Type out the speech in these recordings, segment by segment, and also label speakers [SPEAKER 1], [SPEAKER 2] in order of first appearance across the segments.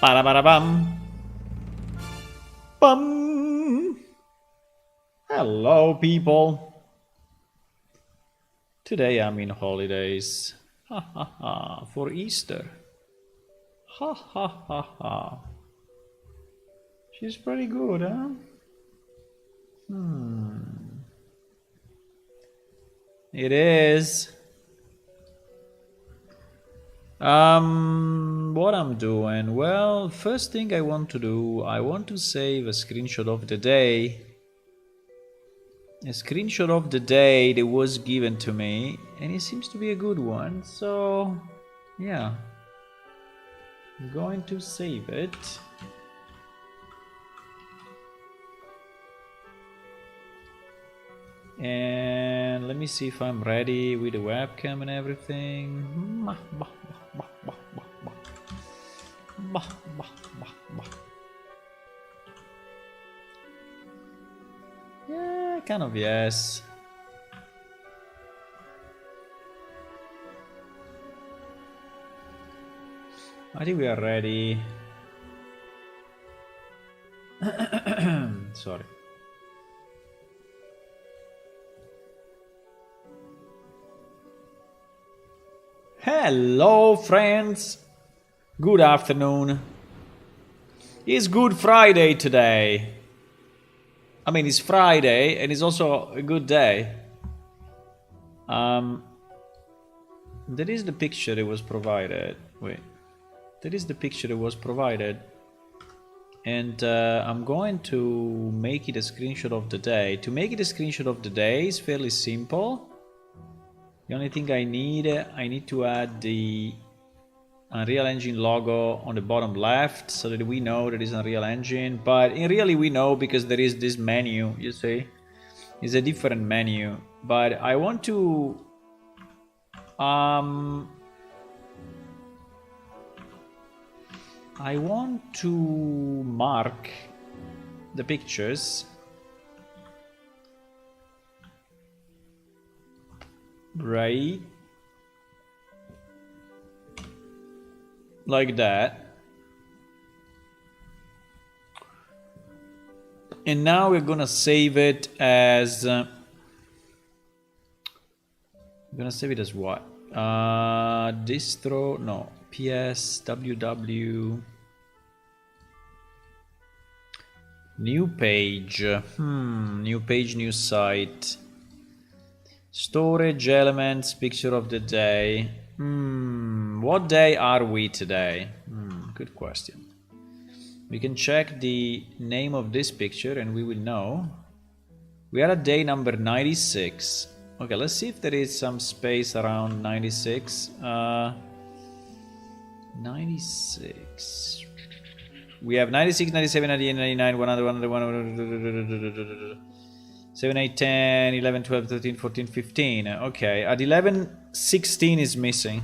[SPEAKER 1] Ba-da-ba-da-bum. Bum. Hello, people. Today I'm in holidays. Ha ha ha. For Easter. Ha ha ha ha. She's pretty good, huh? It is. What I'm doing? Well, first thing I want to do, I want to save a screenshot of the day. A screenshot of the day that was given to me, and it seems to be a good one, so yeah. I'm going to save it. And let me see if I'm ready with the webcam and everything. Yeah, kind of, yes. I think we are ready. Sorry. Hello, friends. Good afternoon. It's Good Friday today. I mean, it's Friday and it's also a good day. That is the picture that was provided. Wait. That is the picture that was provided. And I'm going to make it a screenshot of the day. To make it a screenshot of the day is fairly simple. The only thing I need to add the Unreal Engine logo on the bottom left so that we know that it's Unreal Engine. But in really we know because there is this menu, you see. It's a different menu. But I want to mark the pictures right like that. And now we're gonna save it as what? Distro, no, PS, WW, new page, new page, new site, storage elements, picture of the day. What day are we today? Good question. We can check the name of this picture and we will know. We are at day number 96. Okay, let's see if there is some space around 96. 96. We have 96, 97, 98, 99, 100, 100, 100, 7, 8, 10, 11, 12, 13, 14, 15. Okay, at 11, 16 is missing.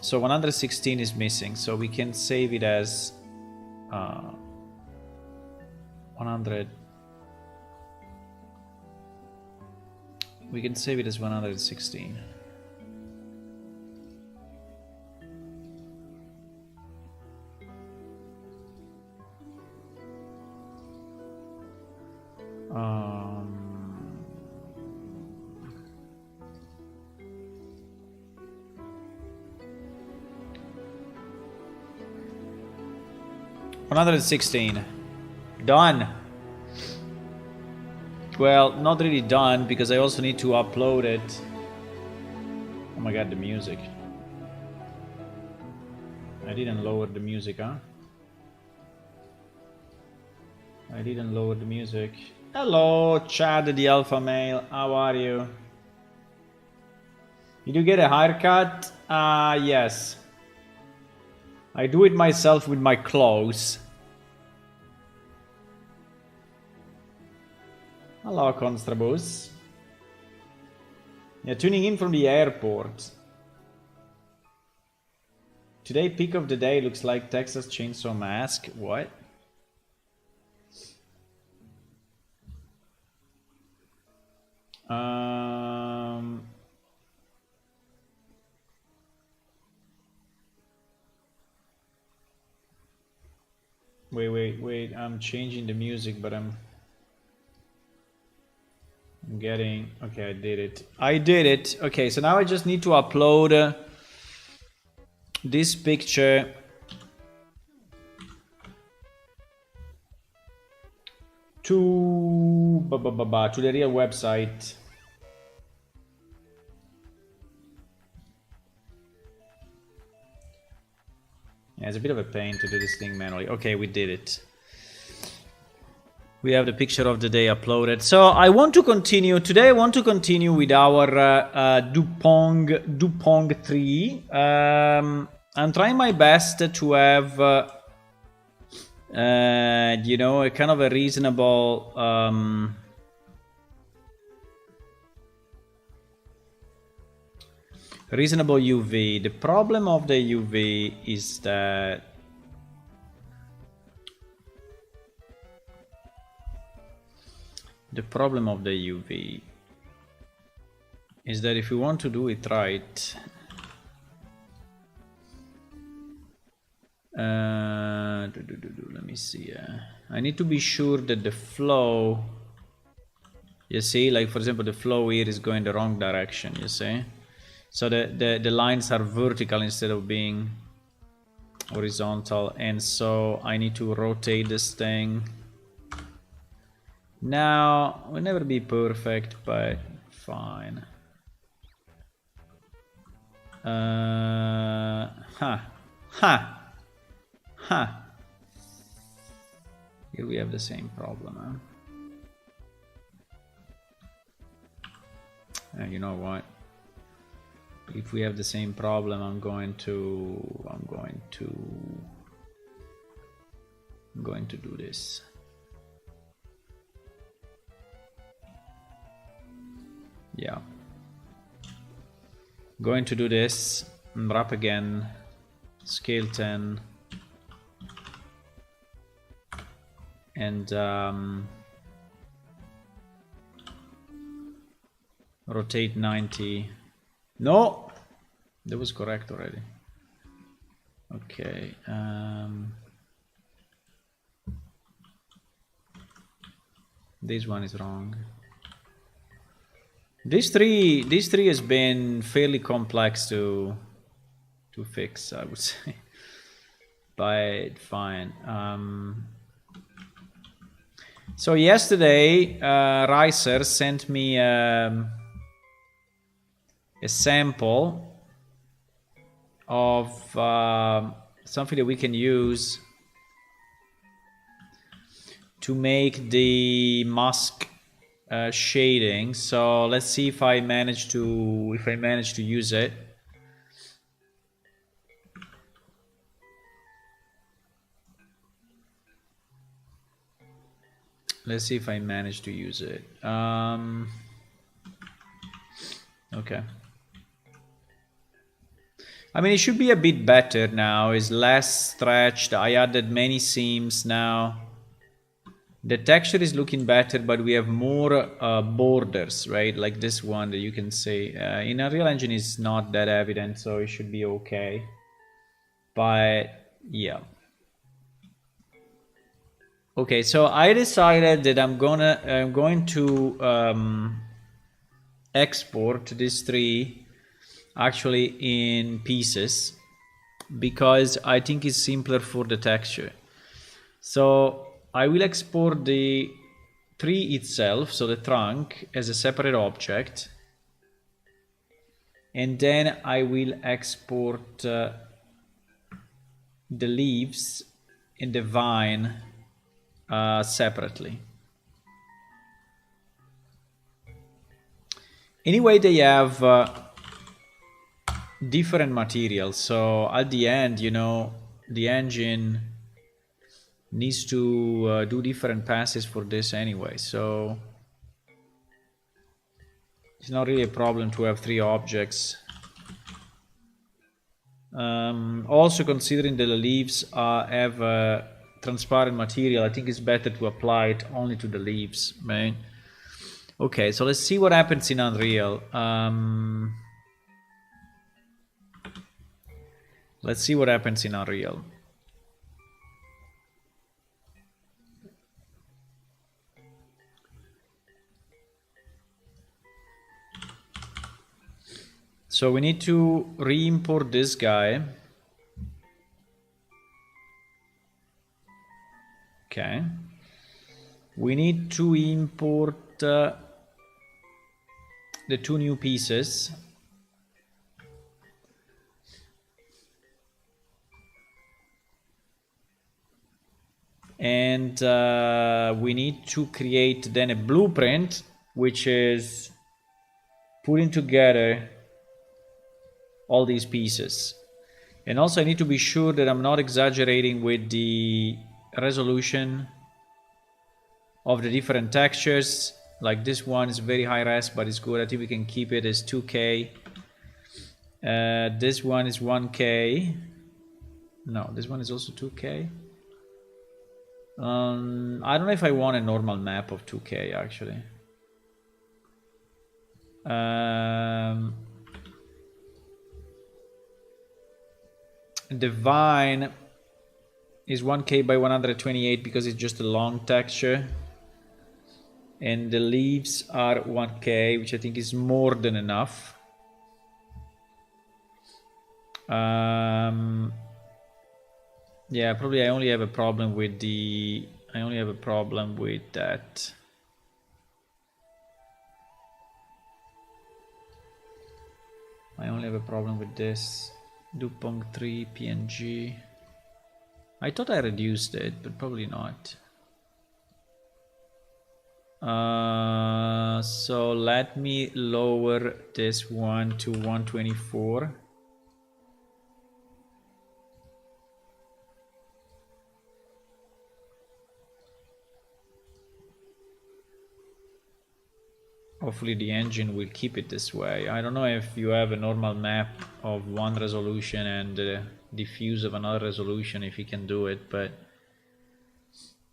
[SPEAKER 1] So 116 is missing, so we can save it as 100. We can save it as 116. $116. Done. Well, not really done because I also need to upload it. Oh my god, the music. I didn't lower the music, huh? I didn't lower the music. Hello, Chad the alpha male. How are you? Did you get a haircut? Yes. I do it myself with my clothes. Hello, Constrabus. Yeah, tuning in from the airport. Today, pick of the day looks like Texas Chainsaw Mask. What? Wait. I'm changing the music, but I'm getting... Okay, I did it. Okay, so now I just need to upload this picture to the real website. Yeah, it's a bit of a pain to do this thing manually. Okay, we did it. We have the picture of the day uploaded. So I want to continue. Today I want to continue with our Dupong 3. I'm trying my best to have, you know, a kind of a reasonable... reasonable UV. The problem of the UV is that if you want to do it right, let me see. I need to be sure that the flow, you see, like for example, the flow here is going the wrong direction, you see? So the lines are vertical instead of being horizontal, and so I need to rotate this thing. Now, will never be perfect, but fine. Here we have the same problem, huh? You know what? If we have the same problem, I'm going to do this. Yeah. Going to do this. Wrap again. Scale 10. And rotate 90. No, that was correct already. Okay. This one is wrong. This tree has been fairly complex to fix, I would say, but fine. So yesterday, Ricer sent me a sample of something that we can use to make the mask shading. So let's see if I manage to use it. Let's see if I manage to use it. Okay. I mean, it should be a bit better now. It's less stretched. I added many seams now. The texture is looking better, but we have more borders, right? Like this one that you can see. In Unreal Engine, it's not that evident, so it should be okay. But yeah. Okay, so I decided that I'm going to export this tree actually in pieces, because I think it's simpler for the texture. So I will export the tree itself, so the trunk, as a separate object, and then I will export the leaves and the vine separately. Anyway, they have different materials, so at the end, you know, the engine needs to do different passes for this anyway, so it's not really a problem to have 3 objects. Also, considering that the leaves have transparent material, I think it's better to apply it only to the leaves, right? Okay, so let's see what happens in Unreal. Let's see what happens in Unreal. So we need to re-import this guy. Okay. We need to import the 2 new pieces. And we need to create then a blueprint, which is putting together all these pieces. And also I need to be sure that I'm not exaggerating with the resolution of the different textures. Like this one is very high res, but it's good. I think we can keep it as 2K. This one is 1K. No, this one is also 2K. I don't know if I want a normal map of 2K actually. The vine is 1K by 128 because it's just a long texture. And the leaves are 1K, which I think is more than enough. Yeah, probably I only have a problem with the... I only have a problem with that. I only have a problem with this. Dupong 3 PNG. I thought I reduced it, but probably not. So let me lower this one to 124. Hopefully the engine will keep it this way. I don't know if you have a normal map of one resolution and diffuse of another resolution, if you can do it, but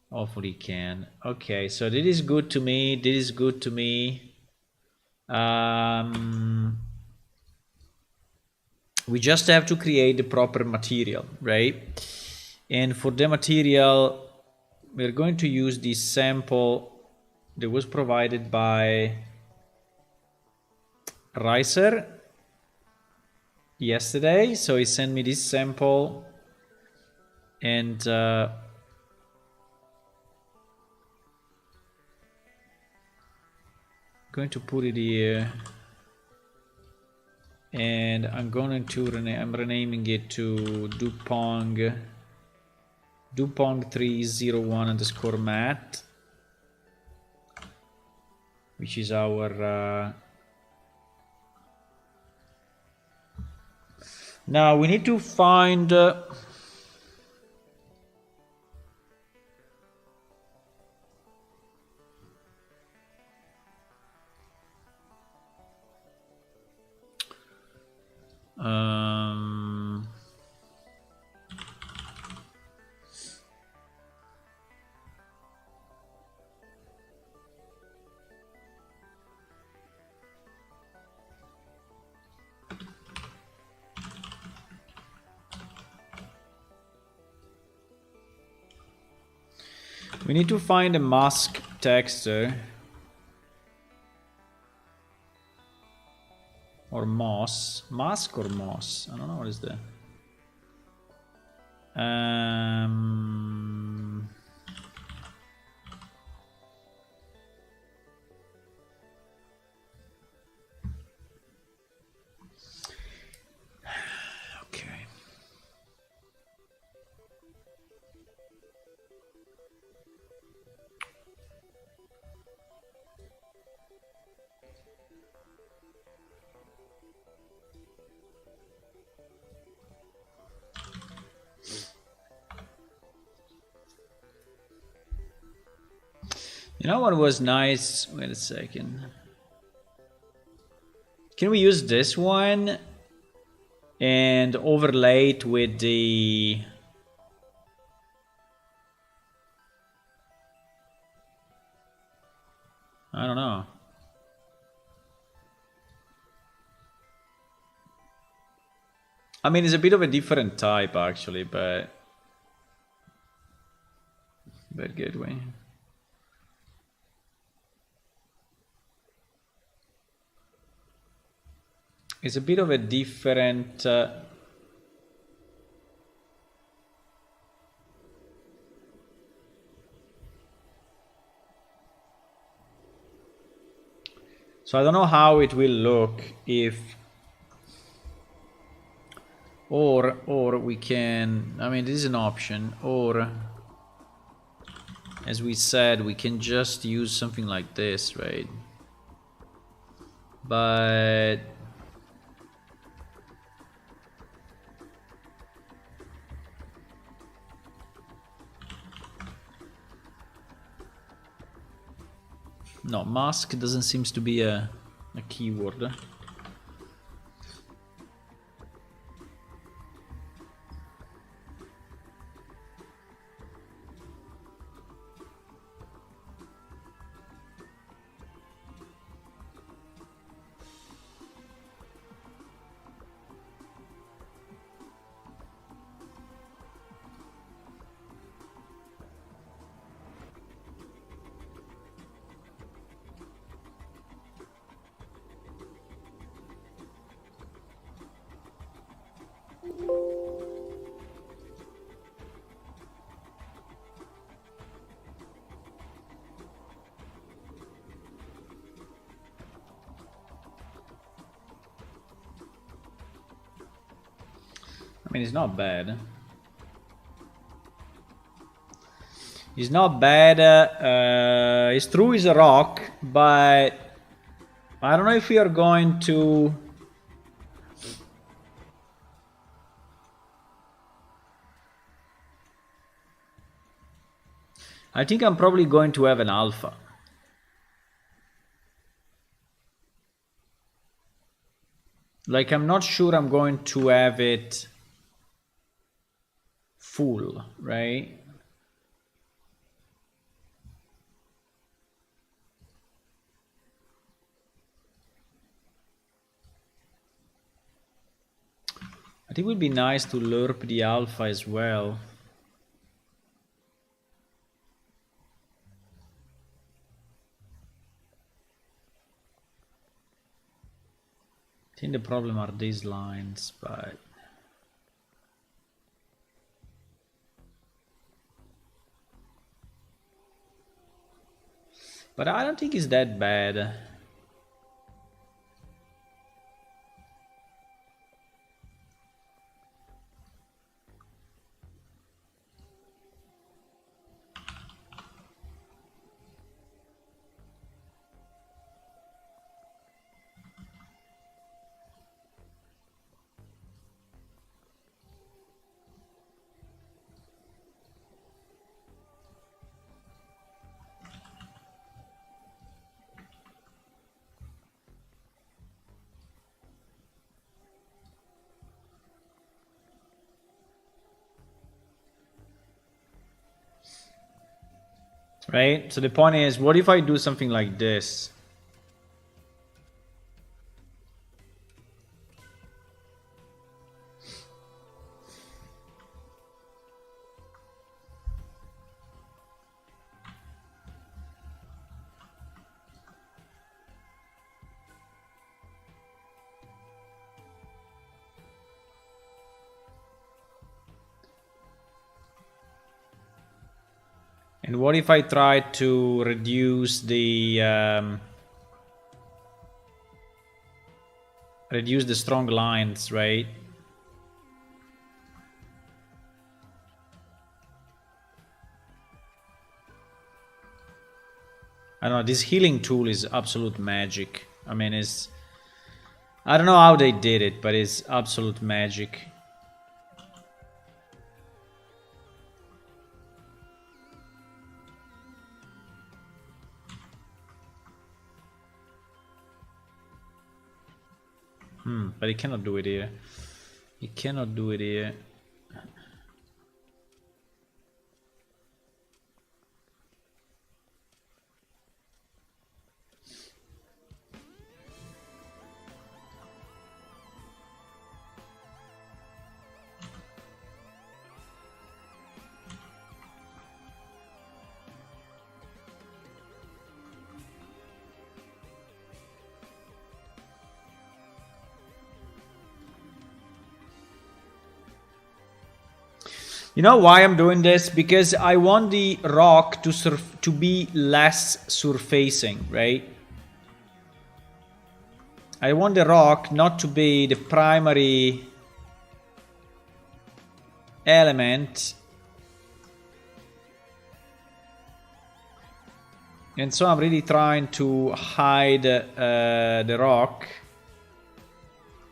[SPEAKER 1] hopefully you can. Okay, so this is good to me. This is good to me. We just have to create the proper material, right? And for the material, we're going to use this sample that was provided by Ricer yesterday. So he sent me this sample and going to put it here, and I'm going to I'm renaming it to Dupong 301 underscore mat, which is our now we need to find we need to find a mask texture or mask or moss. I don't know what is the okay. You know what was nice? Wait a second. Can we use this one and overlay it with the... I don't know. I mean, it's a bit of a different type actually, but gateway. It's a bit of a different so I don't know how it will look if or we can, I mean, this is an option, or as we said, we can just use something like this, right? But no, mask doesn't seem to be a keyword. I mean, it's not bad. It's not bad. It's true, it's a rock, but I don't know if we are going to. I think I'm probably going to have an alpha. Like, I'm not sure I'm going to have it full, right? I think it would be nice to lerp the alpha as well. I think the problem are these lines, but I don't think it's that bad. Right? So the point is, what if I do something like this? And what if I try to reduce the strong lines, right? I don't know, this healing tool is absolute magic. I mean, I don't know how they did it, but it's absolute magic. But he cannot do it here. He cannot do it here. You know why I'm doing this? Because I want the rock to be less surfacing, right? I want the rock not to be the primary element. And so I'm really trying to hide the rock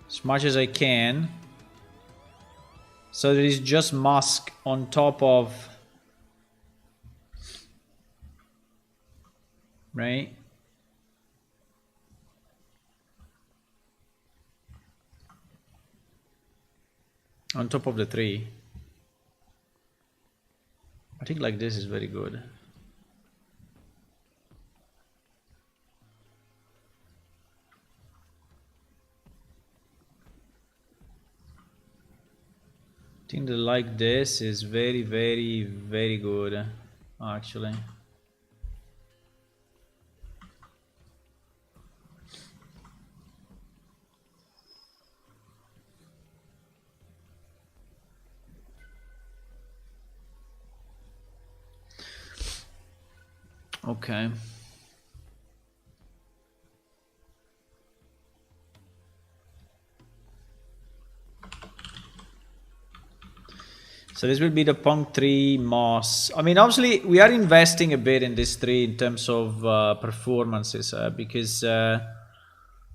[SPEAKER 1] as much as I can. So there is just musk on top of, right? On top of the tree. I think like this is very good. I think that like this is very, very, very good, actually. Okay. So this will be the Punk 3 Moss. I mean, obviously, we are investing a bit in this tree in terms of performances because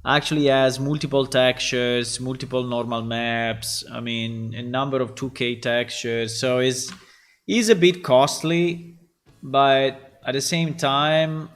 [SPEAKER 1] actually has multiple textures, multiple normal maps. I mean, a number of 2K textures. So is a bit costly, but at the same time,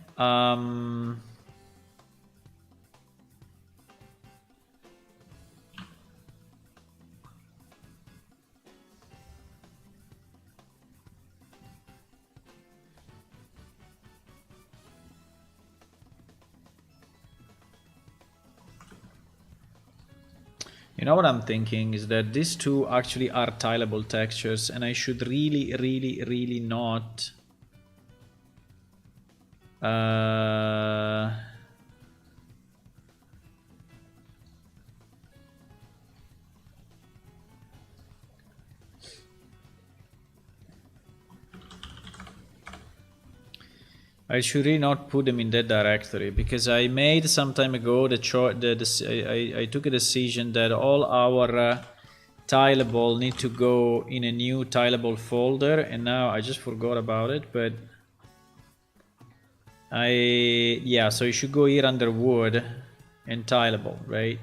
[SPEAKER 1] you know what I'm thinking is that these two actually are tileable textures, and I should really, really, really not. I should really not put them in that directory because I made some time ago the choice. I took a decision that all our tileable need to go in a new tileable folder, and now I just forgot about it. But yeah, so you should go here under wood and tileable, right?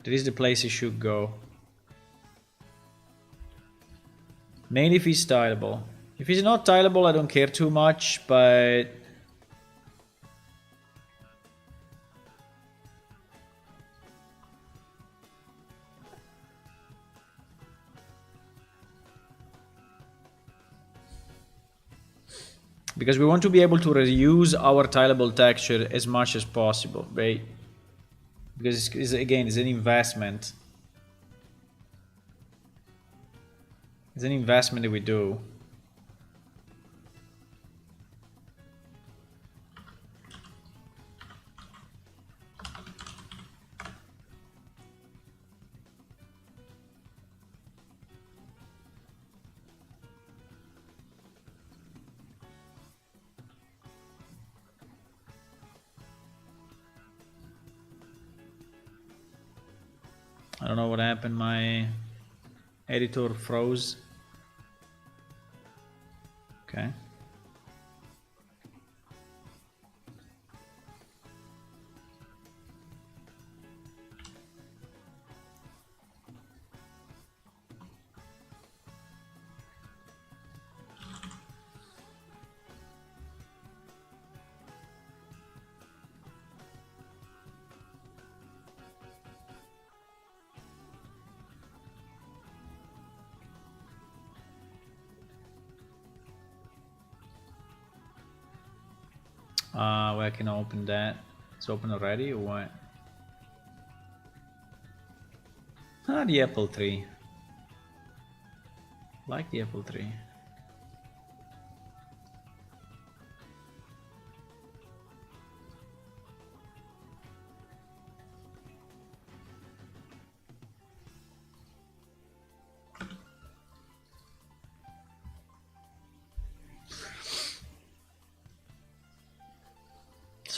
[SPEAKER 1] That is the place you should go. Mainly if it's tileable. If it's not tileable, I don't care too much, but because we want to be able to reuse our tileable texture as much as possible, right? Because again, it's an investment. It's an investment that we do. I don't know what happened. My editor froze. Okay. Where can I open that? It's open already or what? Ah, the apple tree. Like the apple tree.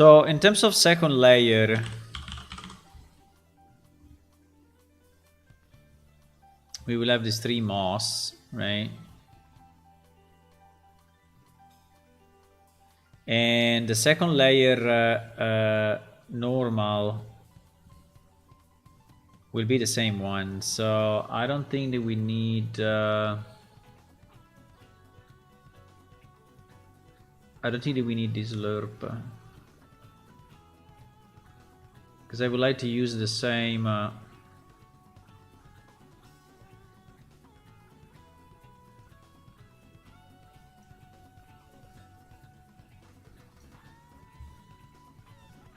[SPEAKER 1] So in terms of second layer, we will have these 3 moss, right? And the second layer normal will be the same one. So I don't think that we need I don't think that we need this lerp, because I would like to use the same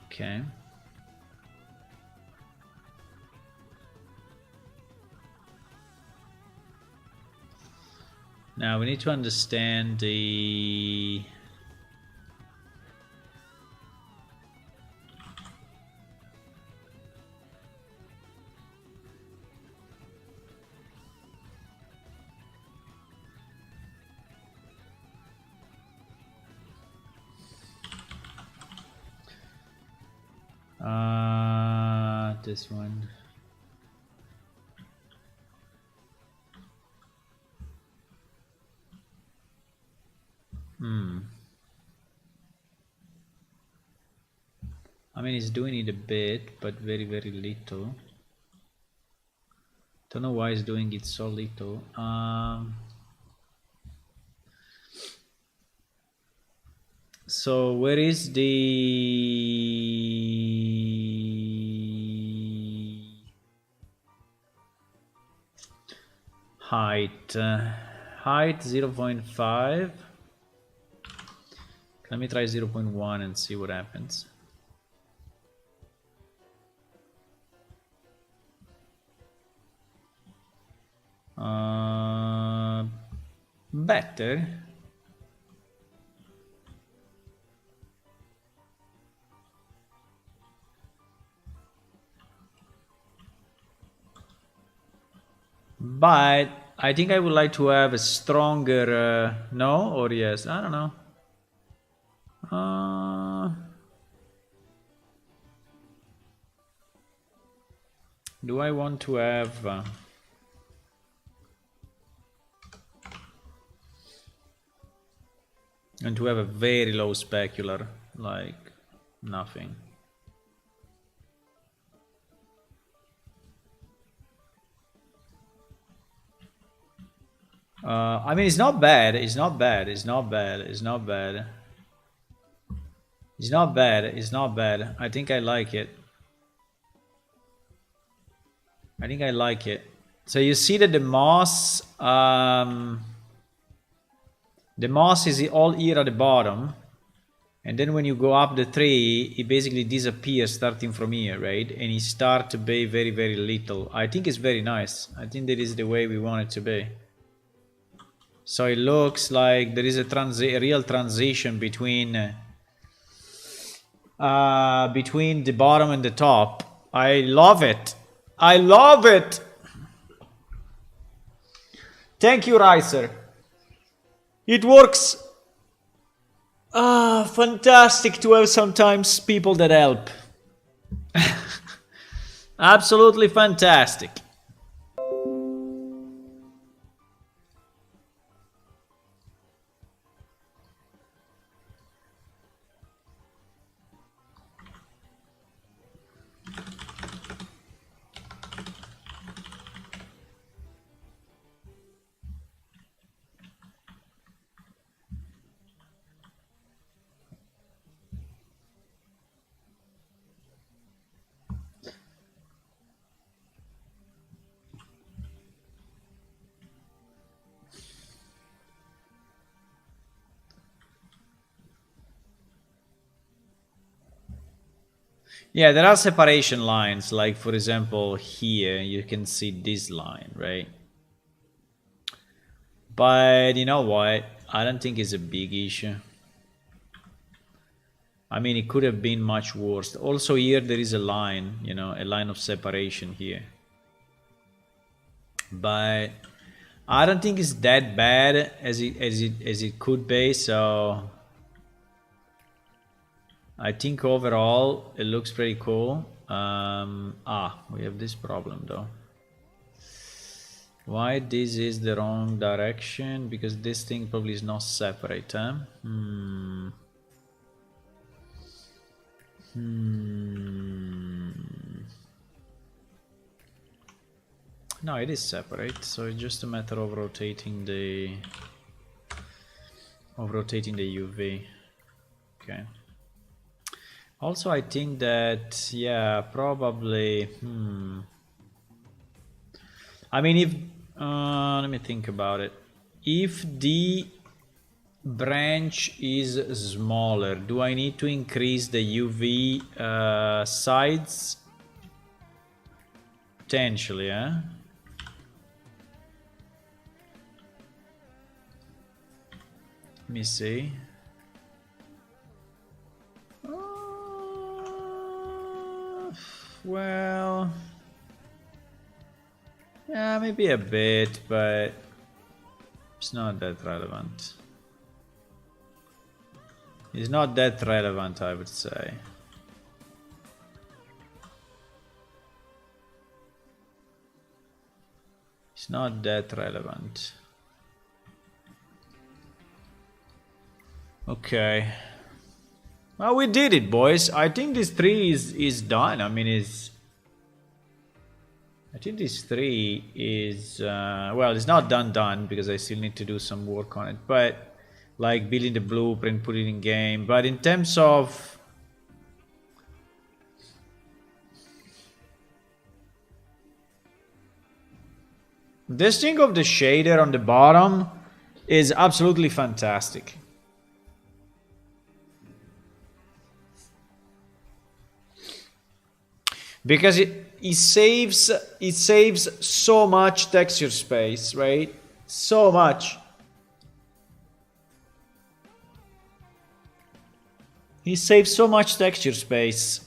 [SPEAKER 1] okay. Now we need to understand the this one. I mean, it's doing it a bit, but very, very little. Don't know why it's doing it so little. So where is the height? Height 0.5. Let me try 0.1 and see what happens. Better. But I think I would like to have a stronger no or yes, I don't know. Do I want to have and to have a very low specular, like nothing. I mean, it's not bad. It's not bad. It's not bad. It's not bad. It's not bad. It's not bad. I think I like it. I think I like it. So you see that the moss is all here at the bottom, and then when you go up the tree, it basically disappears starting from here, right? And it starts to be very, very little. I think it's very nice. I think that is the way we want it to be. So it looks like there is a real transition between the bottom and the top. I love it. I love it. Thank you, Riser. It works. Fantastic to have sometimes people that help. Absolutely fantastic. Yeah, there are separation lines, like for example here you can see this line, right? But you know what, I don't think it's a big issue. I mean, it could have been much worse. Also here there is a line, you know, a line of separation here, but I don't think it's that bad as it could be. So I think overall it looks pretty cool. We have this problem though. Why this is the wrong direction? Because this thing probably is not separate, huh? No, it is separate, so it's just a matter of rotating the UV. Okay. Also, I think that, yeah, probably. I mean, if let me think about it. If the branch is smaller, do I need to increase the UV sides? Potentially, eh? Let me see. Well, yeah, maybe a bit, but it's not that relevant. It's not that relevant, I would say. It's not that relevant. Okay. Well, we did it, boys. I think this 3 is done. I mean, I think this 3 is well, it's not done because I still need to do some work on it. But like building the blueprint, put it in game. But in terms of this thing of the shader on the bottom is absolutely fantastic. Because it saves so much texture space, right? So much. It saves so much texture space.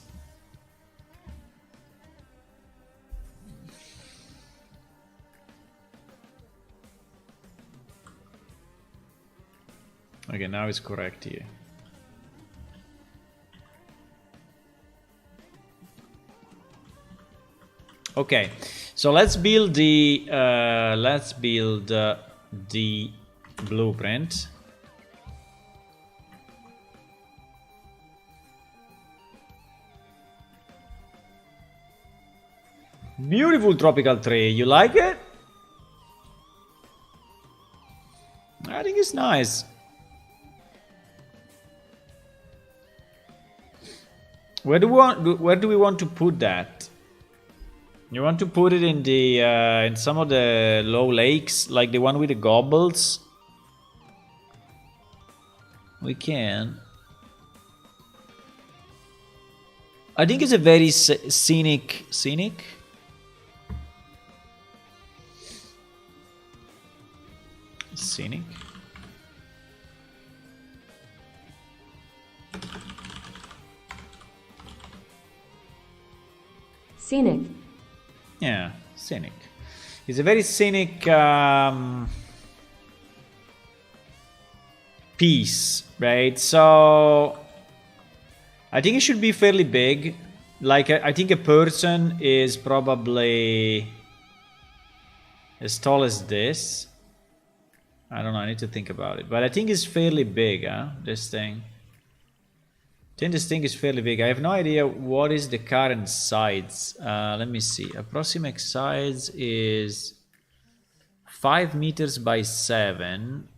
[SPEAKER 1] Okay, now it's correct here. Okay, so let's build the blueprint. Beautiful tropical tree. You like it? I think it's nice. Where do we want to put that? You want to put it in the in some of the low lakes, like the one with the gobbles? We can. I think it's a very scenic. Scenic.
[SPEAKER 2] Scenic.
[SPEAKER 1] Yeah, scenic. It's a very scenic piece, right? So I think it should be fairly big. Like I think a person is probably as tall as this. I don't know, I need to think about it. But I think it's fairly big, huh? This thing. I think this thing is fairly big. I have no idea what is the current size. Let me see. Approximate size is 5 meters by 7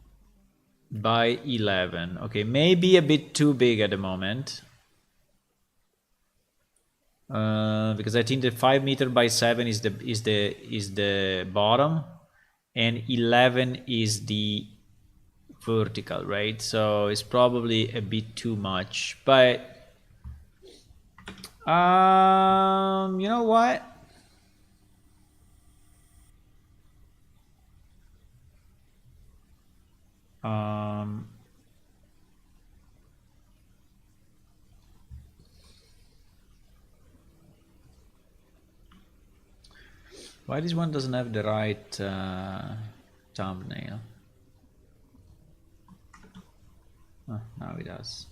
[SPEAKER 1] by 11. Okay, maybe a bit too big at the moment. Because I think the 5 meter by 7 is the bottom, and 11 is the vertical, right? So it's probably a bit too much, but you know what? Why this one doesn't have the right thumbnail? Oh, now it does.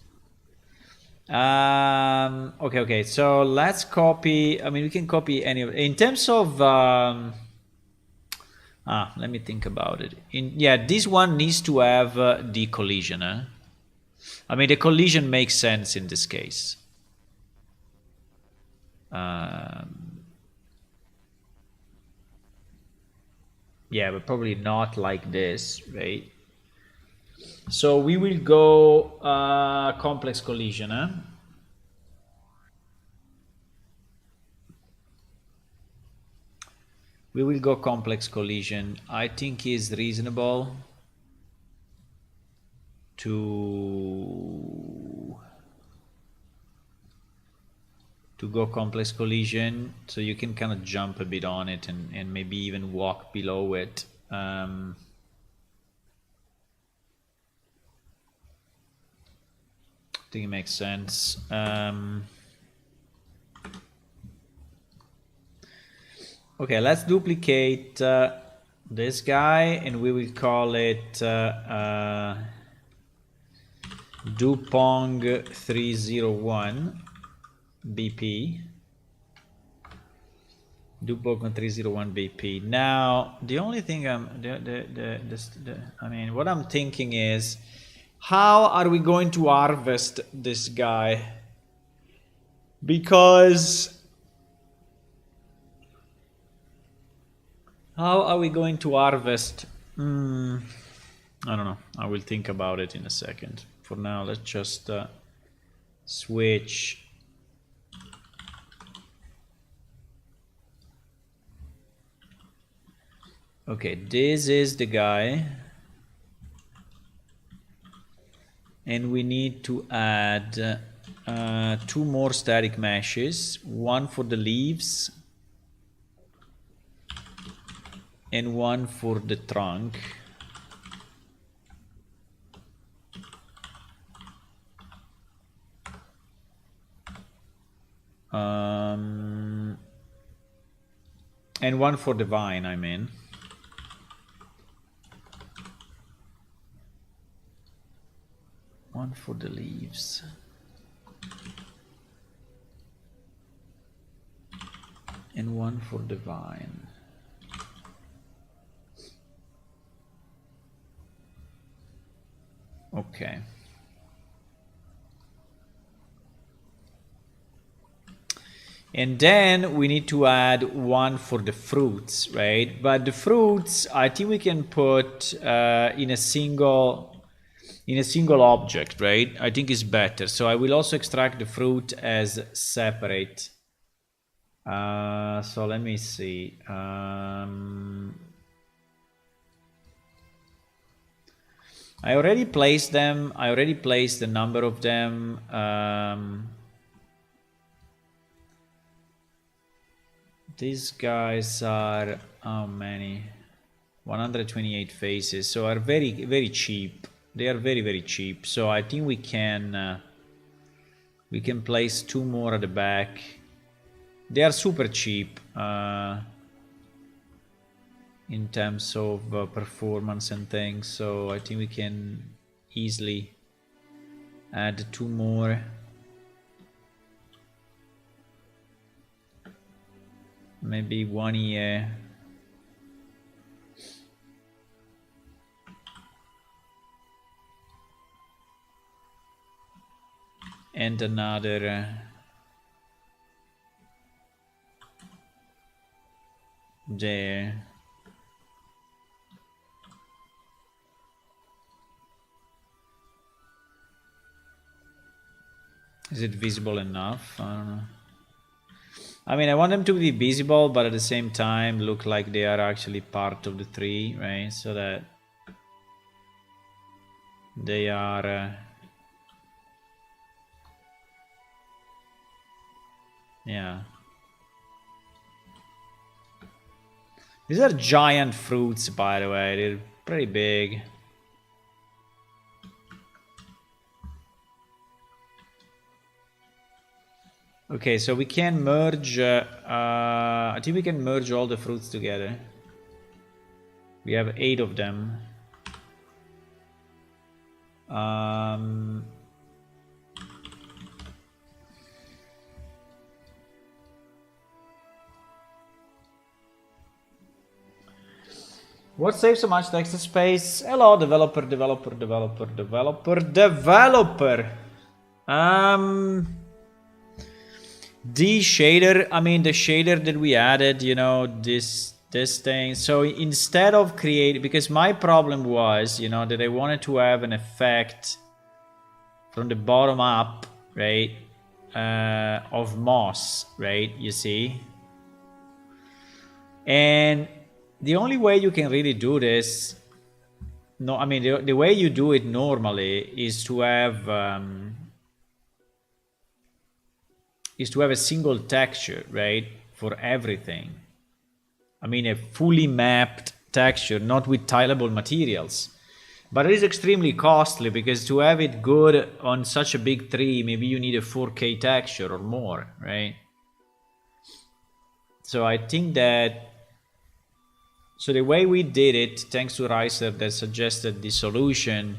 [SPEAKER 1] Okay. So let's copy. I mean, we can copy any of. In terms of, let me think about it. Yeah, this one needs to have the collision. I mean, the collision makes sense in this case. Yeah, but probably not like this, right? So we will go complex collision. We will go complex collision. I think is reasonable to go complex collision, so you can kind of jump a bit on it and maybe even walk below it. I think it makes sense. Okay, let's duplicate this guy and we will call it Dupong 301 BP. Dupong 301 BP. Now, the only thing I mean, what I'm thinking is, how are we going to harvest this guy? Because how are we going to harvest? I don't know. I will think about it in a second. For now, let's just switch. Okay, this is the guy. And we need to add 2 more static meshes, one for the leaves and one for the trunk. And one for the vine, I mean. One for the leaves. And one for the vine. Okay. And then we need to add one for the fruits, right? But the fruits, I think we can put in a single object, right? I think it's better. So I will also extract the fruit as separate. So let me see. I already placed them. I already placed the number of them. These guys are how many? 128 faces. So are very cheap. They are very cheap. So I think we can place 2 more at the back. They are super cheap in terms of performance and things. So I think we can easily add 2 more. Maybe 1 here. And another there. Is it visible enough? I don't know. I mean, I want them to be visible, but at the same time look like they are actually part of the tree, right? So that they are yeah. These are giant fruits, by the way. They're pretty big. Okay, so we can merge. I think we can merge all the fruits together. We have 8 of them. What saves so much text space? Hello, developer. The shader, I mean the shader that we added, you know, this thing. So instead of creating, because my problem was, you know, that I wanted to have an effect from the bottom up, right, of moss, right, you see. And the only way you can really do this, no, I mean the way you do it normally is to have a single texture, right, for everything. I mean a fully mapped texture, not with tileable materials. But it is extremely costly because to have it good on such a big tree, maybe you need a 4K texture or more, right? So I think that, so the way we did it, thanks to Reiser that suggested the solution,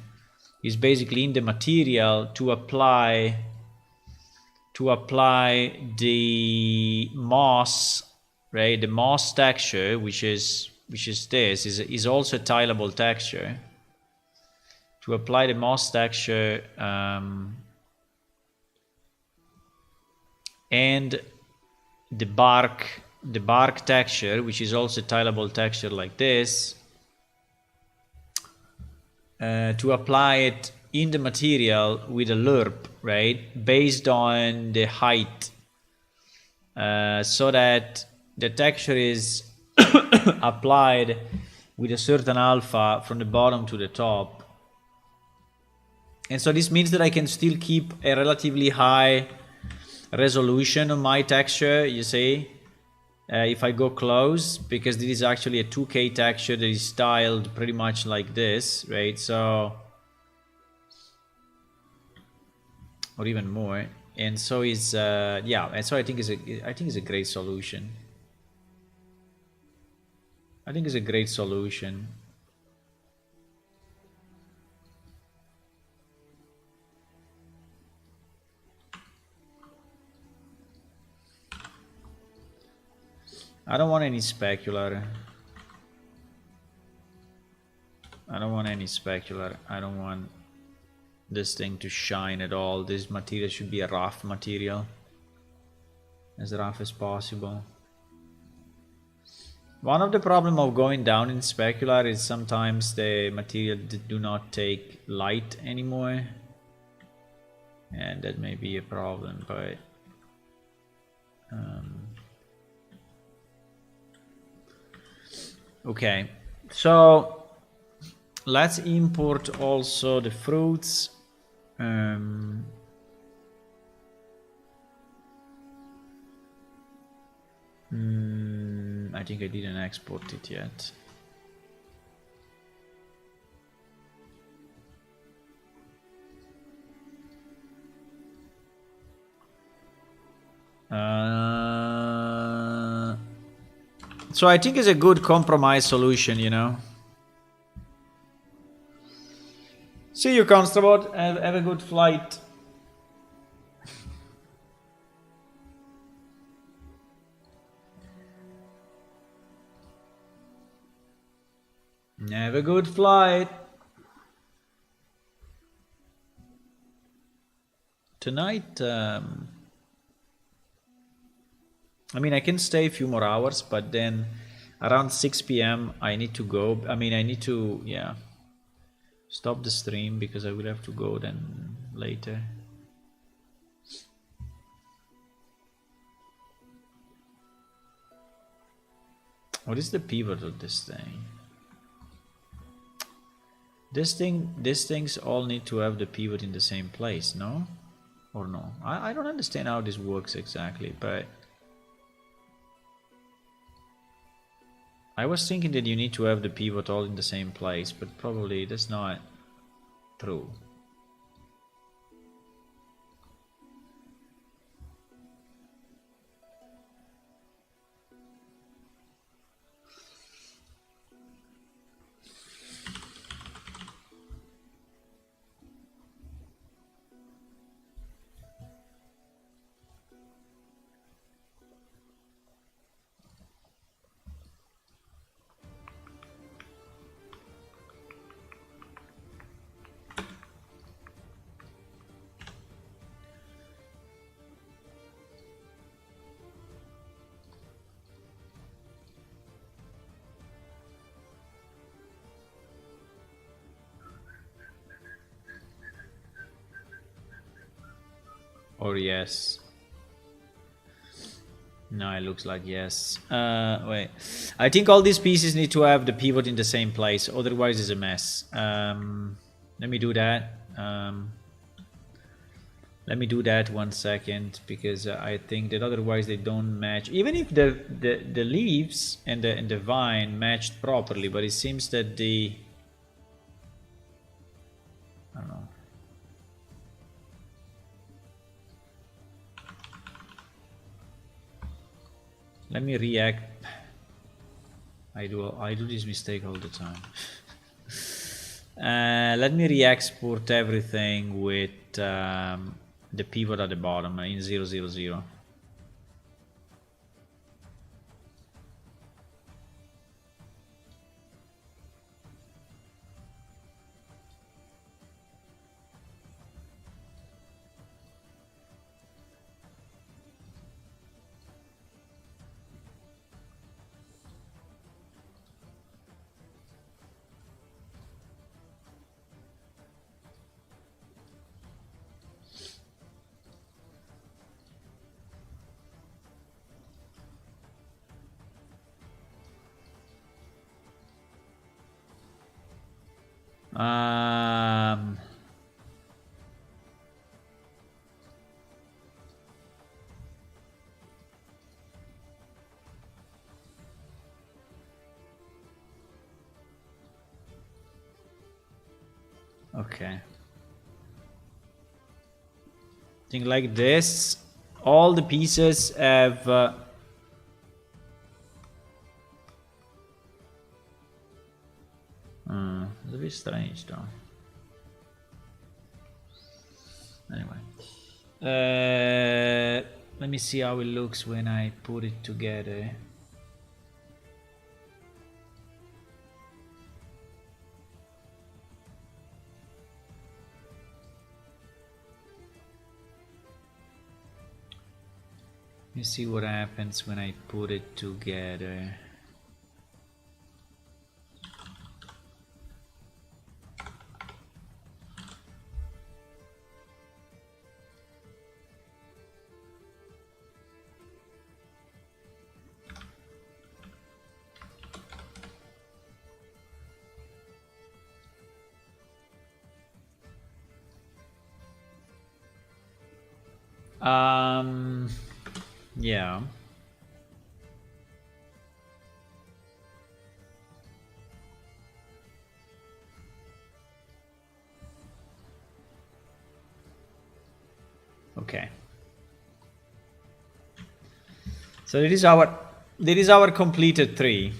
[SPEAKER 1] is basically in the material to apply the moss, right? The moss texture, which is this, is also a tileable texture. To apply the moss texture and the bark texture, which is also a tileable texture like this, to apply it in the material with a lerp, right, based on the height, so that the texture is applied with a certain alpha from the bottom to the top. And so this means that I can still keep a relatively high resolution on my texture, you see, if I go close, because this is actually a 2K texture that is styled pretty much like this, right? So, or even more. And so is yeah, and so I think it's a great solution. I think it's a great solution. I don't want any specular. I don't want any specular. I don't want this thing to shine at all. This material should be a rough material, as rough as possible. One of the problem of going down in specular is sometimes the material do not take light anymore, and that may be a problem, but okay, so let's import also the fruits. I think I didn't export it yet. So I think it's a good compromise solution, you know. See you, Constable. Have a good flight. Have a good flight. Tonight, I mean, I can stay a few more hours, but then around 6 p.m. I need to go. I mean, I need to, yeah, stop the stream because I will have to go then later. What is the pivot of this thing? These things all need to have the pivot in the same place, no? Or no? I don't understand how this works exactly, but I was thinking that you need to have the pivot all in the same place, but probably that's not true. Or yes. No, it looks like yes. Wait. I think all these pieces need to have the pivot in the same place, otherwise it's a mess. Let me do that. Let me do that 1 second, because I think that otherwise they don't match. Even if the leaves and the vine matched properly, but it seems that I don't know. Let me react. I do this mistake all the time. Let me re-export everything with the pivot at the bottom in 000. Okay. Think like this. All the pieces have it's a bit strange though. Anyway, let me see how it looks when I put it together. Let me see what happens when I put it together. Yeah. Okay. So this is our completed tree.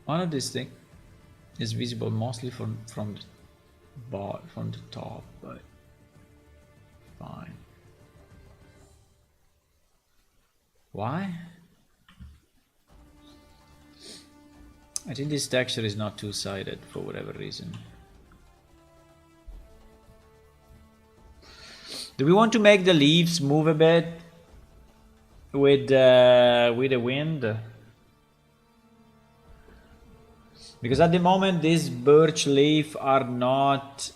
[SPEAKER 1] One of these things is visible mostly from the top, but fine. Why? I think this texture is not two-sided for whatever reason. Do we want to make the leaves move a bit with the wind? Because at the moment these birch leaves are not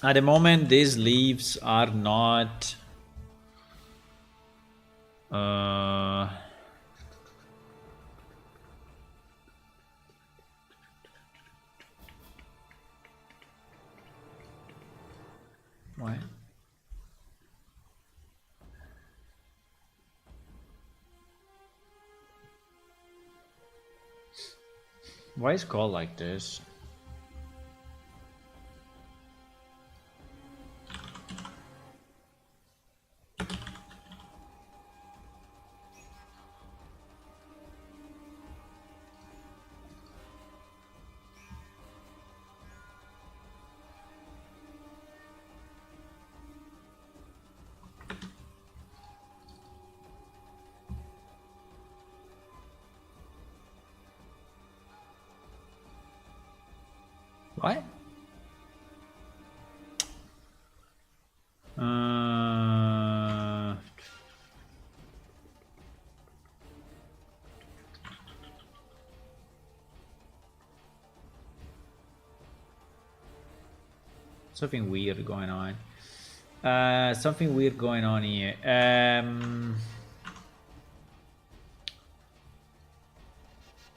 [SPEAKER 1] at the moment these leaves are not why? Why is it called like this? What? Something weird going on. Something weird going on here.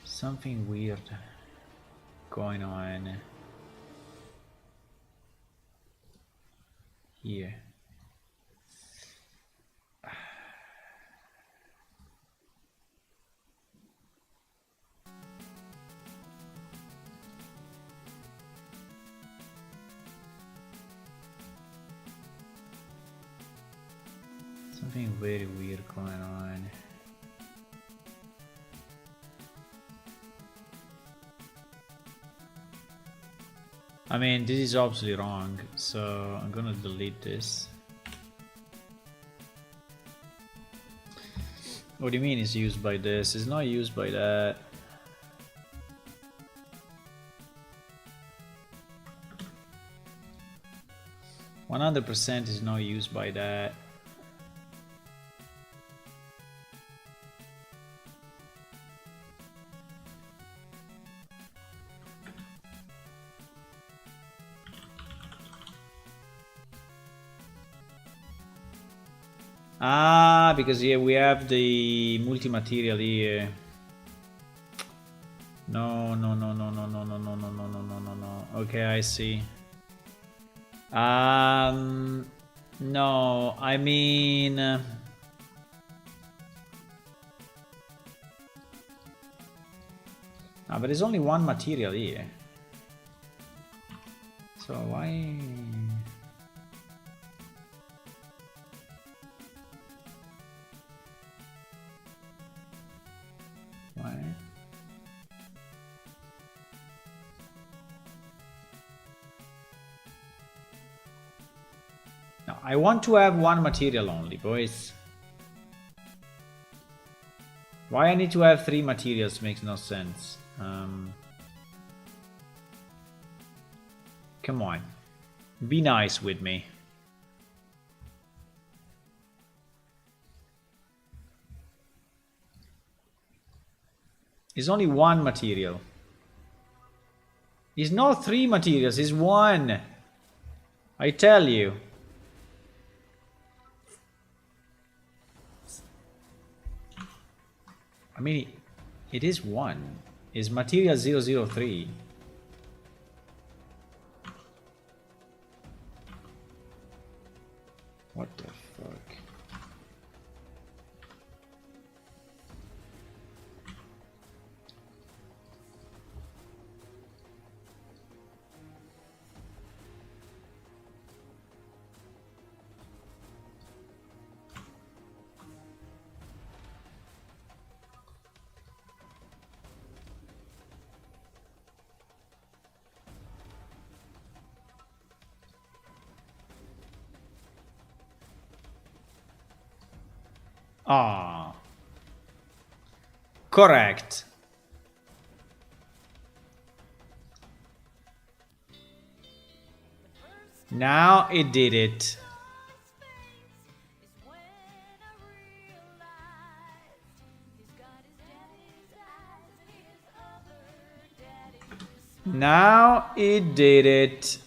[SPEAKER 1] Something weird going on here. Something very weird going on. I mean, this is obviously wrong, so I'm gonna delete this. What do you mean it's used by this? It's not used by that. %100% is not used by that. Ah, because here we have the multi-material here. No. Okay, I see. No, I mean... no, but there's only one material here. So why... No, I want to have one material only, boys. Why I need to have 3 materials makes no sense. Come on. Be nice with me. It's only one material. It's not 3 materials, it's 1. I tell you. I mean, it is 1. It's material 003. What the fuck? Ah, correct. Now it did it. Now it did it.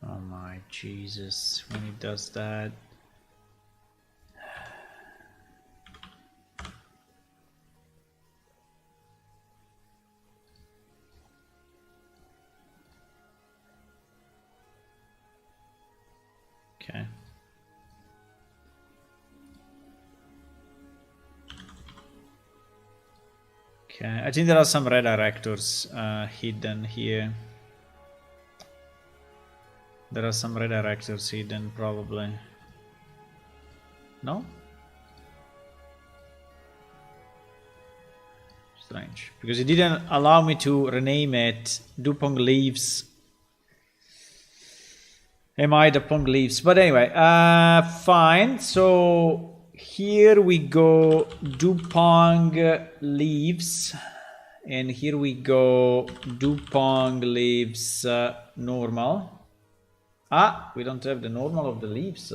[SPEAKER 1] Oh my Jesus, when it does that. Okay. Okay, I think there are some redirectors hidden here. There are some redirectors hidden, probably. No? Strange. Because it didn't allow me to rename it Dupont Leaves. Am I Dupont Leaves? But anyway, fine. So here we go Dupont Leaves. And here we go Dupont Leaves normal. Ah, we don't have the normal of the leaves.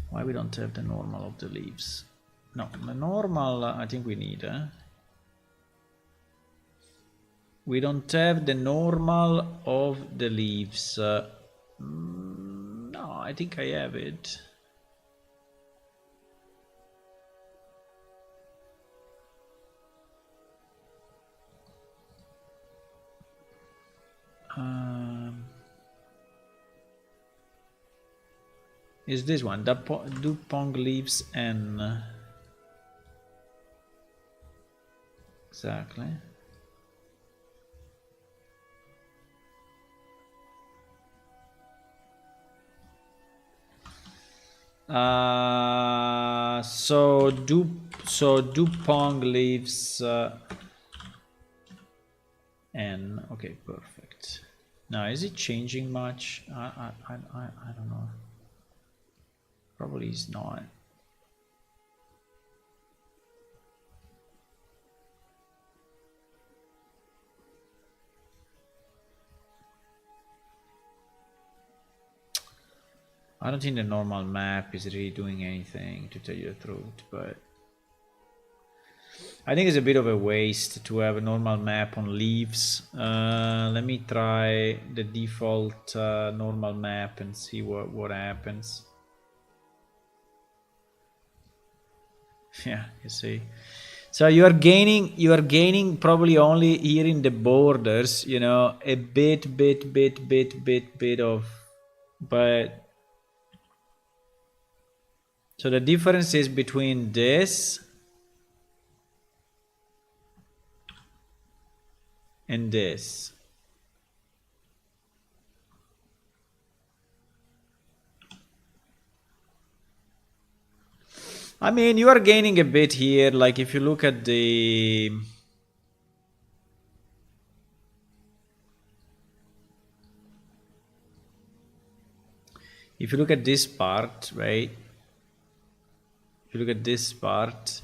[SPEAKER 1] Why we don't have the normal of the leaves? No, the normal I think we need. We don't have the normal of the leaves. No, I think I have it. Is this one Dupont Leaves N? Exactly. So Dupont Leaves N. Okay, perfect. Now, is it changing much? I don't know. Probably it's not. I don't think the normal map is really doing anything, to tell you the truth, but I think it's a bit of a waste to have a normal map on leaves. Let me try the default normal map and see what happens. Yeah, you see. So you are gaining probably only here in the borders, you know, a bit of, but so the difference is between this and this. I mean, you are gaining a bit here. Like if you look at the this part, right? If you look at this part,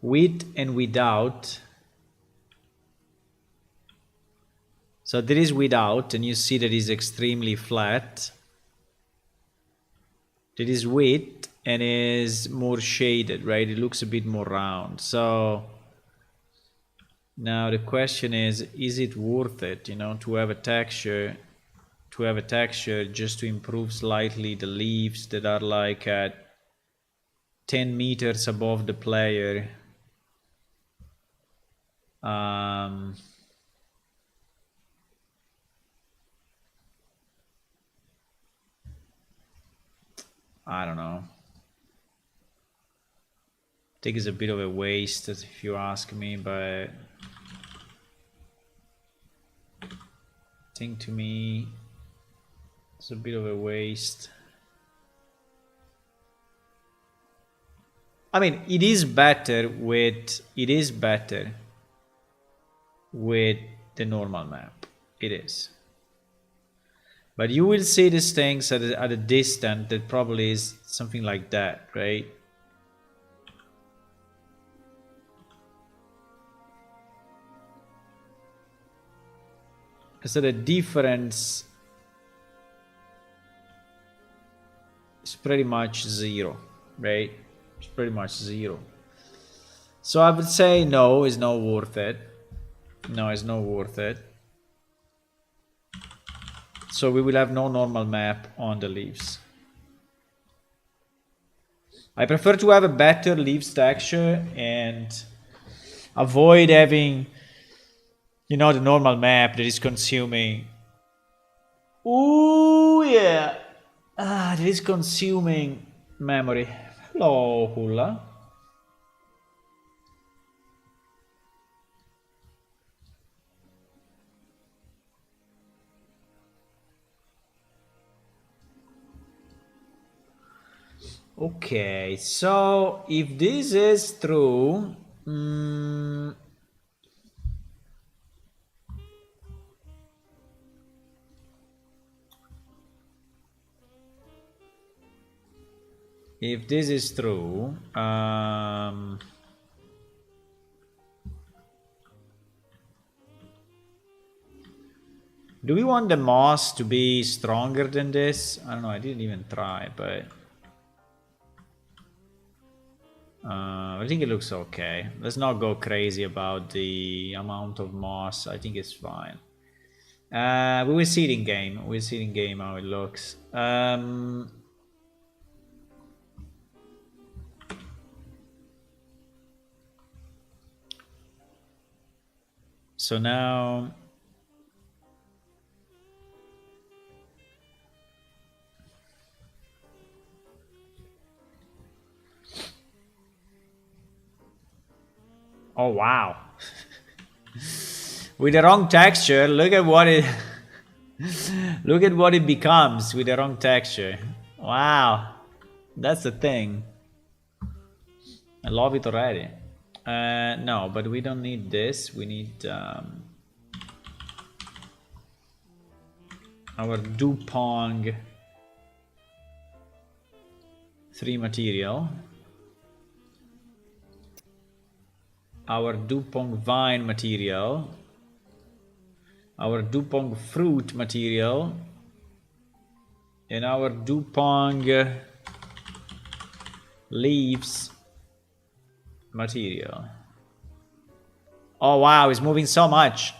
[SPEAKER 1] with and without. So there is without, and you see that is extremely flat. There is with and is more shaded, right? It looks a bit more round. So now the question is it worth it, you know, to have a texture just to improve slightly the leaves that are like at 10 meters above the player? I don't know. I think it's a bit of a waste, if you ask me, but I think to me it's a bit of a waste. I mean, it is better with the normal map. It is. But you will see these things at a distance that probably is something like that, right? So the difference is pretty much zero, right? It's pretty much zero. So I would say no, it's not worth it. No, it's not worth it. So we will have no normal map on the leaves. I prefer to have a better leaves texture and avoid having, you know, the normal map that is consuming. Ooh, yeah. Ah, it is consuming memory. Hello, Hula. Okay, so if this is true, if this is true, do we want the moss to be stronger than this? I don't know, I didn't even try, but I think it looks okay. Let's not go crazy about the amount of moss. I think it's fine. We will see it in game. We'll see it in game how it looks. So now... Oh, wow. With the wrong texture, look at what it... look at what it becomes with the wrong texture. Wow. That's the thing. I love it already. No, but we don't need this. We need our Dupong 3 material. Our Dupong vine material. Our Dupong fruit material. And our Dupong leaves material. Oh wow, it's moving so much.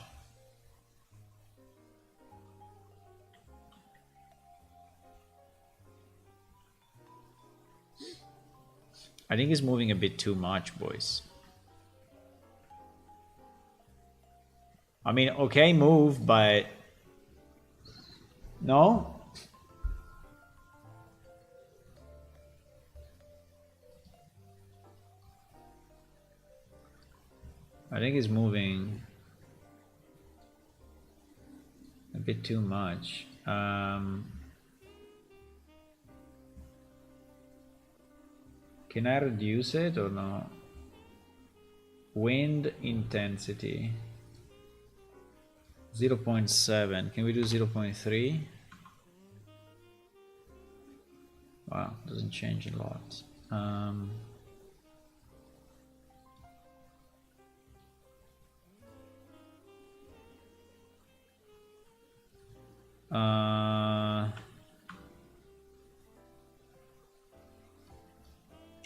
[SPEAKER 1] I think it's moving a bit too much, boys. I mean, okay, move, but no. I think it's moving a bit too much. Can I reduce it or no? Wind intensity 0.7. Can we do 0.3? Wow, doesn't change a lot.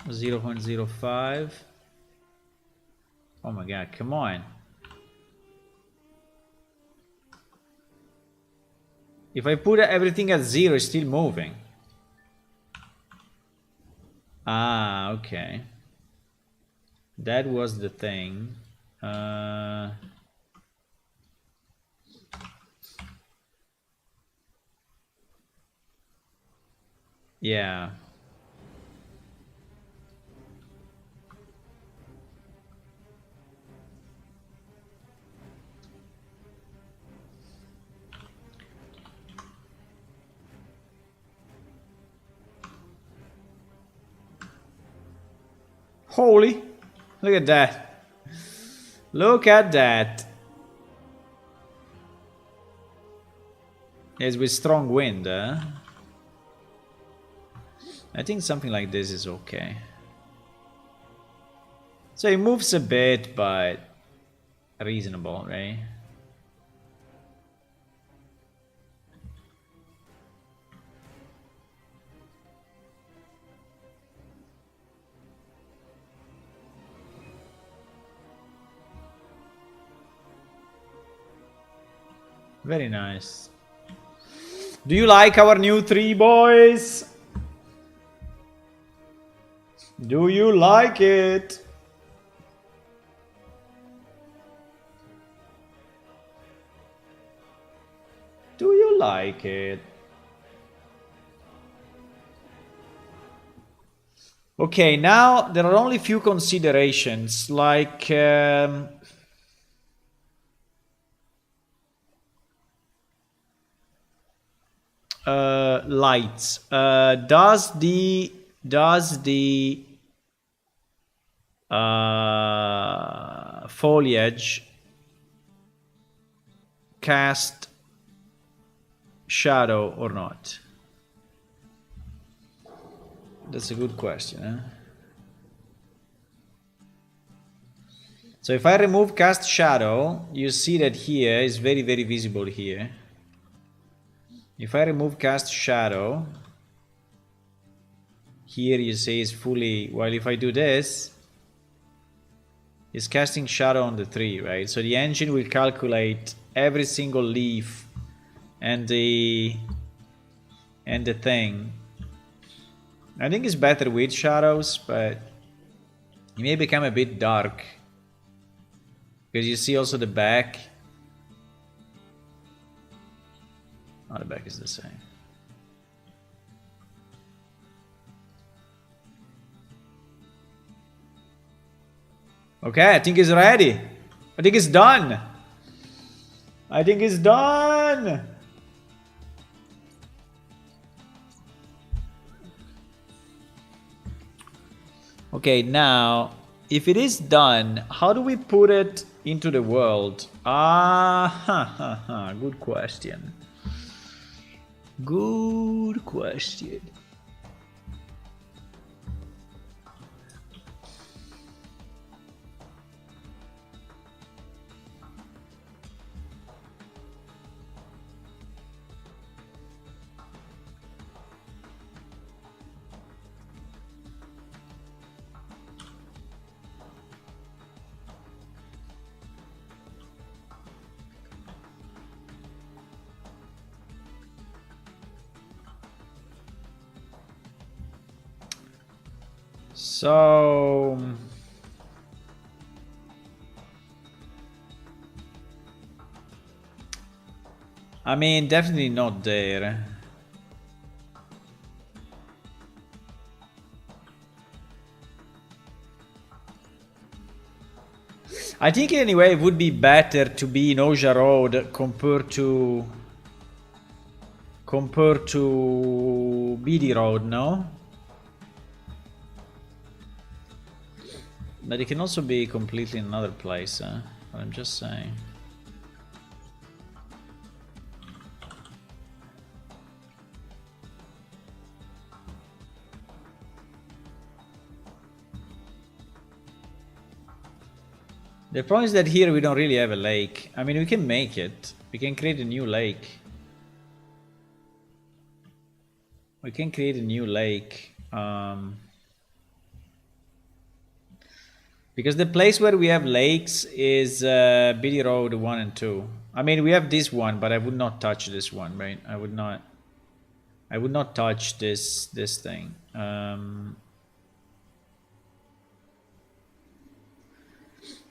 [SPEAKER 1] 0.05. Oh my god, come on. If I put everything at 0, it's still moving. Ah, okay. That was the thing. Yeah. Holy, look at that. Look at that. It's with strong wind, huh? I think something like this is okay. So it moves a bit, but reasonable, right? Very nice. Do you like our new tree, boys? Do you like it? Do you like it? Okay, now there are only few considerations like lights. Does the foliage cast shadow or not? That's a good question. Huh? So if I remove cast shadow, you see that here is very, very visible here. If I remove cast shadow, here you see is fully, while if I do this, it's casting shadow on the tree, right? So the engine will calculate every single leaf and the thing. I think it's better with shadows, but it may become a bit dark. Because you see also the back. Oh, the back is the same. Okay, I think it's ready. I think it's done. I think it's done. Okay, now, if it is done, how do we put it into the world? Good question. Good question. So I mean, definitely not there. I think anyway it would be better to be in Oja Road compared to BD Road, no? But it can also be completely in another place, huh? I'm just saying. The problem is that here we don't really have a lake. I mean, we can make it. We can create a new lake. We can create a new lake. Because the place where we have lakes is BD Road 1 and 2. I mean, we have this one, but I would not touch this one, right? I would not touch this thing.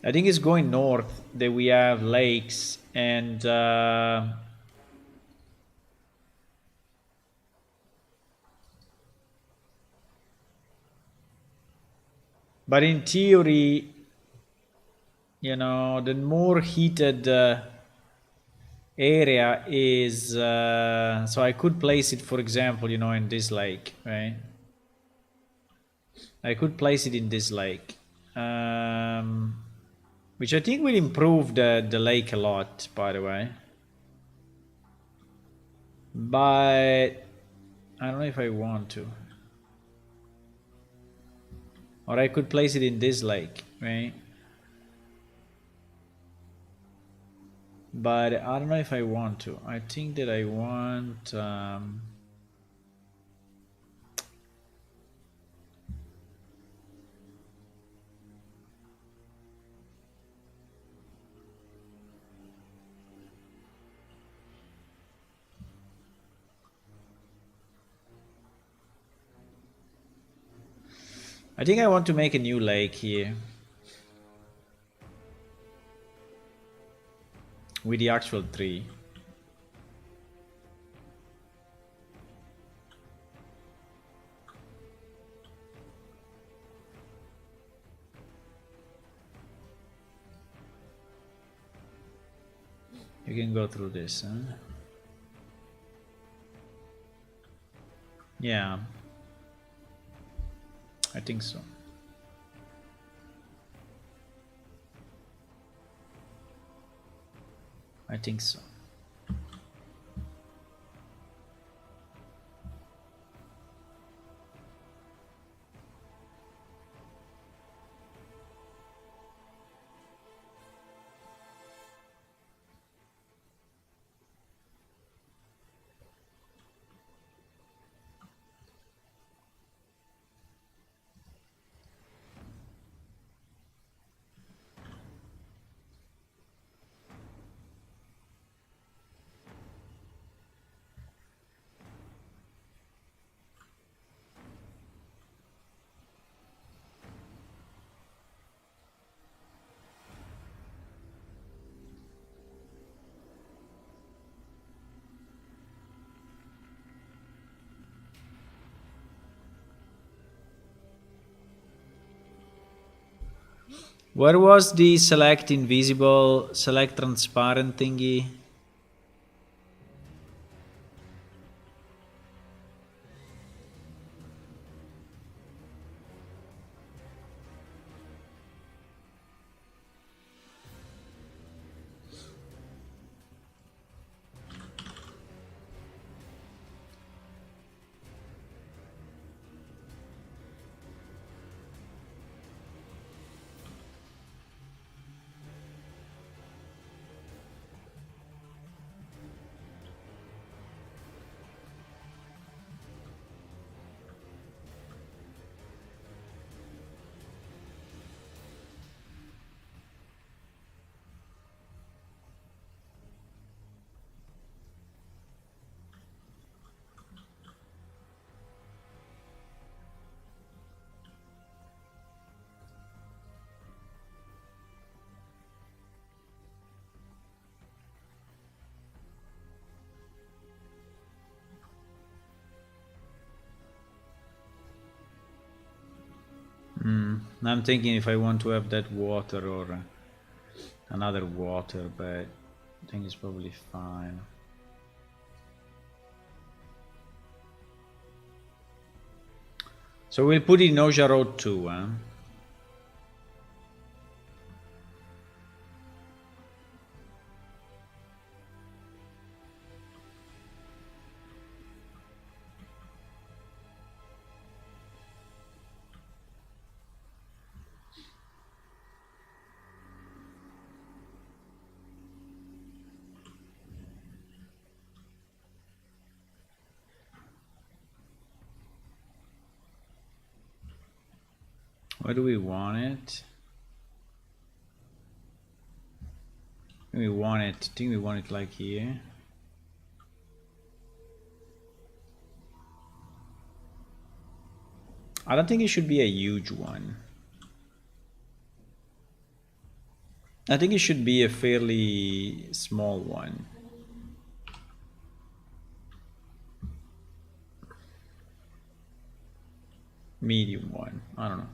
[SPEAKER 1] I think it's going north that we have lakes and but in theory, you know, the more heated area is so I could place it, for example, you know, in this lake, right? I could place it in this lake, which I think will improve the lake a lot, by the way. But I don't know if I want to. Or I could place it in this lake, right? But I don't know if I want to. I think that I want I think I want to make a new lake here. With the actual tree. You can go through this, huh? Yeah, I think so. I think so. Where was the select invisible, select transparent thingy? I'm thinking if I want to have that water or another water, but I think it's probably fine. So we'll put it in Oja Road 2, huh? Where do we want it? I think we want it like here. I don't think it should be a huge one. I think it should be a fairly small one. Medium one. I don't know.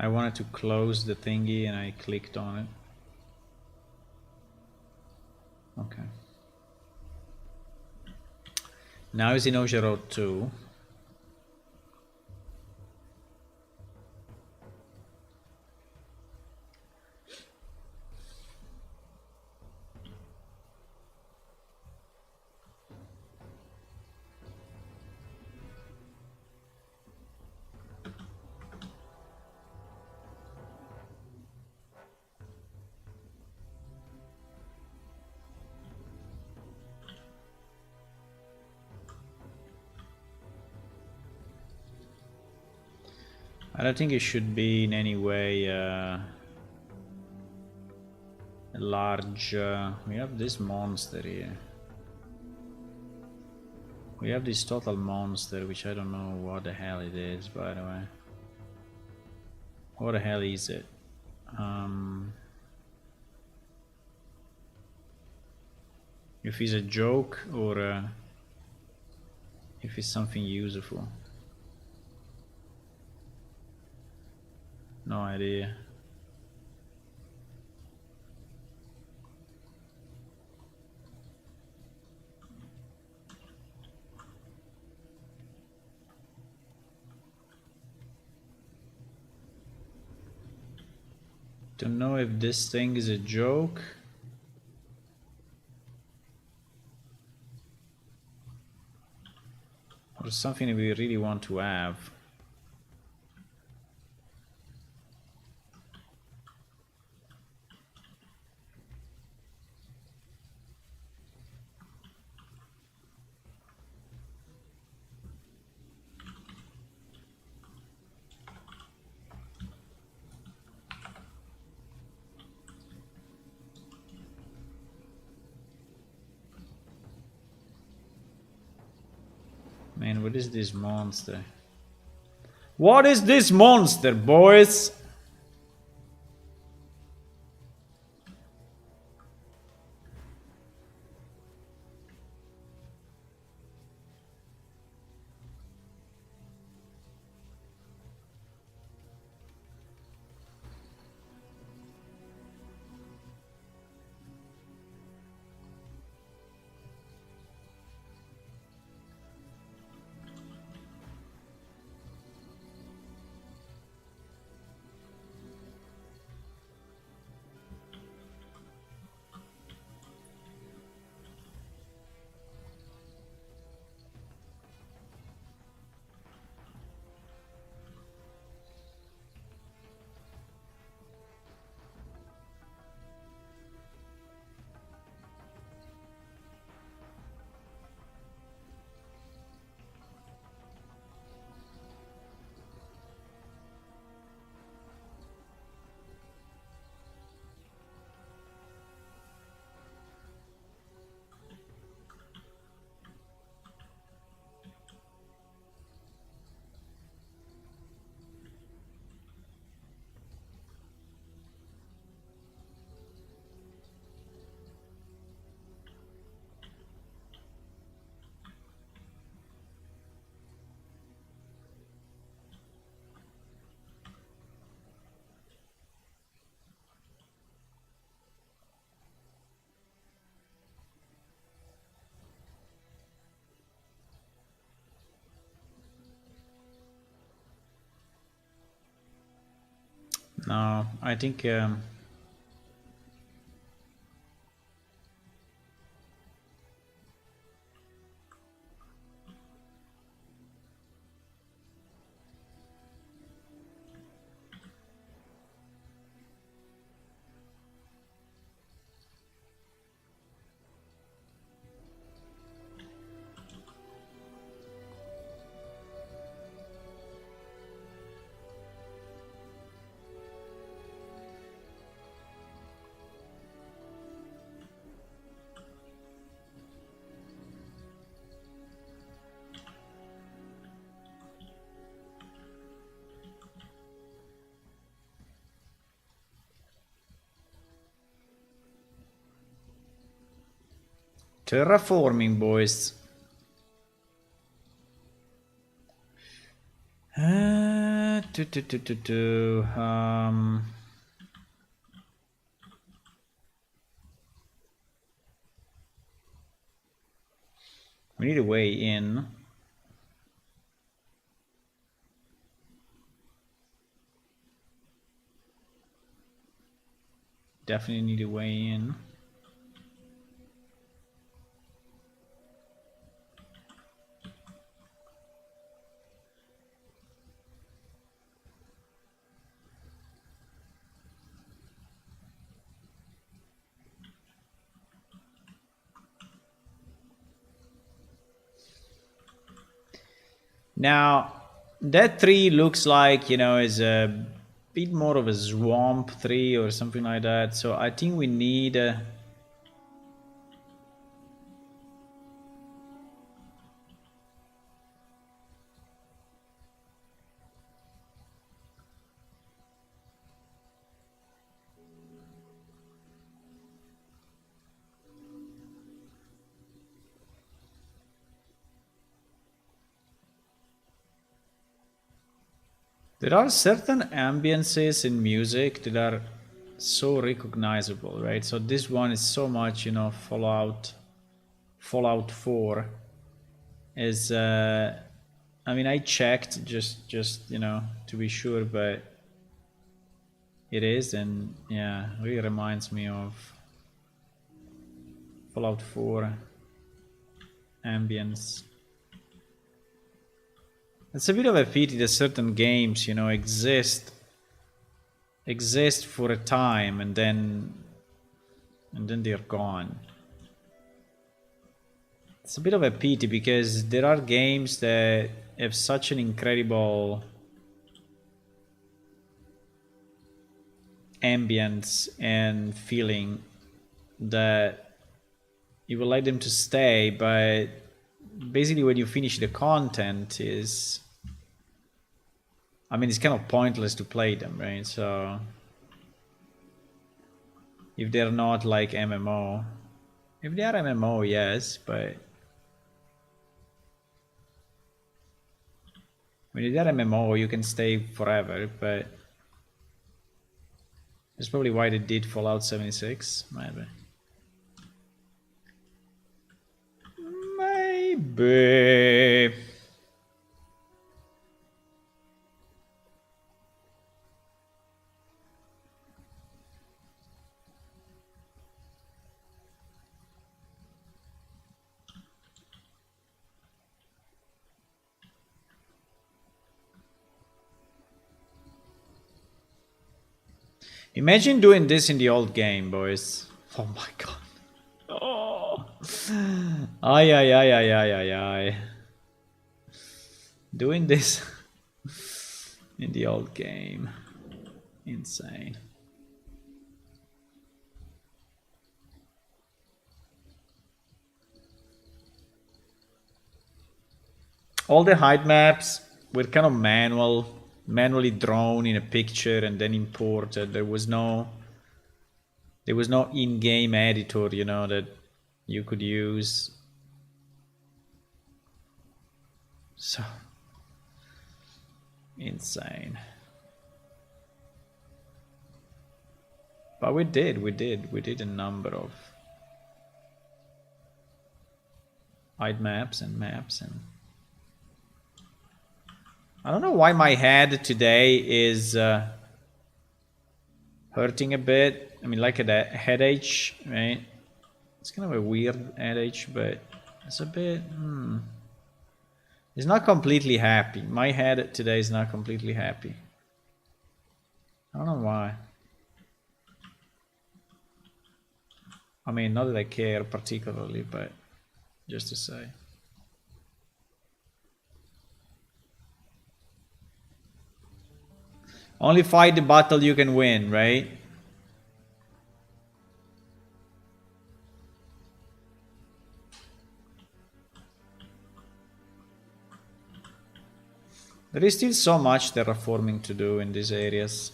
[SPEAKER 1] I wanted to close the thingy and I clicked on it. Okay. Now it's in Oja Road 2. I don't think it should be in any way a large... we have this monster here. We have this total monster, which I don't know what the hell it is, by the way. What the hell is it? If it's a joke or if it's something useful. No idea. Don't know if this thing is a joke. Or something we really want to have. Man, what is this monster? What is this monster, boys? No, I think terraforming, boys. Tu, tu, tu, tu, tu. We need a way in. Definitely need a way in. Now, That tree looks like, you know, is a bit more of a swamp tree or something like that. So I think we need there are certain ambiances in music that are so recognizable, right? So this one is so much, you know, Fallout 4 is I mean, I checked just, you know, to be sure, but it is, and yeah, really reminds me of Fallout 4 ambience. It's a bit of a pity that certain games, you know, exist for a time and then they're gone. It's a bit of a pity because there are games that have such an incredible ambience and feeling that you would like them to stay, but basically when you finish the content is, I mean, it's kind of pointless to play them, right? So if they're not like MMO, if they are MMO, yes, but when you are MMO, you can stay forever, but that's probably why they did Fallout 76, maybe. Maybe. Imagine doing this in the old game, boys. Oh my god. Oh. Ay, ay, ay, ay, ay, ay, ay. Doing this in the old game. Insane. All the height maps were kind of manually drawn in a picture and then imported. There was no in-game editor, you know, that you could use. So insane. But we did a number of height maps and I don't know why my head today is hurting a bit. I mean, like a headache, right? It's kind of a weird headache, but it's a bit. It's not completely happy. My head today is not completely happy. I don't know why. I mean, not that I care particularly, but just to say. Only fight the battle you can win, right? There is still so much terraforming to do in these areas.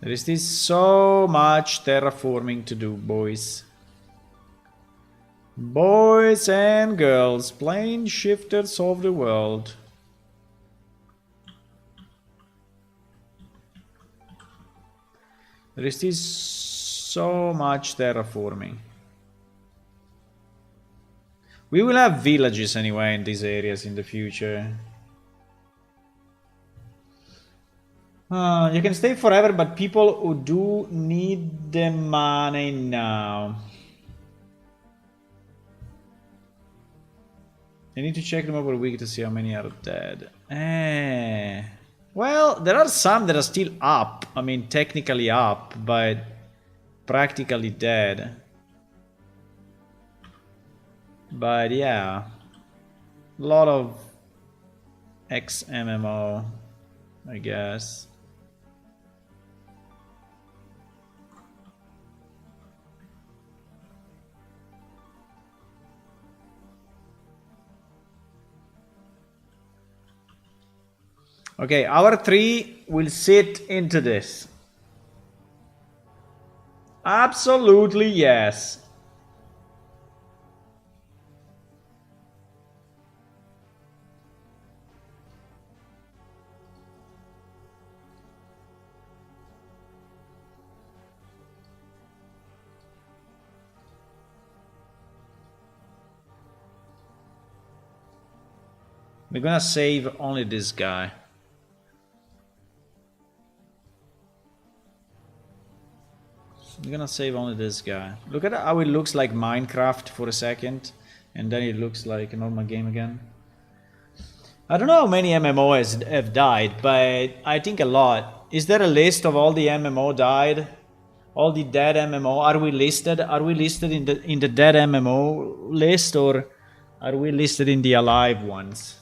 [SPEAKER 1] There is still so much terraforming to do, boys. Boys and girls, plane shifters of the world. There is still so much terraforming. We will have villages anyway in these areas in the future. You can stay forever, but people who do need the money now. I need to check them over a week to see how many are dead. Well, there are some that are still up. I mean, technically up, but practically dead. But yeah, a lot of ex-MMO, I guess. Okay, our 3 will sit into this. Absolutely yes. We're gonna save only this guy. We're gonna save only this guy. Look at how it looks like Minecraft for a second, and then it looks like a normal game again. I don't know how many MMOs have died, but I think a lot. Is there a list of all the MMO died? All the dead MMO? Are we listed? Are we listed in the dead MMO list, or are we listed in the alive ones?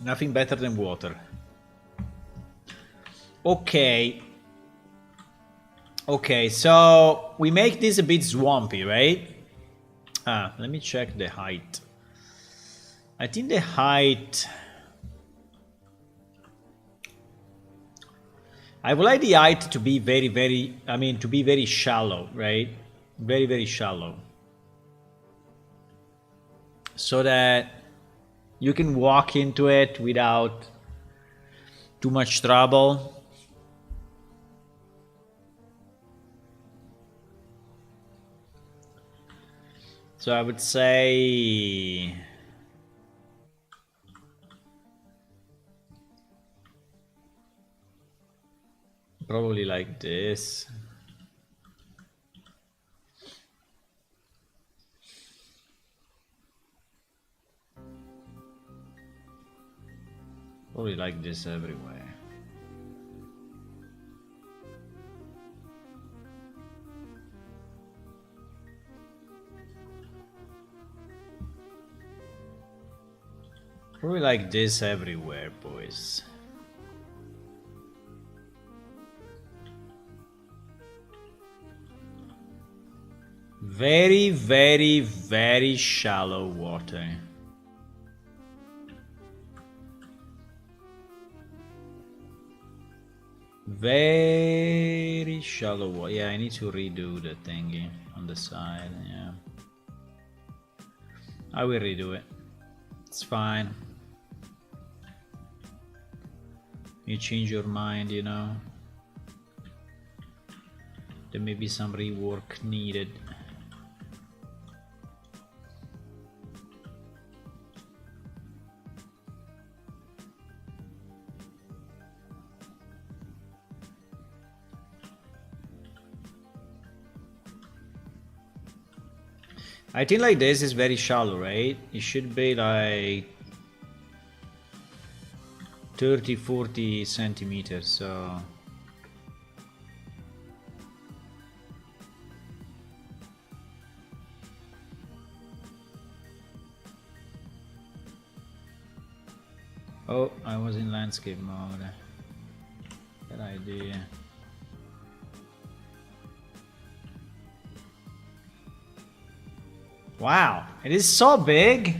[SPEAKER 1] Nothing better than water. Okay. Okay, so we make this a bit swampy, right? Let me check the height. I think the height... I would like the height to be to be very shallow, right? Very, very shallow. So that you can walk into it without too much trouble. So I would say... probably like this. Probably like this everywhere. Probably like this everywhere, boys. Very, very, very shallow water. Very shallow water. Yeah, I need to redo the thingy on the side. Yeah, I will redo it. It's fine. You change your mind, you know. There may be some rework needed. I think like this is very shallow, right? It should be like 30-40 centimeters, so... Oh, I was in landscape mode. Good idea. Wow, it is so big.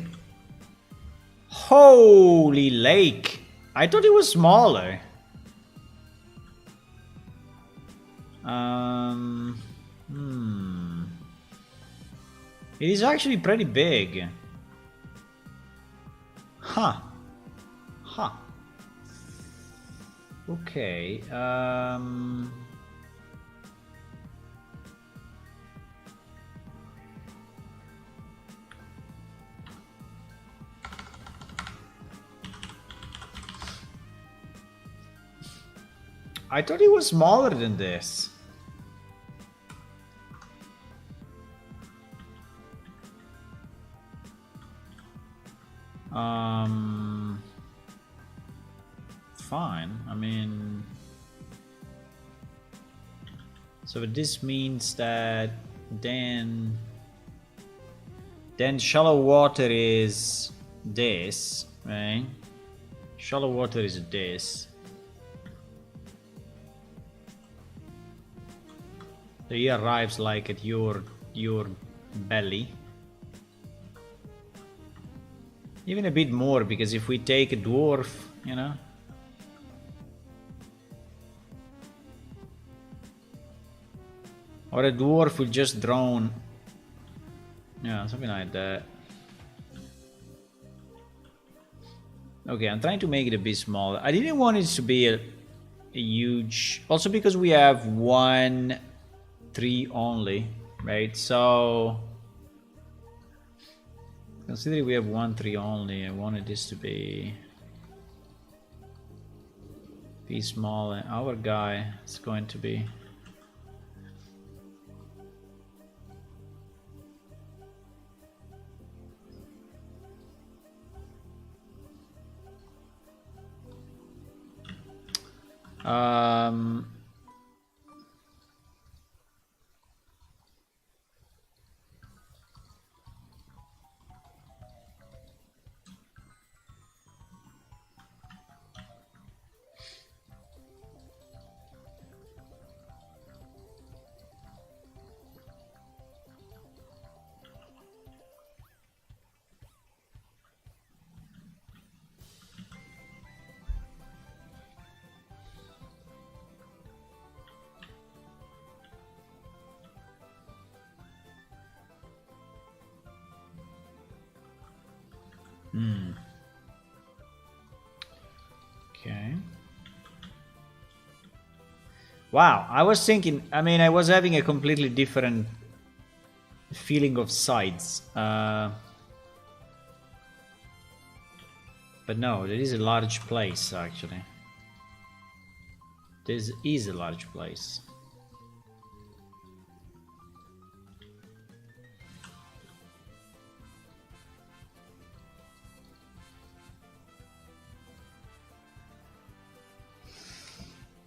[SPEAKER 1] Holy lake. I thought it was smaller. It is actually pretty big. Huh. Huh. Okay. I thought it was smaller than this. Fine. I mean, so this means that then shallow water is this, right? Shallow water is this. So he arrives like at your belly. Even a bit more, because if we take a dwarf, you know. Or a dwarf will just drown. Yeah, something like that. Okay, I'm trying to make it a bit smaller. I didn't want it to be a huge... Also because we have 1 tree only, right? So... Considering we have 1 tree only, I wanted this to be small, and our guy is going to be... Okay. Wow, I was thinking, I mean, I was having a completely different feeling of sides. But no, there is a large place, actually. This is a large place.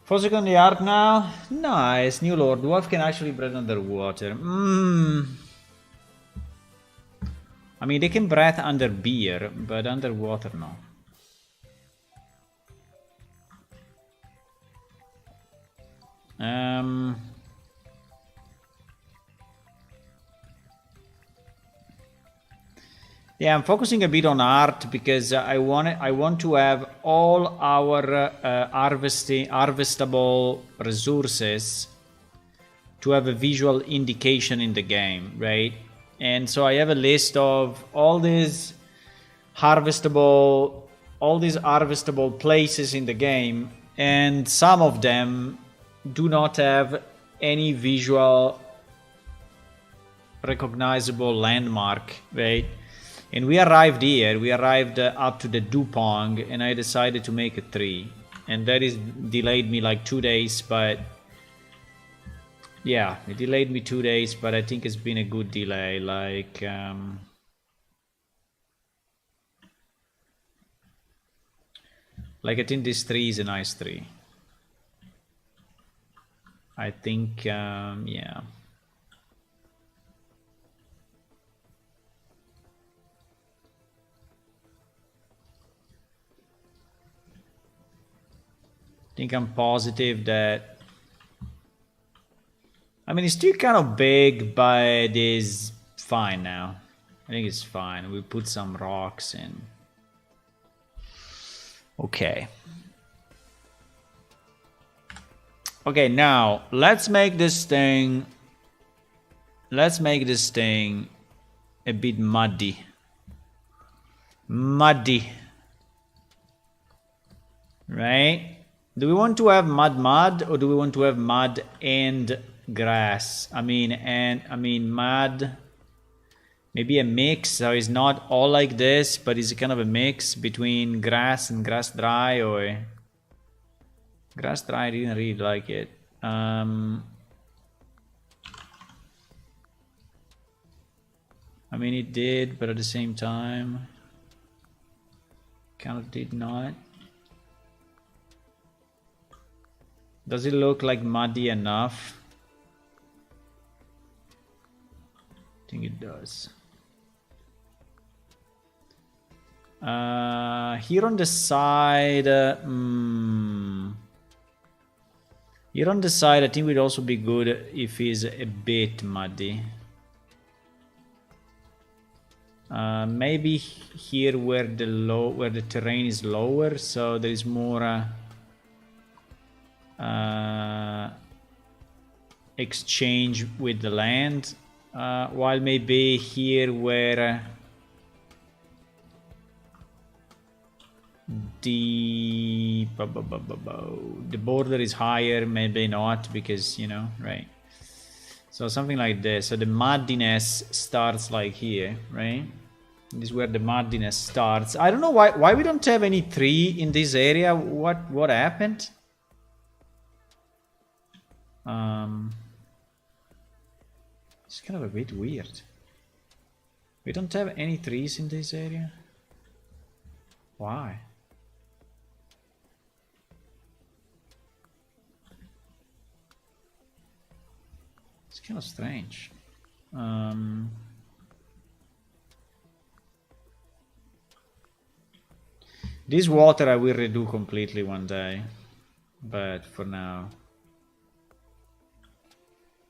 [SPEAKER 1] Fossil on the art now? Nice, new lord. Dwarf can actually breathe underwater. I mean, they can breathe under beer, but underwater, no. Yeah, I'm focusing a bit on art because I want to have all our harvestable resources to have a visual indication in the game, right? And so I have a list of all these harvestable places in the game, and some of them do not have any visual recognizable landmark, right? And we arrived here, we arrived up to the Dupong, and I decided to make a tree. And that is delayed me like 2 days, but... Yeah, it delayed me 2 days, but I think it's been a good delay, like... Like, I think this tree is a nice tree. I think, yeah. I think I'm positive that... I mean, it's still kind of big, but it is fine now. I think it's fine. We put some rocks in. Okay. Okay, now let's make this thing... Let's make this thing a bit muddy. Muddy. Right? Do we want to have mud, or do we want to have mud and grass? I mean mud. Maybe a mix, so it's not all like this, but it's kind of a mix between grass and grass dry, or... Grass dry, I didn't really like it. I mean, it did, but at the same time... Kind of did not. Does it look like muddy enough? I think it does. Here on the side, here on the side, I think it would also be good if it's a bit muddy. Maybe here where the terrain is lower, so there is more exchange with the land, while maybe here where the border is higher, maybe not, because you know, right? So something like this. So the muddiness starts like here, right? This is where the muddiness starts. I don't know why we don't have any tree in this area. What happened? It's kind of a bit weird. We don't have any trees in this area. Why? It's kind of strange. This water I will redo completely one day, but for now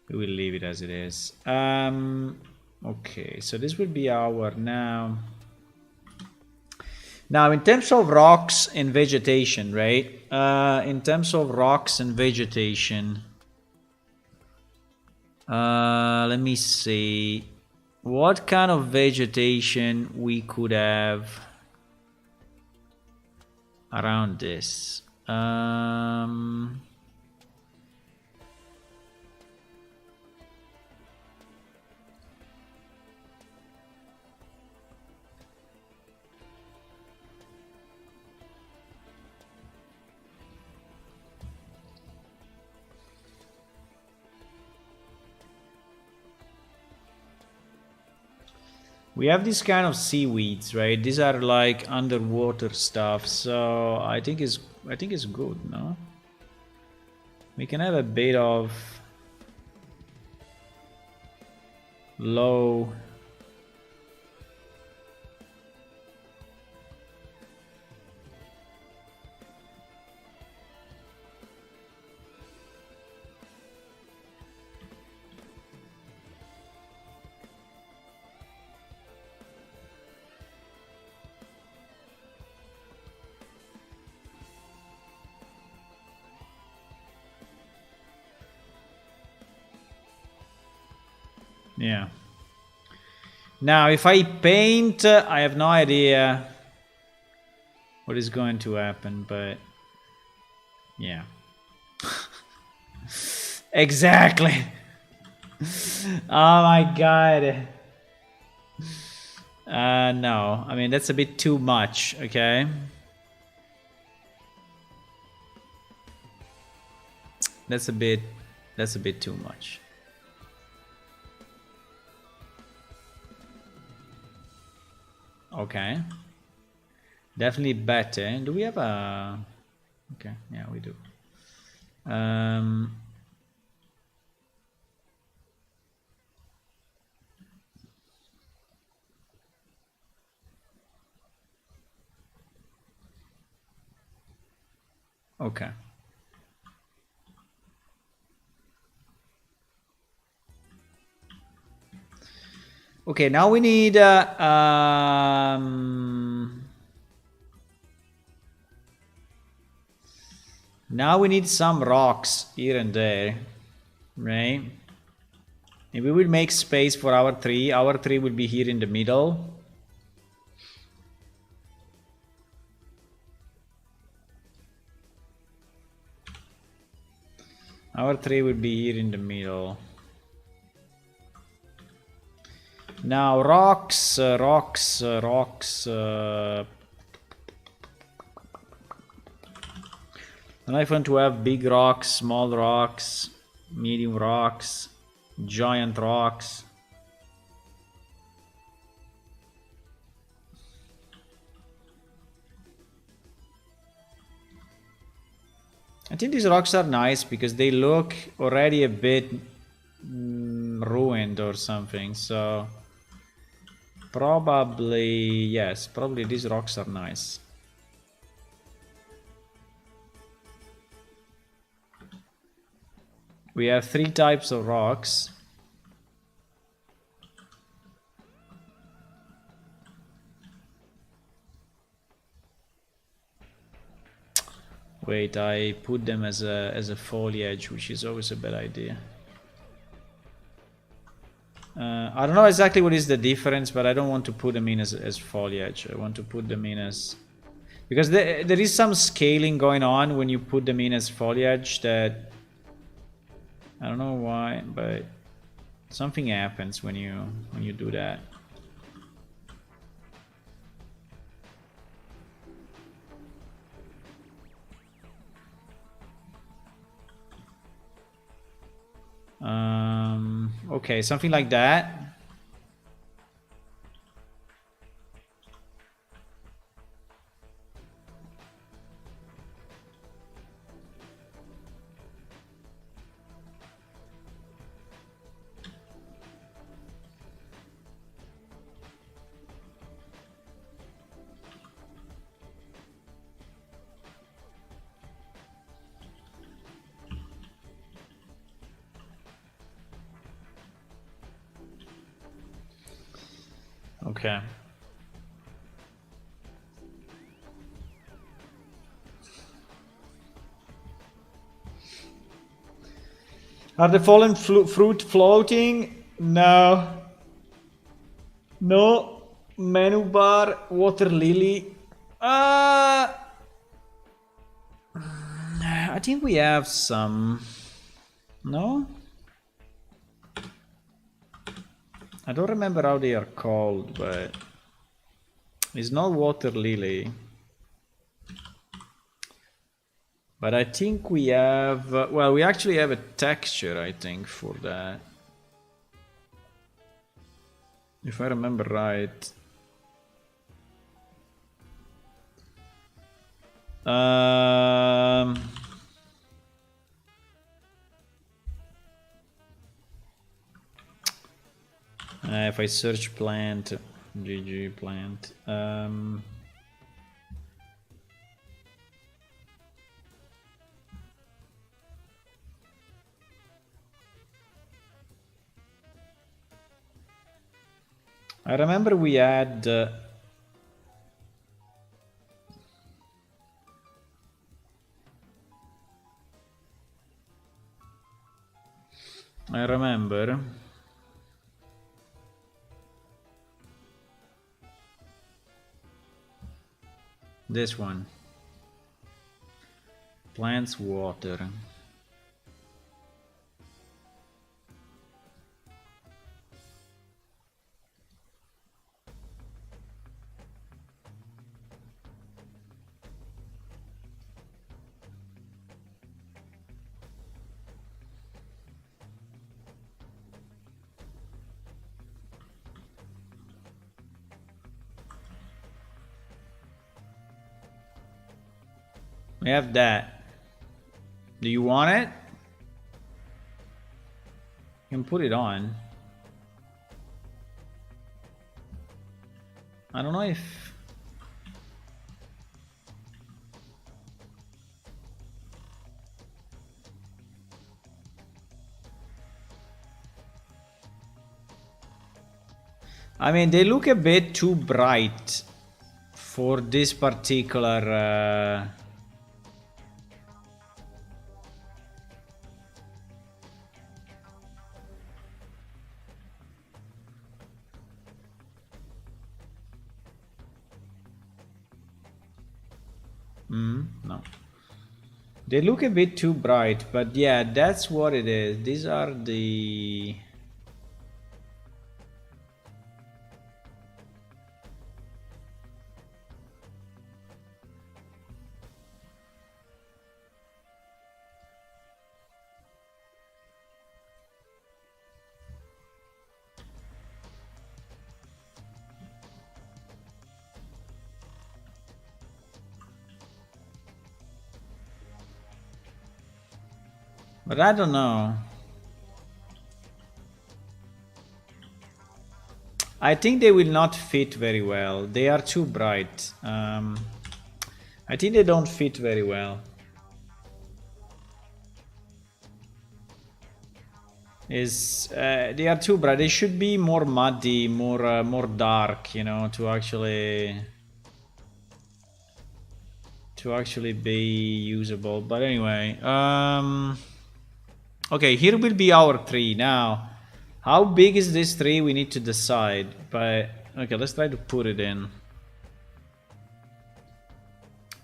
[SPEAKER 1] we will leave it as it is. Okay, so this will be our now. Now, in terms of rocks and vegetation, right? In terms of rocks and vegetation, let me see what kind of vegetation we could have around this. We have these kind of seaweeds, right? These are like underwater stuff, so I think it's good, no? We can have a bit of low yeah. Now, if I paint, I have no idea what is going to happen, but yeah. Exactly. Oh my god. No, I mean, that's a bit too much, okay? That's a bit too much. Okay. Definitely better. Do we have a... Okay, yeah, we do. Okay. Okay, now we need now we need some rocks here and there, right? And we will make space for our tree. Our tree will be here in the middle. Our tree will be here in the middle. Now rocks. And I want to have big rocks, small rocks, medium rocks, giant rocks. I think these rocks are nice because they look already a bit ruined or something, so probably, yes, probably these rocks are nice. We have 3 types of rocks. Wait, I put them as a foliage, which is always a bad idea. I don't know exactly what is the difference, but I don't want to put them in as foliage. I want to put them in as... Because there is some scaling going on when you put them in as foliage that... I don't know why, but something happens when you do that. Okay, something like that. Okay. Are the fallen fruit floating? No. No. Menu bar, water lily. I think we have some. No? I don't remember how they are called, but it's not water lily. But I think we have, well, we actually have a texture, I think, for that. If I remember right. If I search plant, GG plant. I remember we had I remember this one. Plants water. We have that. Do you want it? You can put it on. I don't know if... I mean, they look a bit too bright for this particular... no. They look a bit too bright, but yeah, that's what it is. These are the... But I don't know. I think they will not fit very well. They are too bright. I think they don't fit very well. They are too bright. They should be more muddy, more dark, you know, to actually be usable. But anyway, okay, here will be our tree now. How big is this tree? We need to decide. But okay, let's try to put it in.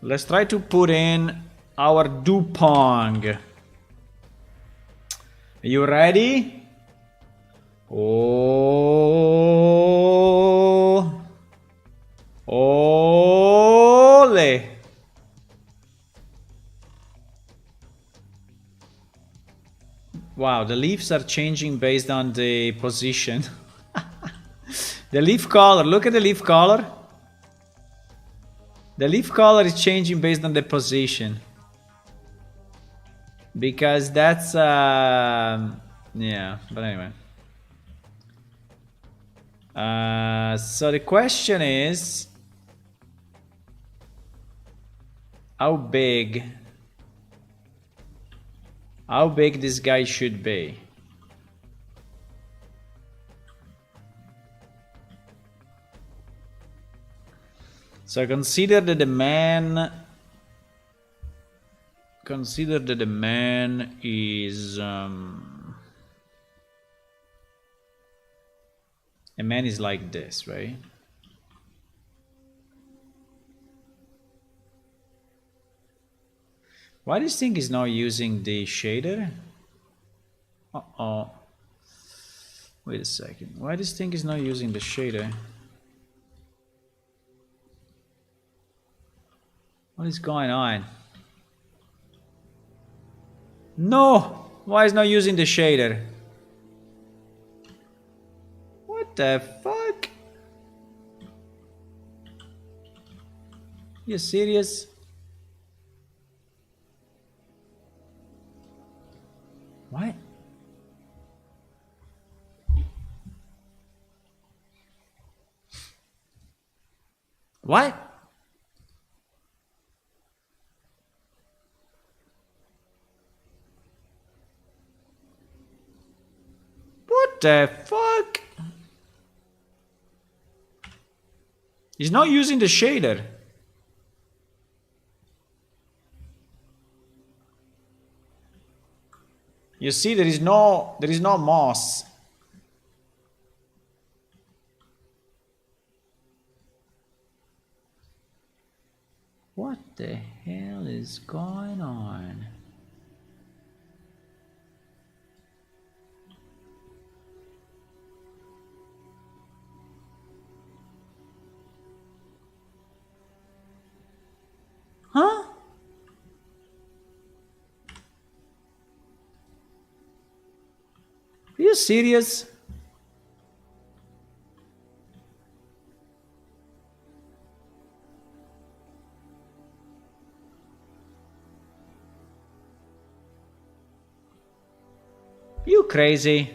[SPEAKER 1] Let's try to put in our dupong. Are you ready? Oh, ole! Wow, the leaves are changing based on the position. The leaf color, look at the leaf color. The leaf color is changing based on the position. Because that's, yeah, but anyway. So the question is, how big this guy should be? So consider that the man is a man is like this, right? Why this thing is not using the shader? Uh-oh. Wait a second. Why this thing is not using the shader? What is going on? No! Why is not using the shader? What the fuck? You serious? What? What? What the fuck? He's not using the shader. You see, there is no moss. What the hell is going on? Huh? Are you serious? You crazy?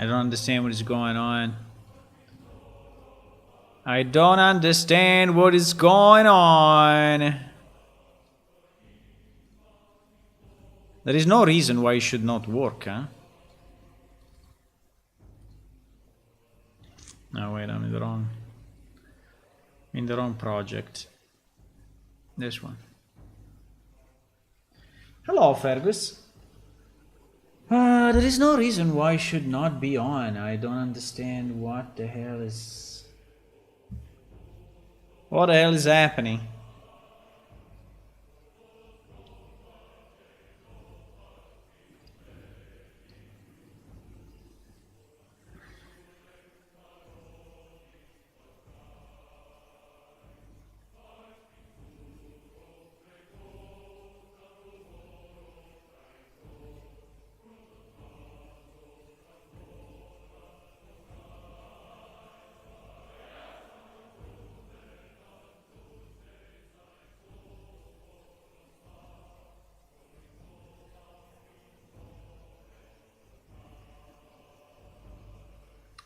[SPEAKER 1] I don't understand what is going on. I don't understand what is going on. There is no reason why it should not work, huh? No, wait, I'm in the wrong project. This one. Hello, Fergus. There is no reason why it should not be on. I don't understand what the hell is... What the hell is happening?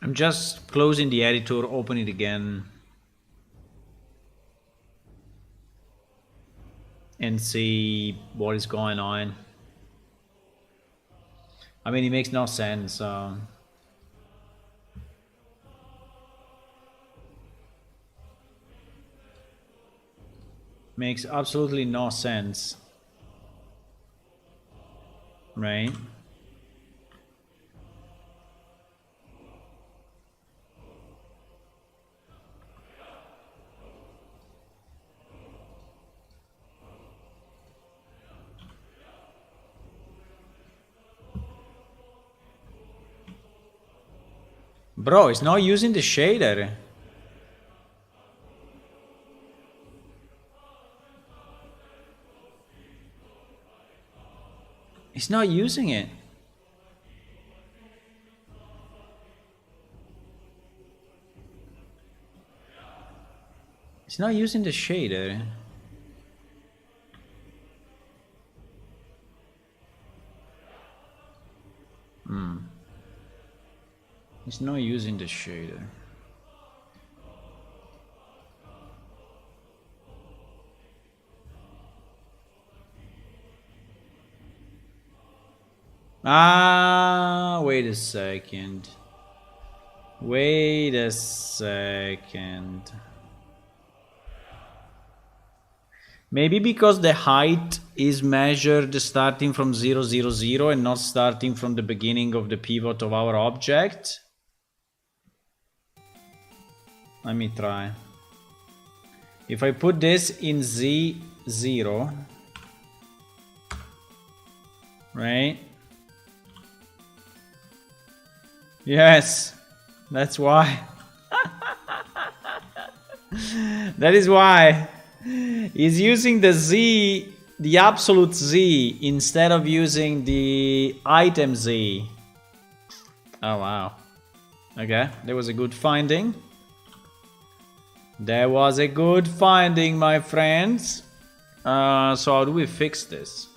[SPEAKER 1] I'm just closing the editor, open it again, and see what is going on. I mean, it makes no sense. Makes absolutely no sense, right? Bro, it's not using the shader. It's not using it. It's not using the shader. It's not using the shader. Wait a second. Wait a second. Maybe because the height is measured starting from 0, 0, 0 and not starting from the beginning of the pivot of our object. Let me try. If I put this in Z0, right? Yes, that's why. That is why. He's using the Z, the absolute Z, instead of using the item Z. Oh, wow. Okay, that was a good finding. That was a good finding, my friends. So how do we fix this?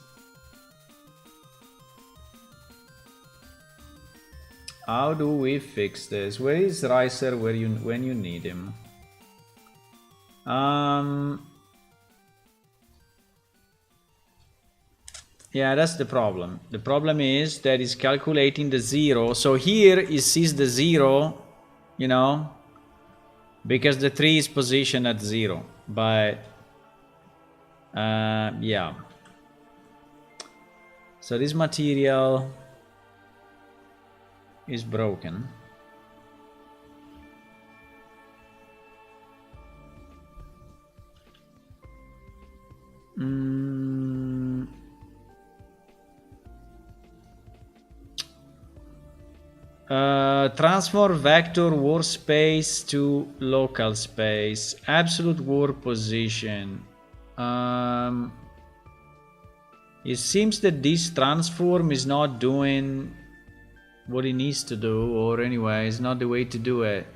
[SPEAKER 1] How do we fix this? Where is Ricer when you need him? Yeah, that's the problem. The problem is that it's calculating the 0. So here it sees the 0, you know, because the 3 is positioned at 0. But yeah. So this material is broken. Transform vector warp space to local space. Absolute warp position. It seems that this transform is not doing what it needs to do, or anyway, it's not the way to do it.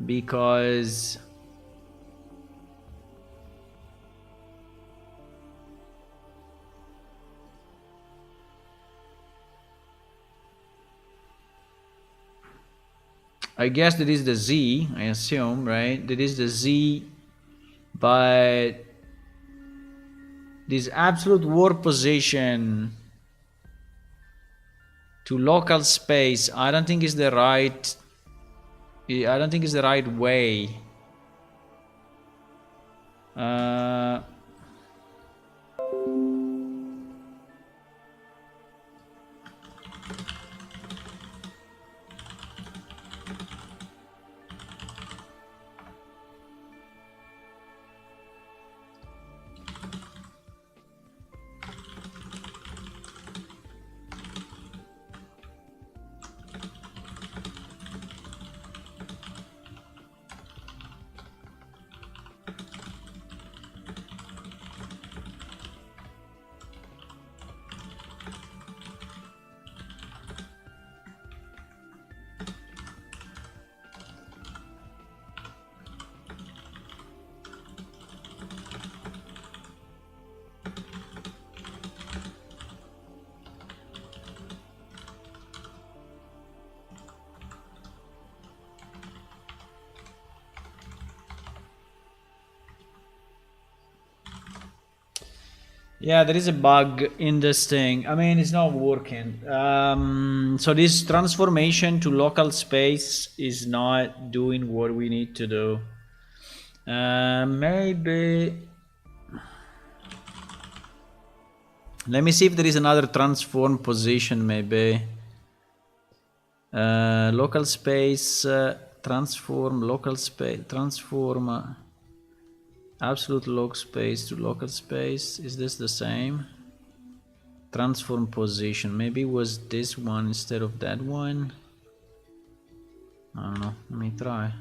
[SPEAKER 1] Because I guess that is the Z, I assume, right? That is the Z, but this absolute warp position to local space, I don't think is the right. I don't think is the right way. Yeah, there is a bug in this thing. I mean, it's not working. So this transformation to local space is not doing what we need to do. Maybe... Let me see if there is another transform position, maybe. Local space, transform, local space, transform, absolute log space to local space. Is this the same? Transform position, maybe it was this one instead of that one. I don't know, let me try.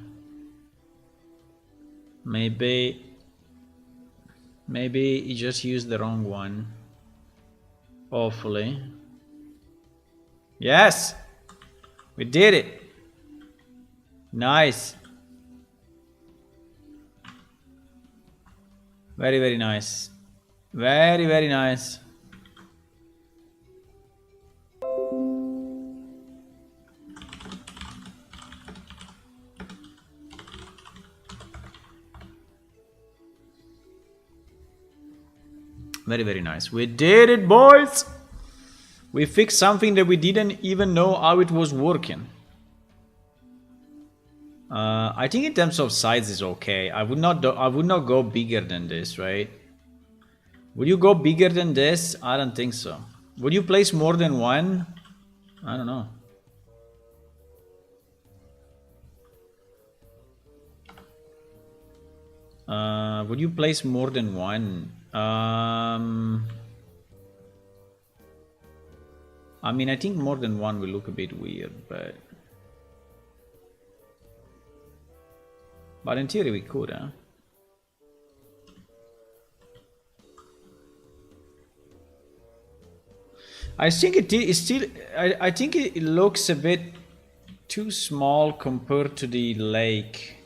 [SPEAKER 1] Maybe he just used the wrong one. Hopefully. Yes! We did it! Nice! Very, very nice. Very, very nice. Very, very nice. We did it, boys! We fixed something that we didn't even know how it was working. I think in terms of size is okay. I would not go bigger than this, right? Would you go bigger than this? I don't think so. Would you place more than one? I don't know. Would you place more than one? I mean, I think more than one will look a bit weird, but in theory we could, huh? I think it is still. I think it looks a bit too small compared to the lake.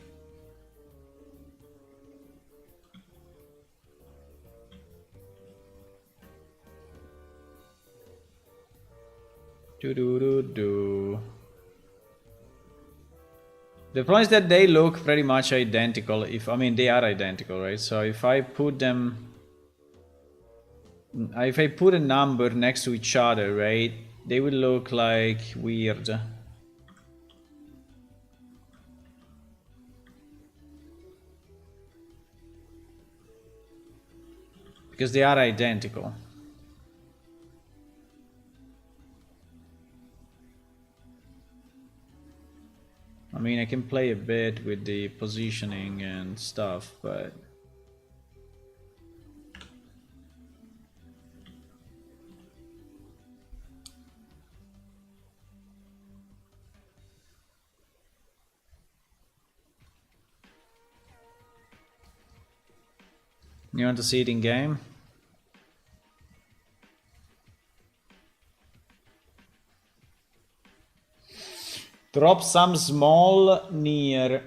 [SPEAKER 1] The problem is that they look pretty much identical. I mean, they are identical, right? So if I put them, if I put a number next to each other, right, they will look like weird. Because they are identical. I mean, I can play a bit with the positioning and stuff, but you want to see it in game? Drop some small near.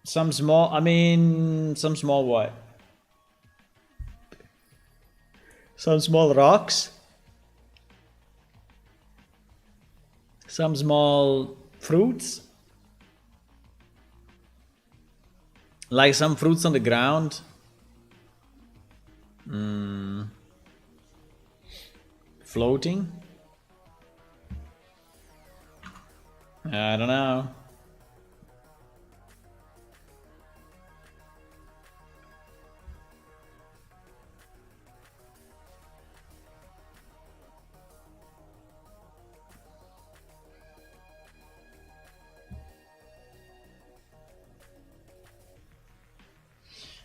[SPEAKER 1] Some small, I mean, some small what? Some small rocks? Some small fruits? Like some fruits on the ground? Floating? I don't know.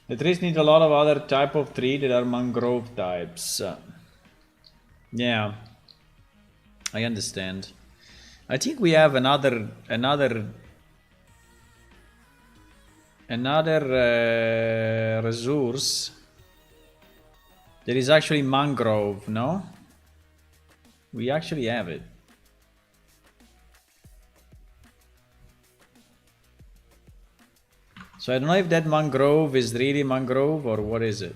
[SPEAKER 1] The trees need a lot of other type of tree that are mangrove types. Yeah, I understand. I think we have another resource. There is actually mangrove, no? We actually have it. So I don't know if that mangrove is really mangrove or what is it.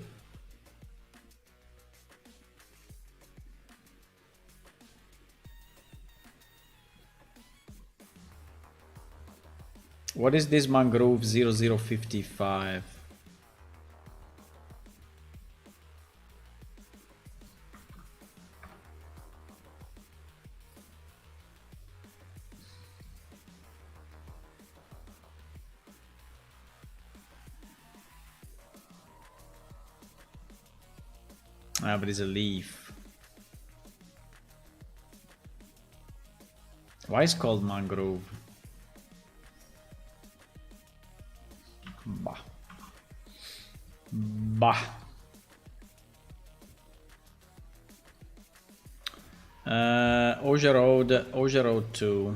[SPEAKER 1] What is this mangrove 0055? Ah, but it's a leaf. Why is it called mangrove? Bah. Bah. Oja Road 2.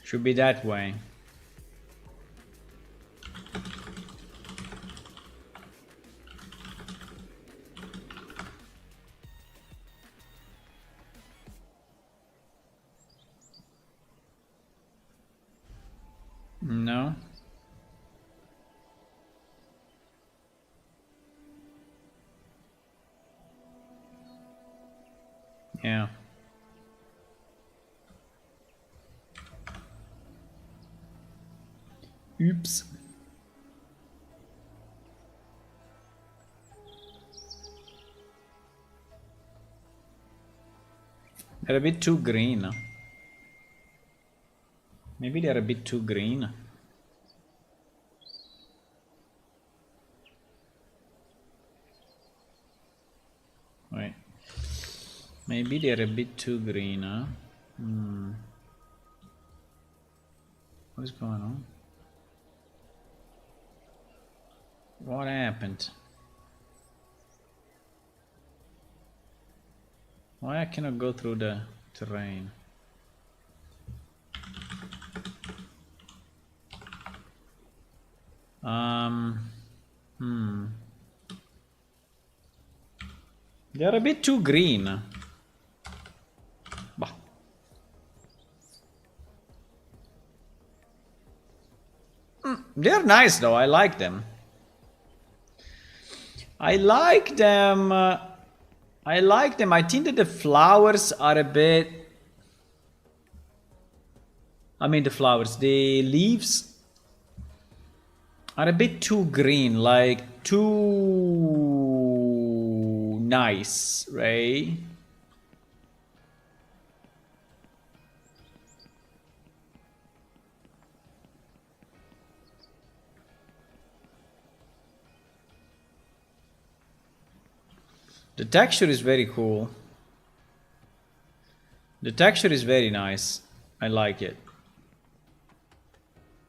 [SPEAKER 1] Should be that way. No. Yeah. Oops. They're a bit too green. Maybe they're a bit too green. Wait. Maybe they're a bit too green, huh? What is going on? What happened? Why I cannot go through the terrain? They're a bit too green. Bah. They're nice though, I like them. I like them. I like them. I think that the flowers are a bit... I mean the flowers, the leaves are a bit too green, like too nice, right? The texture is very cool. The texture is very nice. I like it.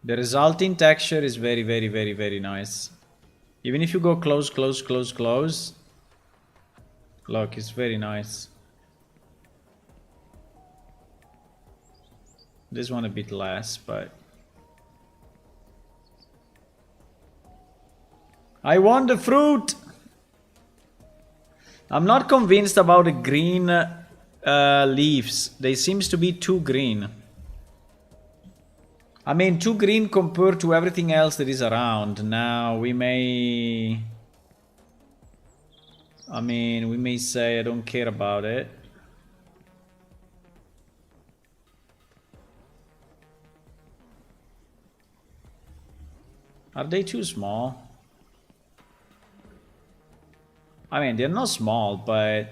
[SPEAKER 1] The resulting texture is very, very, very, very nice. Even if you go close, close, close, close. Look, it's very nice. This one a bit less, but... I want the fruit! I'm not convinced about the green leaves. They seems to be too green. I mean, too green compared to everything else that is around. Now, we may... I mean, we may say I don't care about it. Are they too small? I mean, they're not small, but...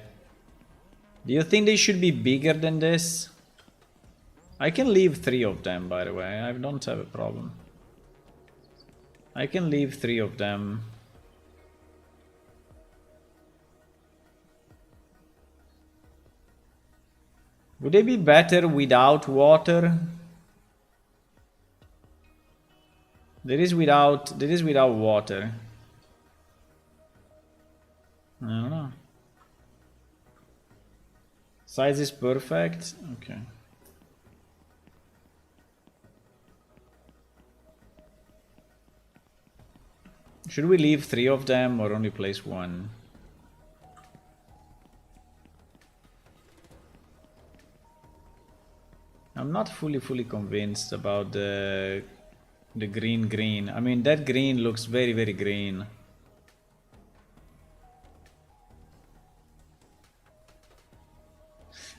[SPEAKER 1] Do you think they should be bigger than this? I can leave 3 of them, by the way. I don't have a problem. I can leave 3 of them. Would they be better without water? There is without water. I don't know. Size is perfect. Okay. Should we leave 3 of them or only place 1? I'm not fully convinced about the green. I mean, that green looks very green.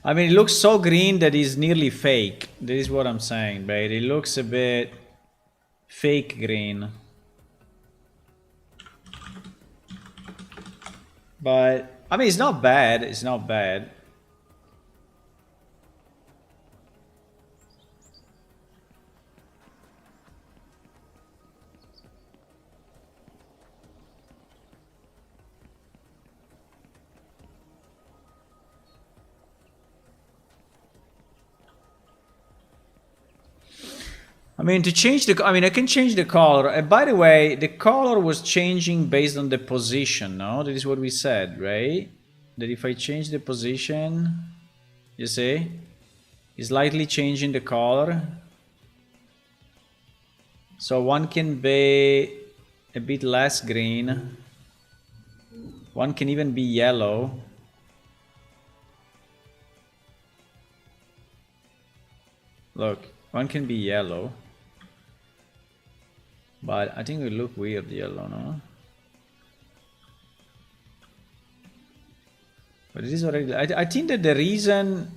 [SPEAKER 1] I mean, it looks so green that it's nearly fake. This is what I'm saying, but it looks a bit fake green. But I mean, it's not bad. It's not bad. I mean, to change the, I mean, I can change the color. And by the way, the color was changing based on the position, no? That is what we said, right? That if I change the position, you see, it's slightly changing the color. So one can be a bit less green. One can even be yellow. Look, one can be yellow. But I think it look weird yellow, no? But it is already, I think that the reason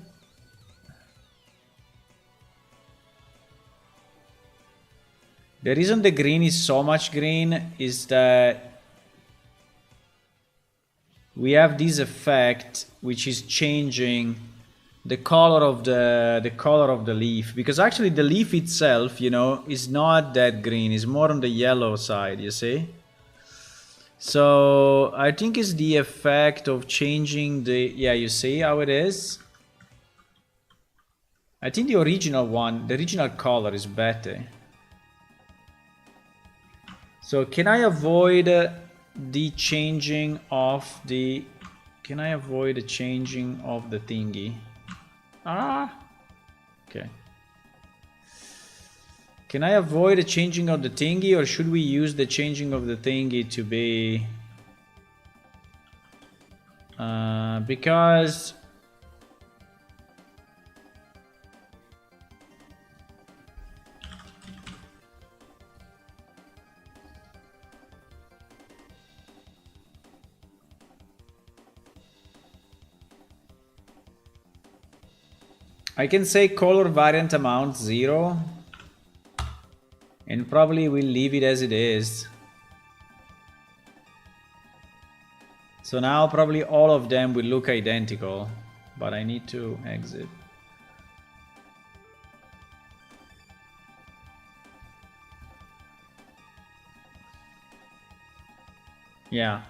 [SPEAKER 1] the green is so much green is that we have this effect which is changing the color of the leaf, because actually the leaf itself, you know, is not that green, it's more on the yellow side, you see. So I think it's the effect of changing the, yeah, you see how it is. I think the original color is better. So can I avoid the changing of the, can I avoid the changing of the thingy? Ah, okay. Can I avoid the changing of the thingy, or should we use the changing of the thingy to be... because... I can say color variant amount 0, and probably we'll leave it as it is. So now probably all of them will look identical, but I need to exit. Yeah.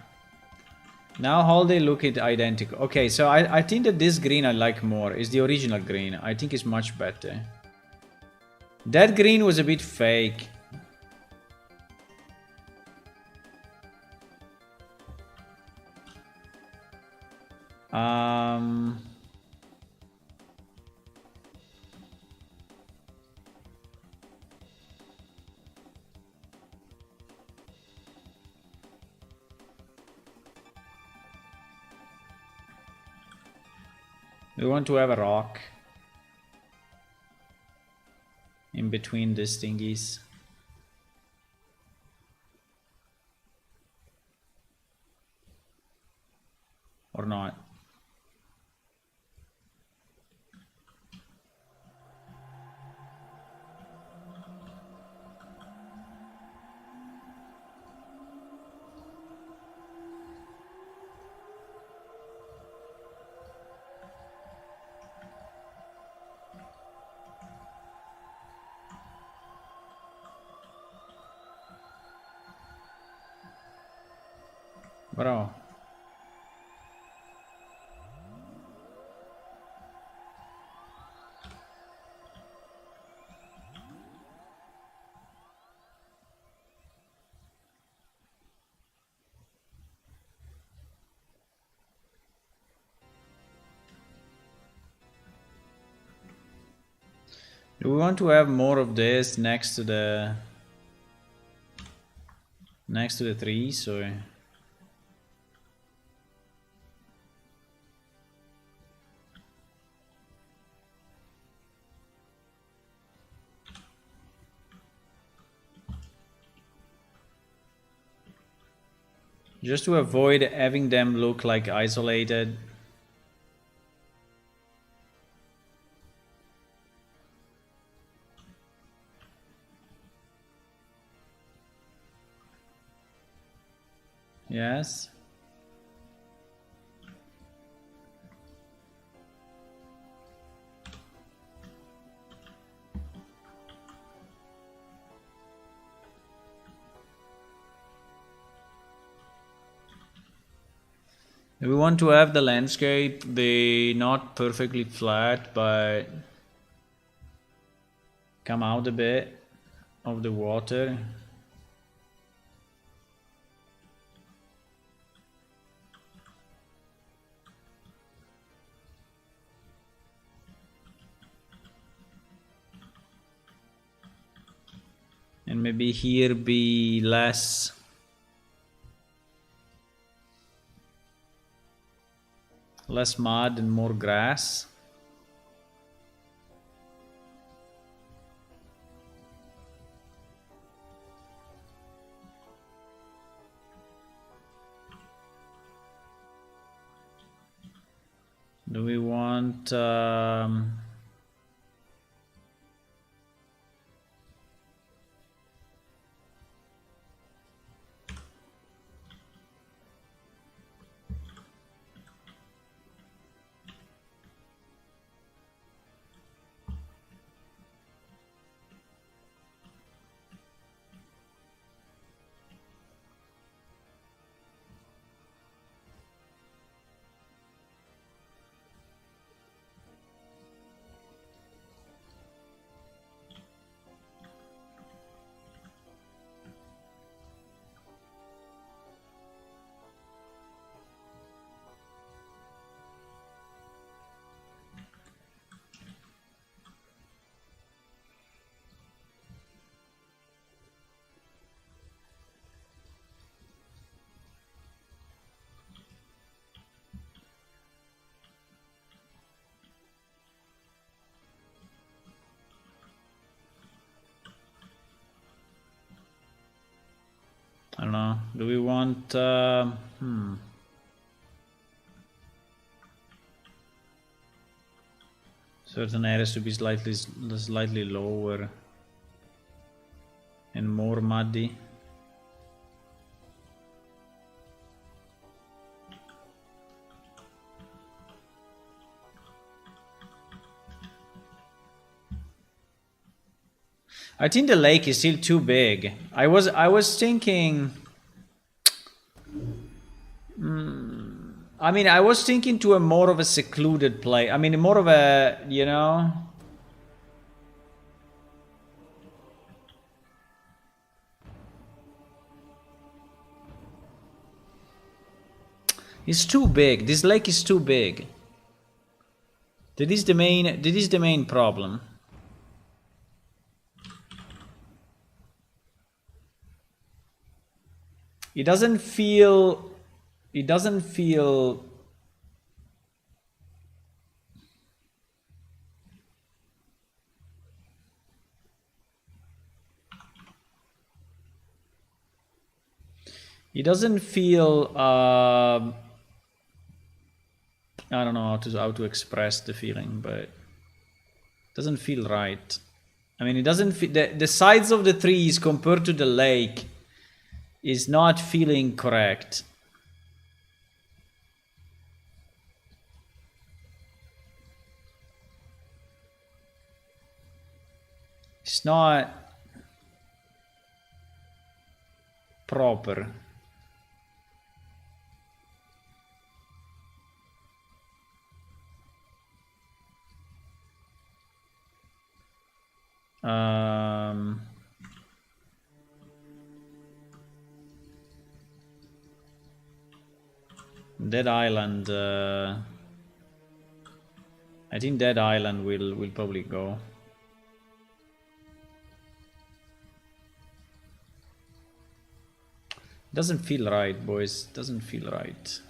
[SPEAKER 1] Now all they look identical. Okay, so I think that this green I like more. Is the original green. I think it's much better. That green was a bit fake. We want to have a rock in between these thingies. Or not. Bro. Do we want to have more of this next to the trees, or? Just to avoid having them look like isolated. Yes. We want to have the landscape be not perfectly flat, but come out a bit of the water. And maybe here be less mud and more grass. Do we want I don't know. Do we want certain areas to be slightly lower and more muddy? I think the lake is still too big. I was thinking. I mean, I was thinking to a more of a secluded place. I mean, more of a, you know. It's too big. This lake is too big. That is the main problem. It doesn't feel it doesn't feel I don't know how to express the feeling, but it doesn't feel right. I mean, it doesn't feel the sides of the trees compared to the lake is not feeling correct. It's not proper. Dead Island. I think Dead Island will probably go. Doesn't feel right, boys. Doesn't feel right.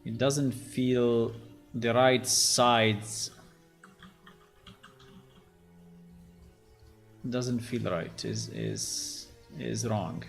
[SPEAKER 1] It doesn't feel the right sides. Doesn't feel right. Is wrong.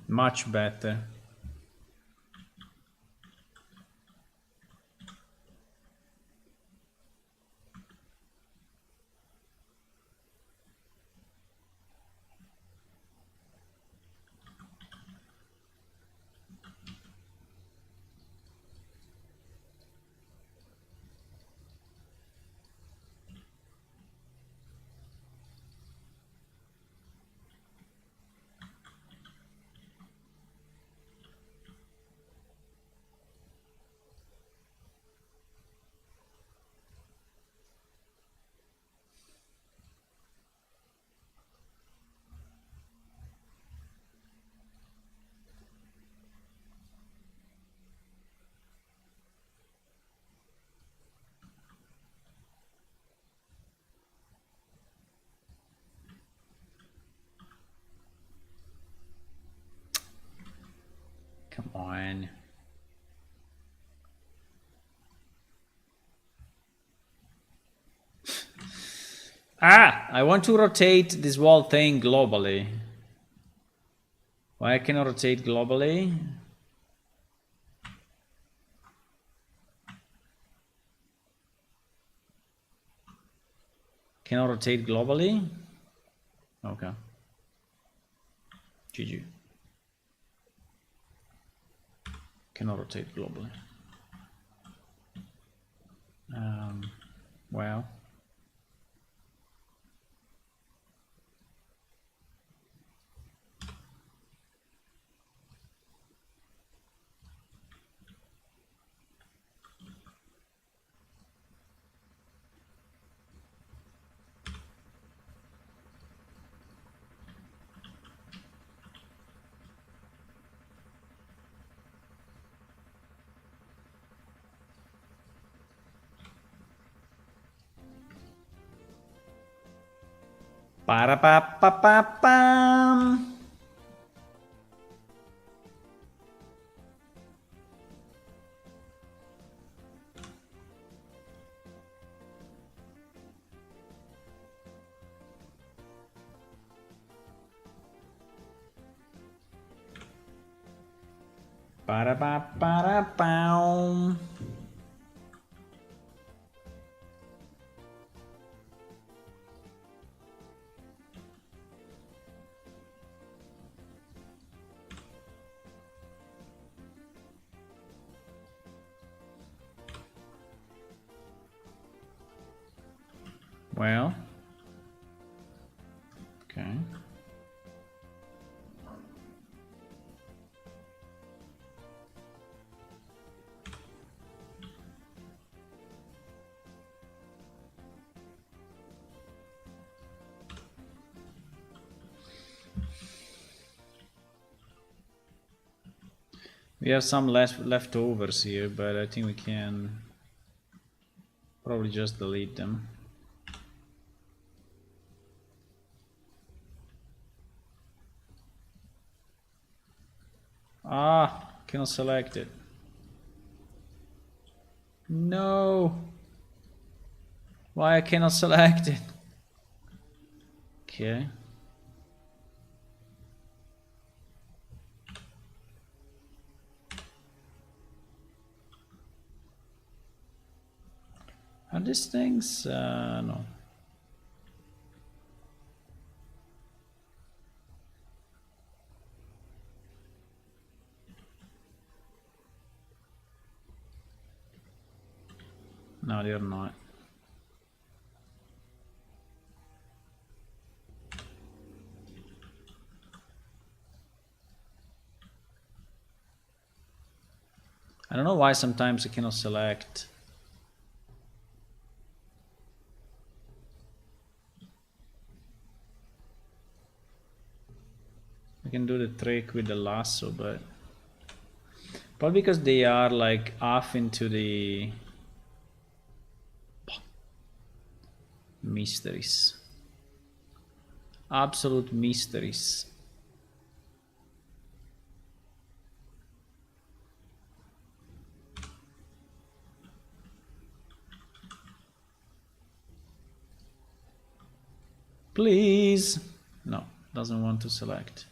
[SPEAKER 1] Much better. Come on. I want to rotate this wall thing globally. Why I cannot rotate globally? Cannot rotate globally? Okay. GG. Cannot rotate globally. Well. Para pa pa pa pam. Para pa para pam. Well. Okay. We have some leftovers here, but I think we can probably just delete them. Cannot select it. No. Why I cannot select it? Okay. Are these things? No. No, they're not. I don't know why sometimes I cannot select. I can do the trick with the lasso, but probably because they are like off into the mysteries. Absolute mysteries. Please. No, doesn't want to select.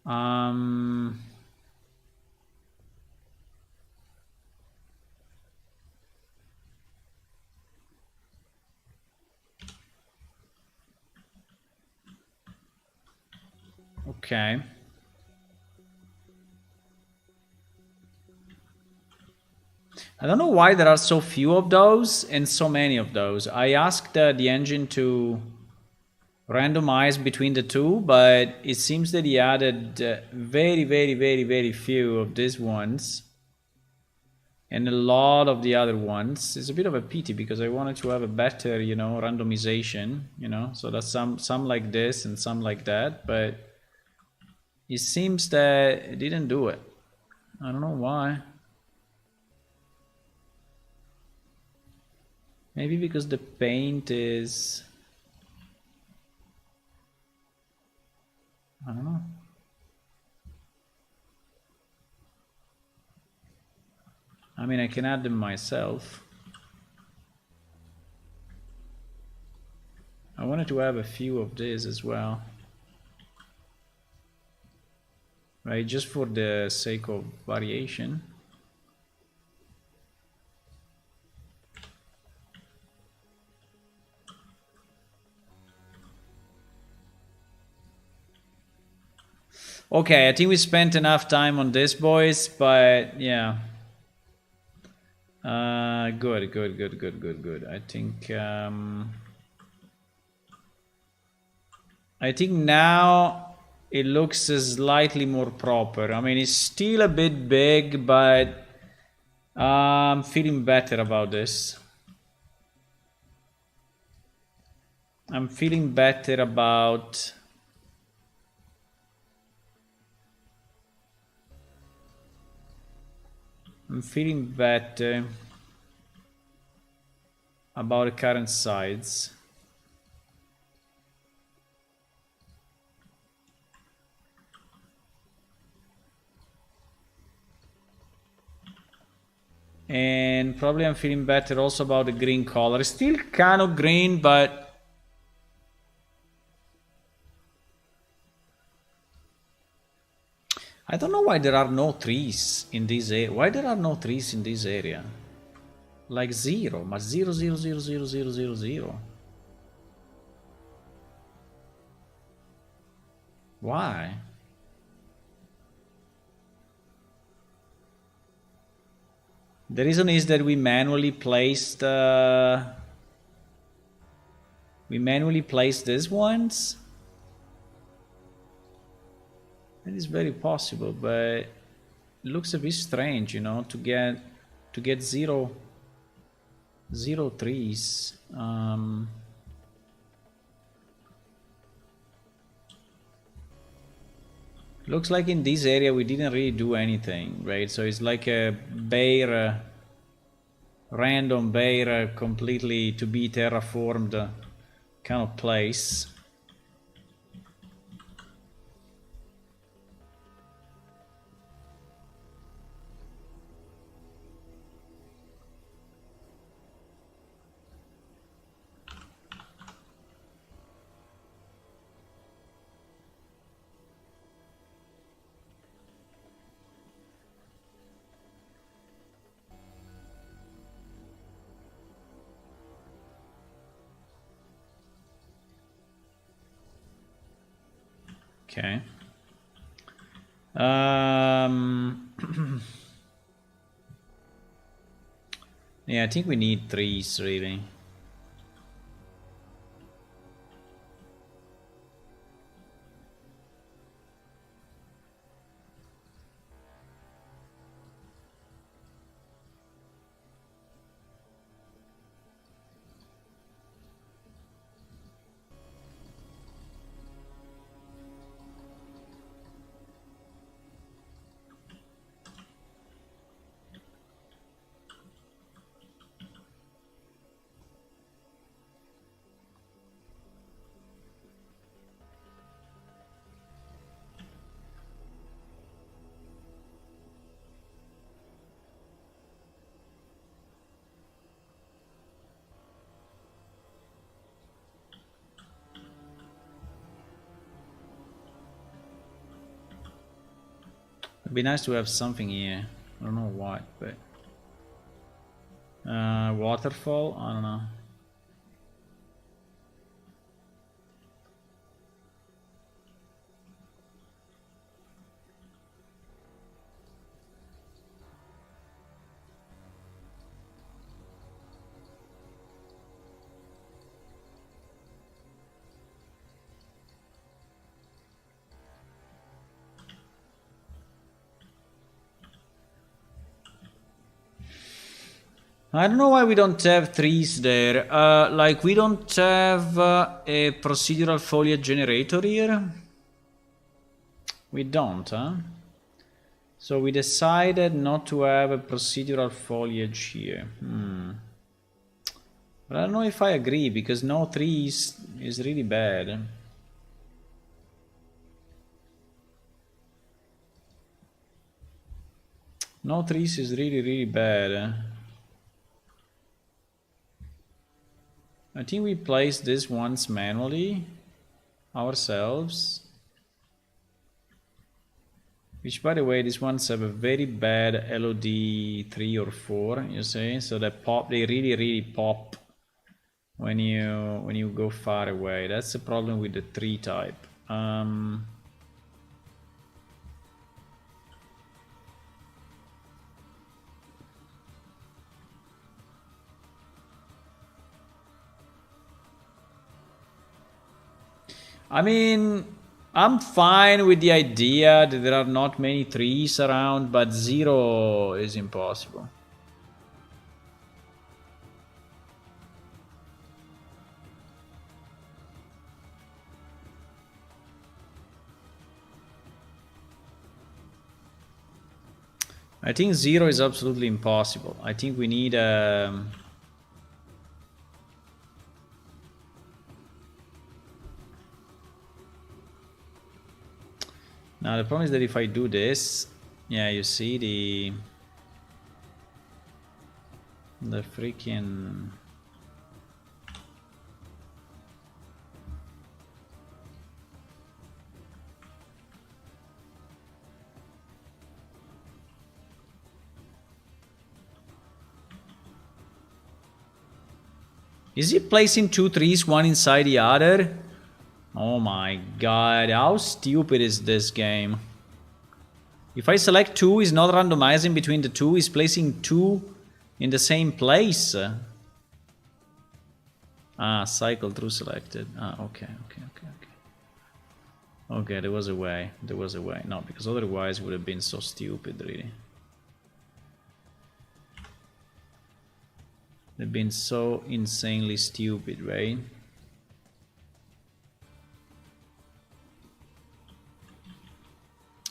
[SPEAKER 1] Um, okay. I don't know why there are so few of those and so many of those. I asked the engine to randomize between the two, but it seems that he added very, very, very, very few of these ones and a lot of the other ones. It's a bit of a pity because I wanted to have a better, randomization, so that's some like this and some like that, but it seems that it didn't do it. I don't know why. Maybe because the paint is... I don't know. I mean, I can add them myself. I wanted to have a few of these as well. Right, just for the sake of variation. Okay, I think we spent enough time on this, boys, but yeah. Good. I think now it looks slightly more proper. I mean, it's still a bit big, but I'm feeling better about this. I'm feeling better about... I'm feeling better about the current sides. And probably I'm feeling better also about the green color. It's still kind of green, but... I don't know why there are no trees in this area. Why there are no trees in this area? Like zero, but zero, zero, zero, zero, zero, zero, zero. Why? The reason is that we manually placed these ones. That is very possible, but it looks a bit strange, to get zero trees. Looks like in this area we didn't really do anything, right? So it's like a bare, random bare, completely to be terraformed kind of place. Okay. Yeah, I think we need trees, really. It'd be nice to have something here. I don't know what, but waterfall. I don't know. I don't know why we don't have trees there. Like, we don't have a procedural foliage generator here. We don't, huh? So we decided not to have a procedural foliage here. But I don't know if I agree, because no trees is really bad. No trees is really bad. I think we placed this once manually ourselves. Which, by the way, these ones have a very bad LOD 3 or 4, you see? So they pop, they really pop when you go far away. That's the problem with the 3 type. I mean, I'm fine with the idea that there are not many trees around, but 0 is impossible. I think 0 is absolutely impossible. I think we need Now the problem is that if I do this, yeah, you see the freaking Is he placing 2 trees one inside the other? Oh my god, how stupid is this game? If I select 2, he's not randomizing between the 2, he's placing 2 in the same place. Ah, cycle through selected. Ah, okay. Okay, there was a way. No, because otherwise it would have been so stupid, really. They've been so insanely stupid, right?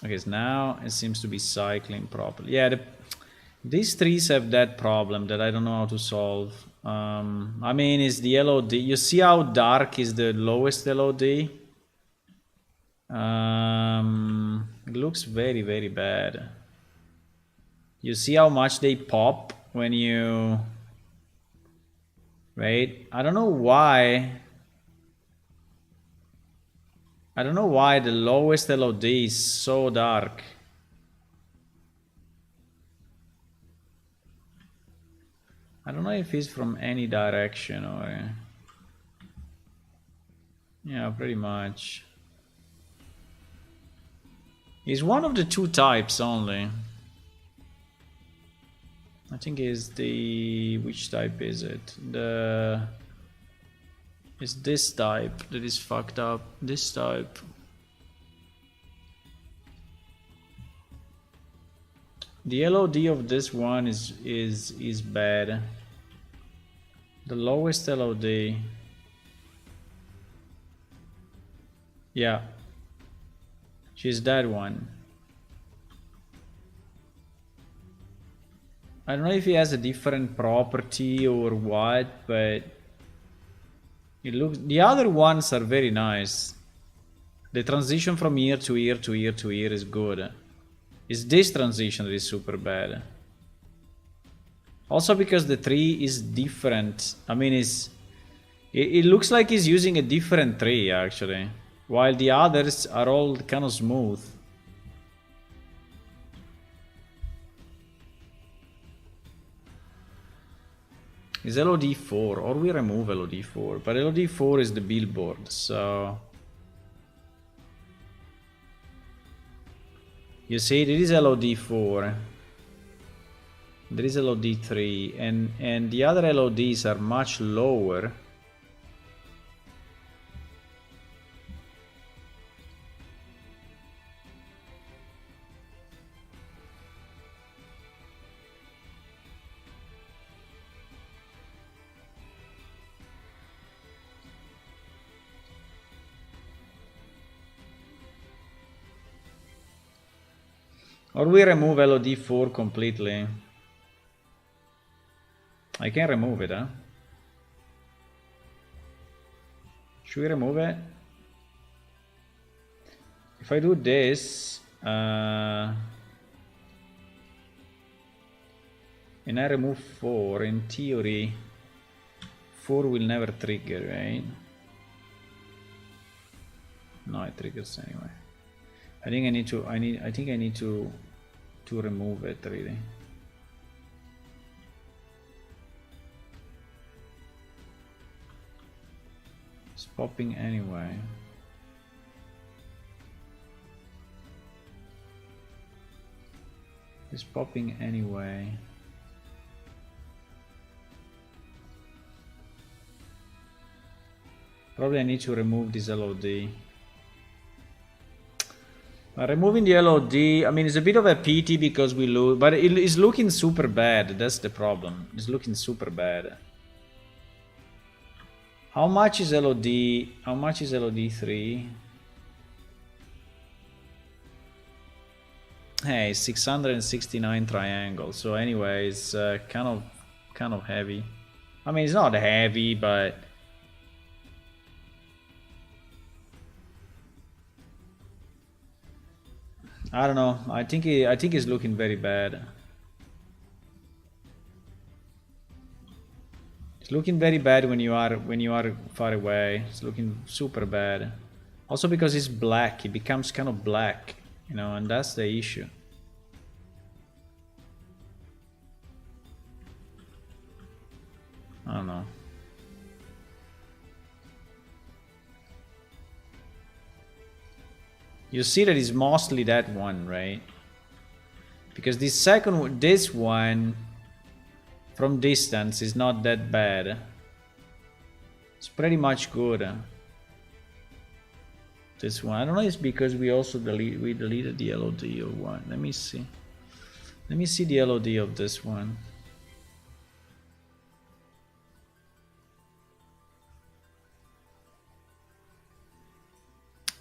[SPEAKER 1] Okay, so now it seems to be cycling properly. Yeah, these trees have that problem that I don't know how to solve. I mean, is the LOD... You see how dark is the lowest LOD? It looks very bad. You see how much they pop when you... Right? I don't know why... I don't know why the lowest LOD is so dark. I don't know if it's from any direction or... Yeah, pretty much. It's one of the 2 types only. I think it's the... Which type is it? It's this type that is fucked up. This type. The LOD of this one is bad. The lowest LOD. Yeah. She's that one. I don't know if he has a different property or what, but it looks... The other ones are very nice. The transition from ear to ear to ear to ear is good. It's this transition that is super bad. Also because the tree is different. I mean, it looks like he's using a different tree actually, while the others are all kind of smooth. is LOD4, or we remove LOD4, but LOD4 is the billboard, so you see there is LOD4, there is LOD3, and the other LODs are much lower. Or we remove LOD4 completely. I can remove it, huh? Should we remove it? If I do this, and I remove 4, in theory, 4 will never trigger, right? No, it triggers anyway. I think I need to remove it really. It's popping anyway. It's popping anyway. Probably I need to remove this LOD. Removing the LOD, I mean, it's a bit of a pity because we lose, but it is looking super bad. That's the problem. It's looking super bad. How much is LOD? How much is LOD3? Hey, 669 triangle. So anyway, it's kind of heavy. I mean, it's not heavy, but I don't know. I think it's looking very bad. It's looking very bad when you are far away. It's looking super bad. Also because it's black, it becomes kind of black, you know, and that's the issue. I don't know. You see that it's mostly that one, right? Because this one from distance is not that bad. It's pretty much good. This one, I don't know, it's because we also deleted the LOD of one. Let me see. Let me see the LOD of this one.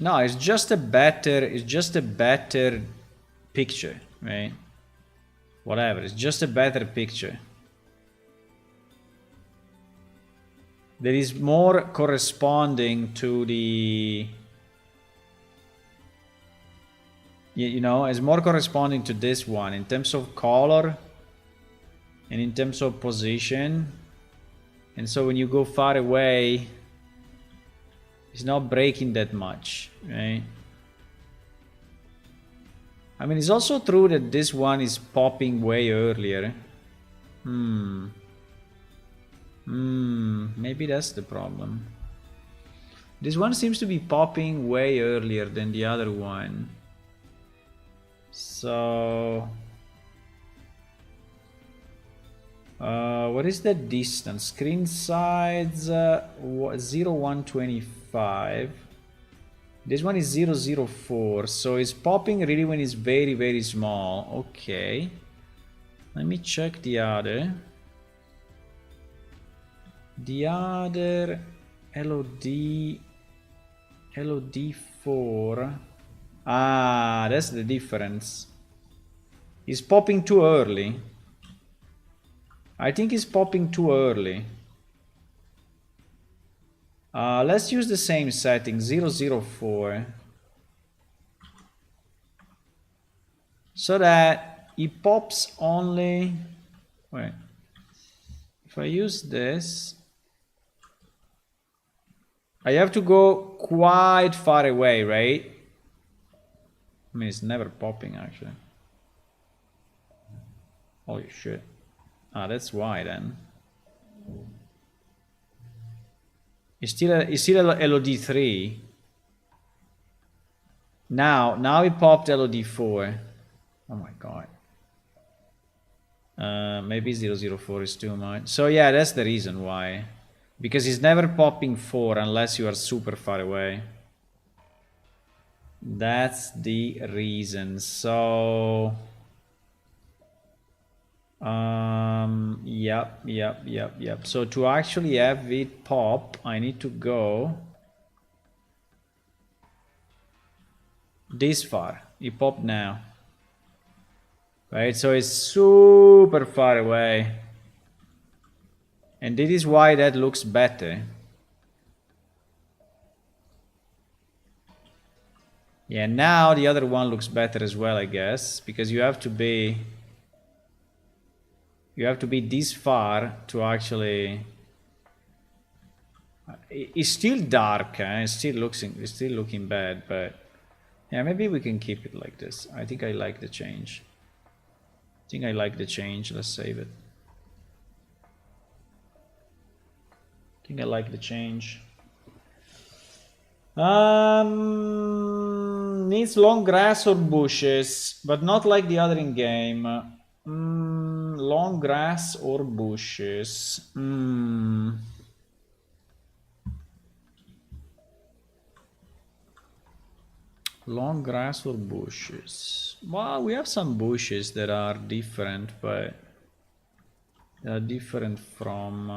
[SPEAKER 1] No, it's just a better picture, right? Whatever, it's just a better picture. That is more corresponding to the, you know, it's more corresponding to this one in terms of color and in terms of position. And so when you go far away, it's not breaking that much, right? I mean, it's also true that this one is popping way earlier. Maybe that's the problem. This one seems to be popping way earlier than the other one. So what is the distance? Screen size 0.125. This one is 0.04, so it's popping really when it's very, very small. Okay. Let me check the other. The other LOD4. Ah, that's the difference. It's popping too early. I think it's popping too early. Let's use the same setting, 0.04. So that it pops only... Wait. If I use this... I have to go quite far away, right? I mean, it's never popping, actually. Holy shit. Ah, that's why, then. It's still LOD 3. Now it popped LOD 4. Oh my god. Maybe 004 is too much. So yeah, that's the reason why. Because it's never popping 4 unless you are super far away. That's the reason. So yep. So to actually have it pop, I need to go this far. It popped now. Right, so it's super far away. And this is why that looks better. Yeah, now the other one looks better as well, I guess, because you have to be this far to actually. It's still dark, it's still looking bad, but yeah, maybe we can keep it like this. I think I like the change. Let's save it. I think I like the change. Needs long grass or bushes, but not like the other in game. Long grass or bushes. Long grass or bushes? Well, we have some bushes that are different, but they are different from.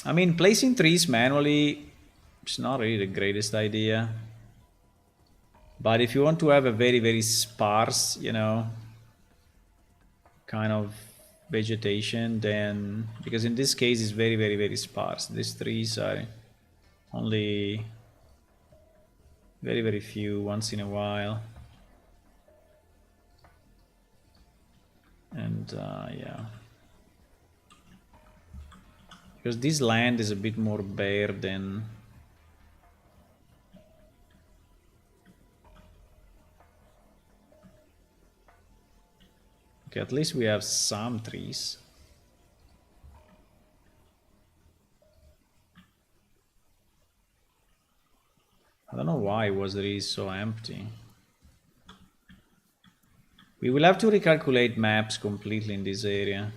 [SPEAKER 1] I mean, placing trees manually is not really the greatest idea. But if you want to have a very, very sparse, kind of vegetation, then because in this case it's very, very, very sparse. These trees are only very, very few once in a while. And yeah. Because this land is a bit more bare than. Okay, at least we have some trees. I don't know why was the trees so empty. We will have to recalculate maps completely in this area.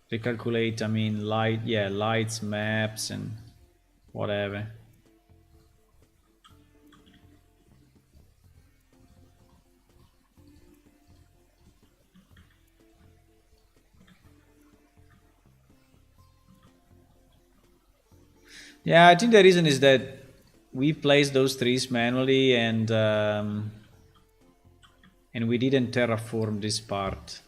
[SPEAKER 1] Recalculate, I mean lights, maps, and whatever. Yeah, I think the reason is that we placed those trees manually and we didn't terraform this part.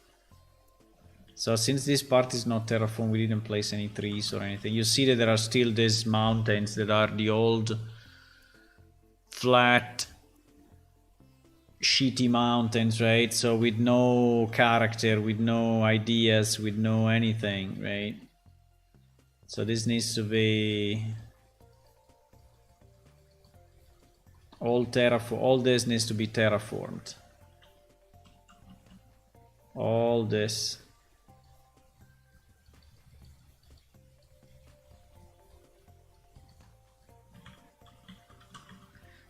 [SPEAKER 1] So since this part is not terraformed, we didn't place any trees or anything. You see that there are still these mountains that are the old flat shitty mountains, right? So with no character, with no ideas, with no anything, right? So this needs to be all this needs to be terraformed. All this.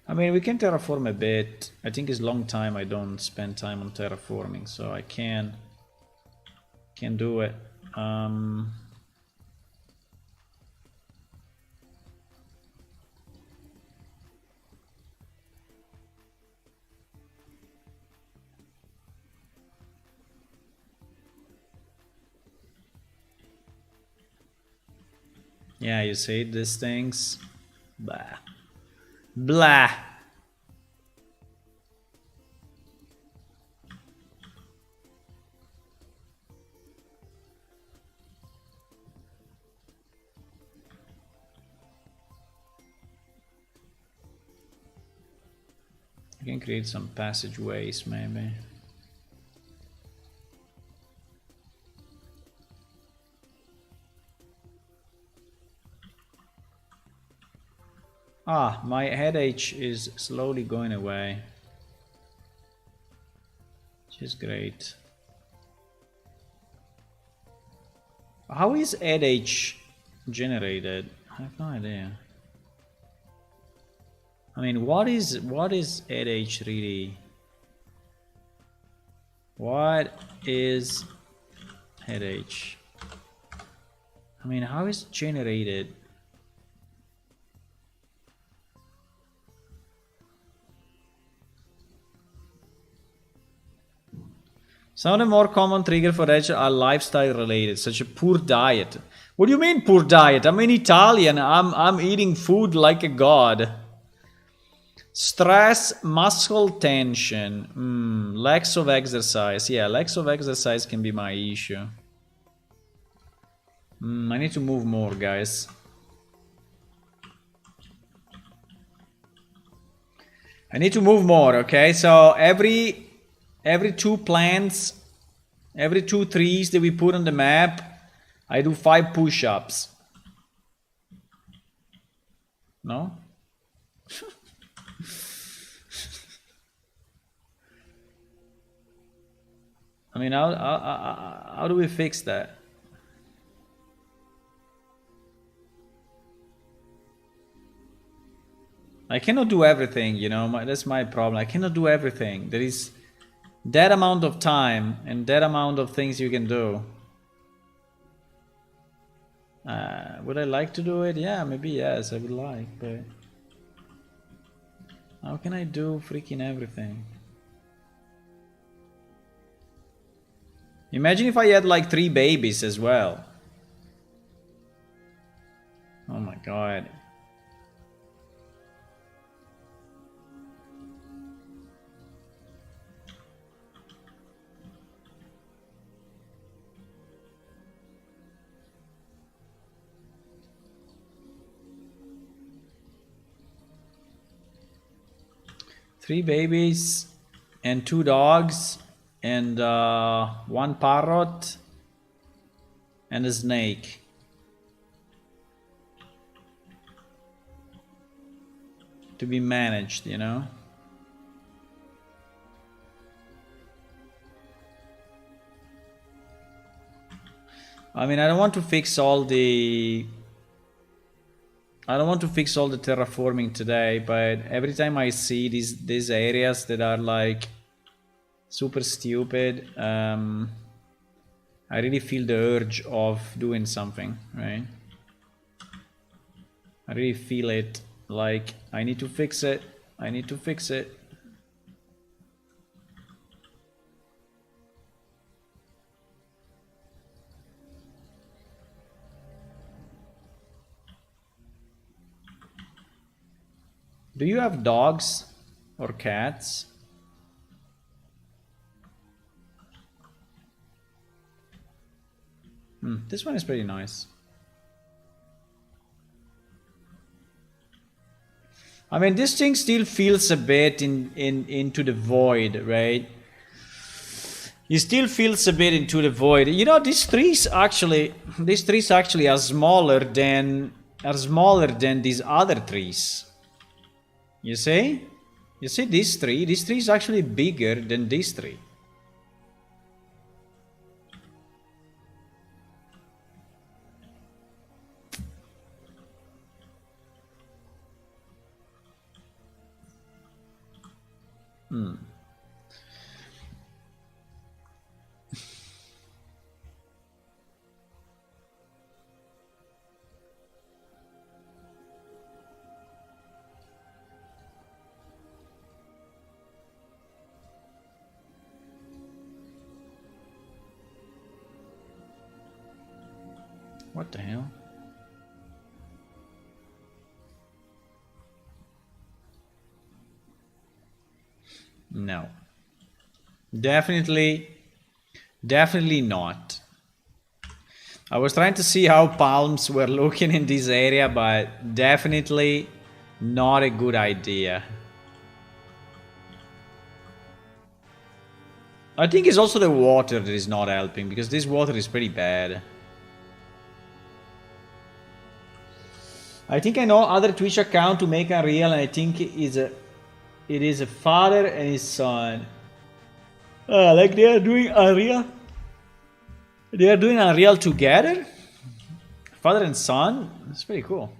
[SPEAKER 1] I mean, we can terraform a bit. I think it's a long time I don't spend time on terraforming, so I can do it. Yeah, you see these things? Blah. Blah. I can create some passageways, maybe. Ah, my headache is slowly going away. Which is great. How is headache generated? I have no idea. I mean, what is headache really? What is headache? I mean, how is it generated? Some of the more common triggers for headache are lifestyle related, such as poor diet. What do you mean poor diet? I'm in Italian. I'm eating food like a god. Stress, muscle tension, lacks of exercise. Yeah, lacks of exercise can be my issue. I need to move more, guys. I need to move more, okay? So every 2 plants, every 2 trees that we put on the map, I do 5 push-ups. No? I mean, how do we fix that? I cannot do everything, you know, that's my problem. I cannot do everything. There is that amount of time and that amount of things you can do. Would I like to do it? Yeah, maybe yes, I would like, but how can I do freaking everything? Imagine if I had like 3 babies as well. Oh my god. Three babies and 2 dogs and 1 parrot and a snake. To be managed, you know? I mean, I don't want to fix all the terraforming today, but every time I see these areas that are like super stupid, I really feel the urge of doing something, right? I really feel it, like I need to fix it. I need to fix it. Do you have dogs or cats? This one is pretty nice. I mean, this thing still feels a bit into the void, right? It still feels a bit into the void. You know, these trees actually are smaller than these other trees. You see? You see this tree? This tree is actually bigger than this tree. What the hell? No. Definitely not. I was trying to see how palms were looking in this area, but definitely not a good idea. I think it's also the water that is not helping, because this water is pretty bad. I think I know other Twitch account to make Unreal, and I think it is a father and his son. Like they are doing Unreal. They are doing Unreal together. Father and son. That's pretty cool.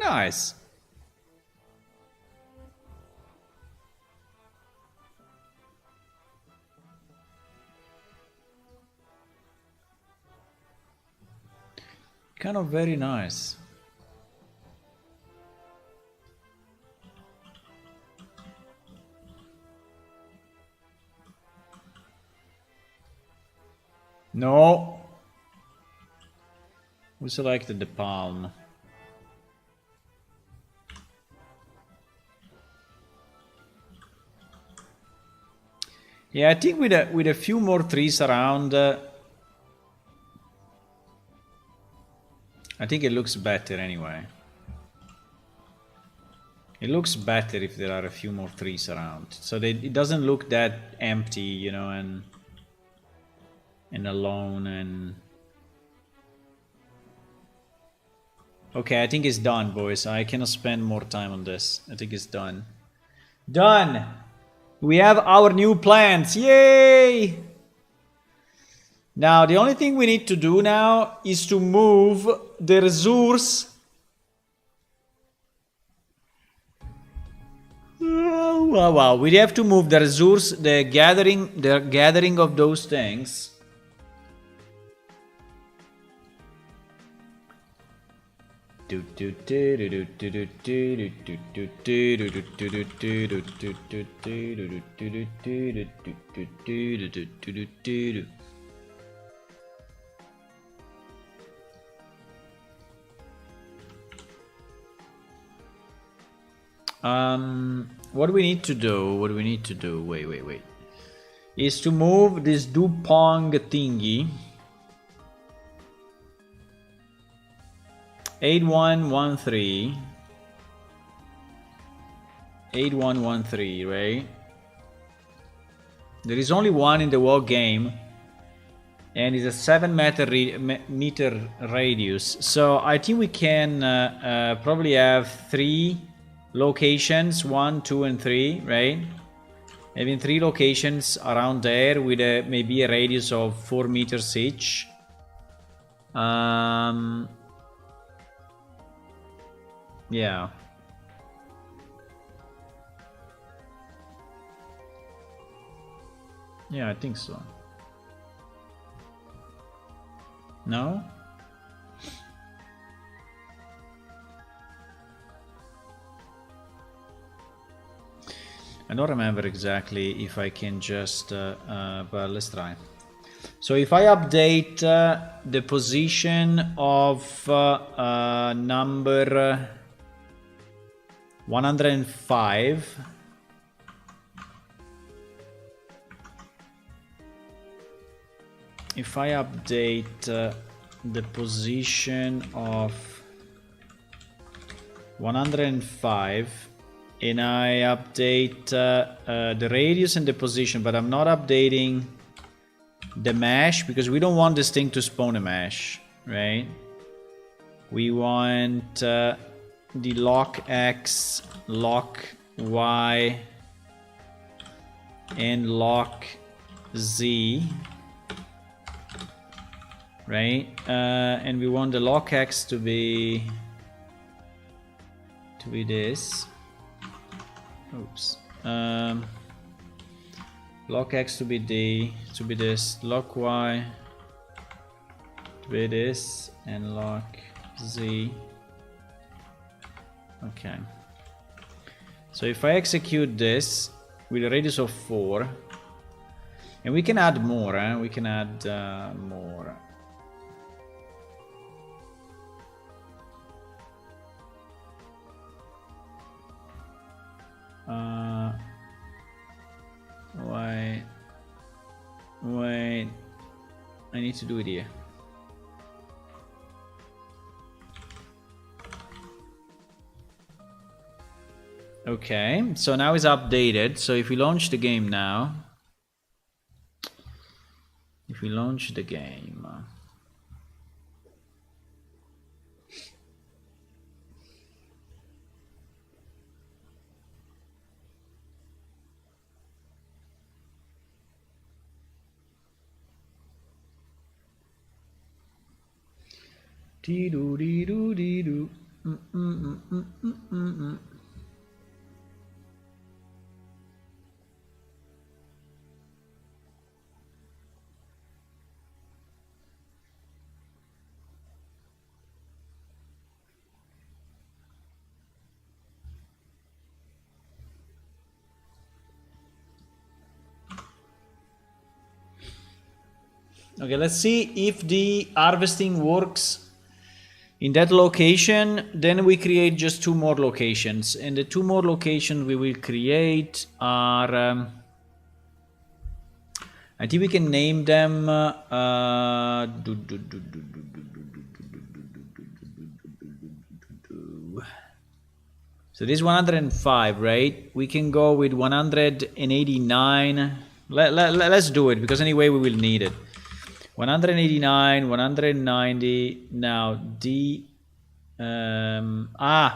[SPEAKER 1] Nice. Kind of very nice. No. We selected the palm. Yeah, I think with a few more trees around, I think it looks better anyway. It looks better if there are a few more trees around, so it doesn't look that empty, you know, and alone and. Okay, I think it's done, boys. I cannot spend more time on this. I think it's done. Done! We have our new plants. Yay! Now, the only thing we need to do now is to move the resource. Wow. We have to move the resource, the gathering of those things. What do we need to do? Wait. Is to move this Dupong thingy. 8113, right? There is only one in the whole game, and it's a 7 meter radius. So I think we can probably have 3 locations, 1, 2, and 3, right? Having 3 locations around there with maybe a radius of 4 meters each. Yeah. Yeah, I think so. No? I don't remember exactly if I can just, but let's try. So if I update the position of number 105, if I update the position of 105 and I update the radius and the position, but I'm not updating the mesh because we don't want this thing to spawn a mesh, right? We want the lock X, lock Y, and lock Z, right? And we want the lock X to be this. Oops. Lock X to be this, lock Y to be this, and lock Z. Okay. So if I execute this with a radius of 4, and we can add more, we can add more. Wait, I need to do it here. Okay, so now it's updated. So if we launch the game now, if we launch the game. Dee-doo, dee-doo, dee-doo. Okay, let's see if the harvesting works in that location. Then we create just 2 more locations, and the 2 more locations we will create are I think we can name them so this is 105, right? We can go with 189. Let's do it, because anyway we will need it. 189, 190. Now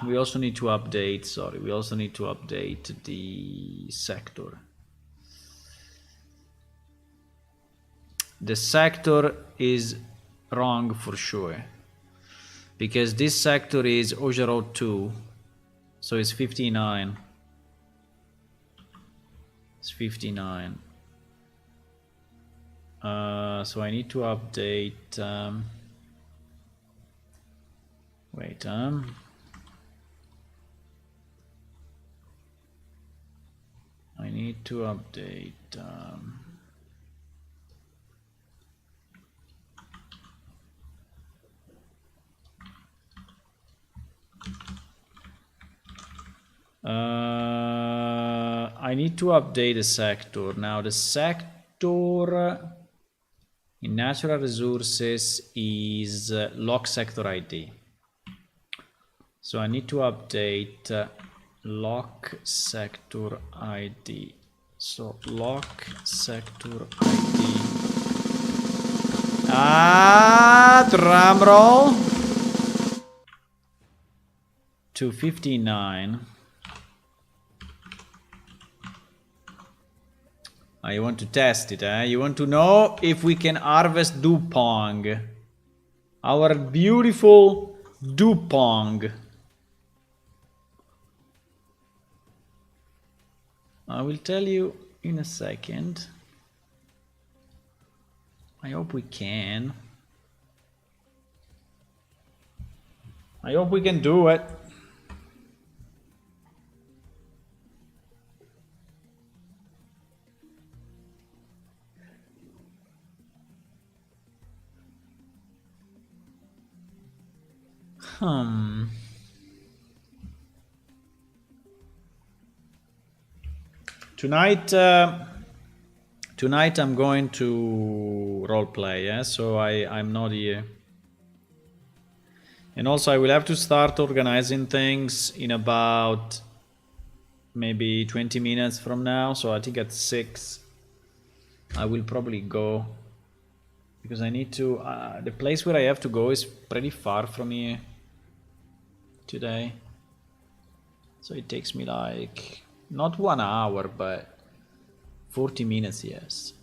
[SPEAKER 1] we also need to update, sorry, we also need to update the sector. The sector is wrong for sure, because this sector is Ogerod 2, so it's 59. It's 59. So I need to update. Wait. I need to update. I need to update the sector. Now the sector in natural resources is lock sector ID. So I need to update lock sector ID. So lock sector ID. Drum roll. 259. You want to test it, eh? You want to know if we can harvest Dupong. Our beautiful Dupong. I will tell you in a second. I hope we can. I hope we can do it. Tonight I'm going to roleplay, yeah? So I'm not here. And also I will have to start organizing things in about maybe 20 minutes from now. So I think at 6 I will probably go, because I need to, the place where I have to go is pretty far from here today. So it takes me like, not 1 hour, but 40 minutes, yes.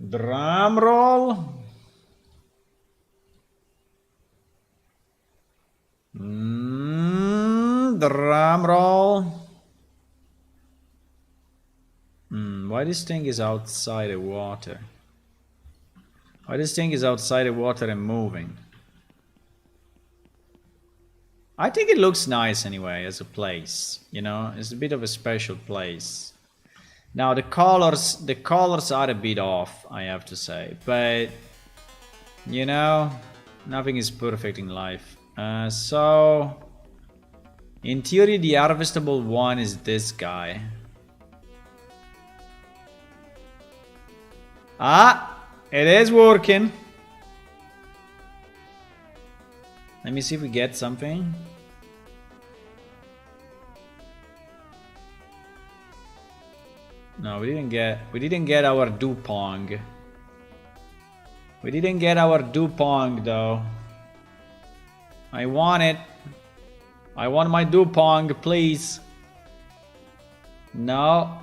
[SPEAKER 1] Drum roll. Drum roll. Why this thing is outside the water? Why this thing is outside the water and moving? I think it looks nice anyway as a place, you know? It's a bit of a special place. Now the colors are a bit off, I have to say, but you know, nothing is perfect in life. So in theory the harvestable one is this guy. It is working. Let me see if we get something. No, we didn't get our Dupong. We didn't get our Dupong though. I want it. I want my Dupong, please. No.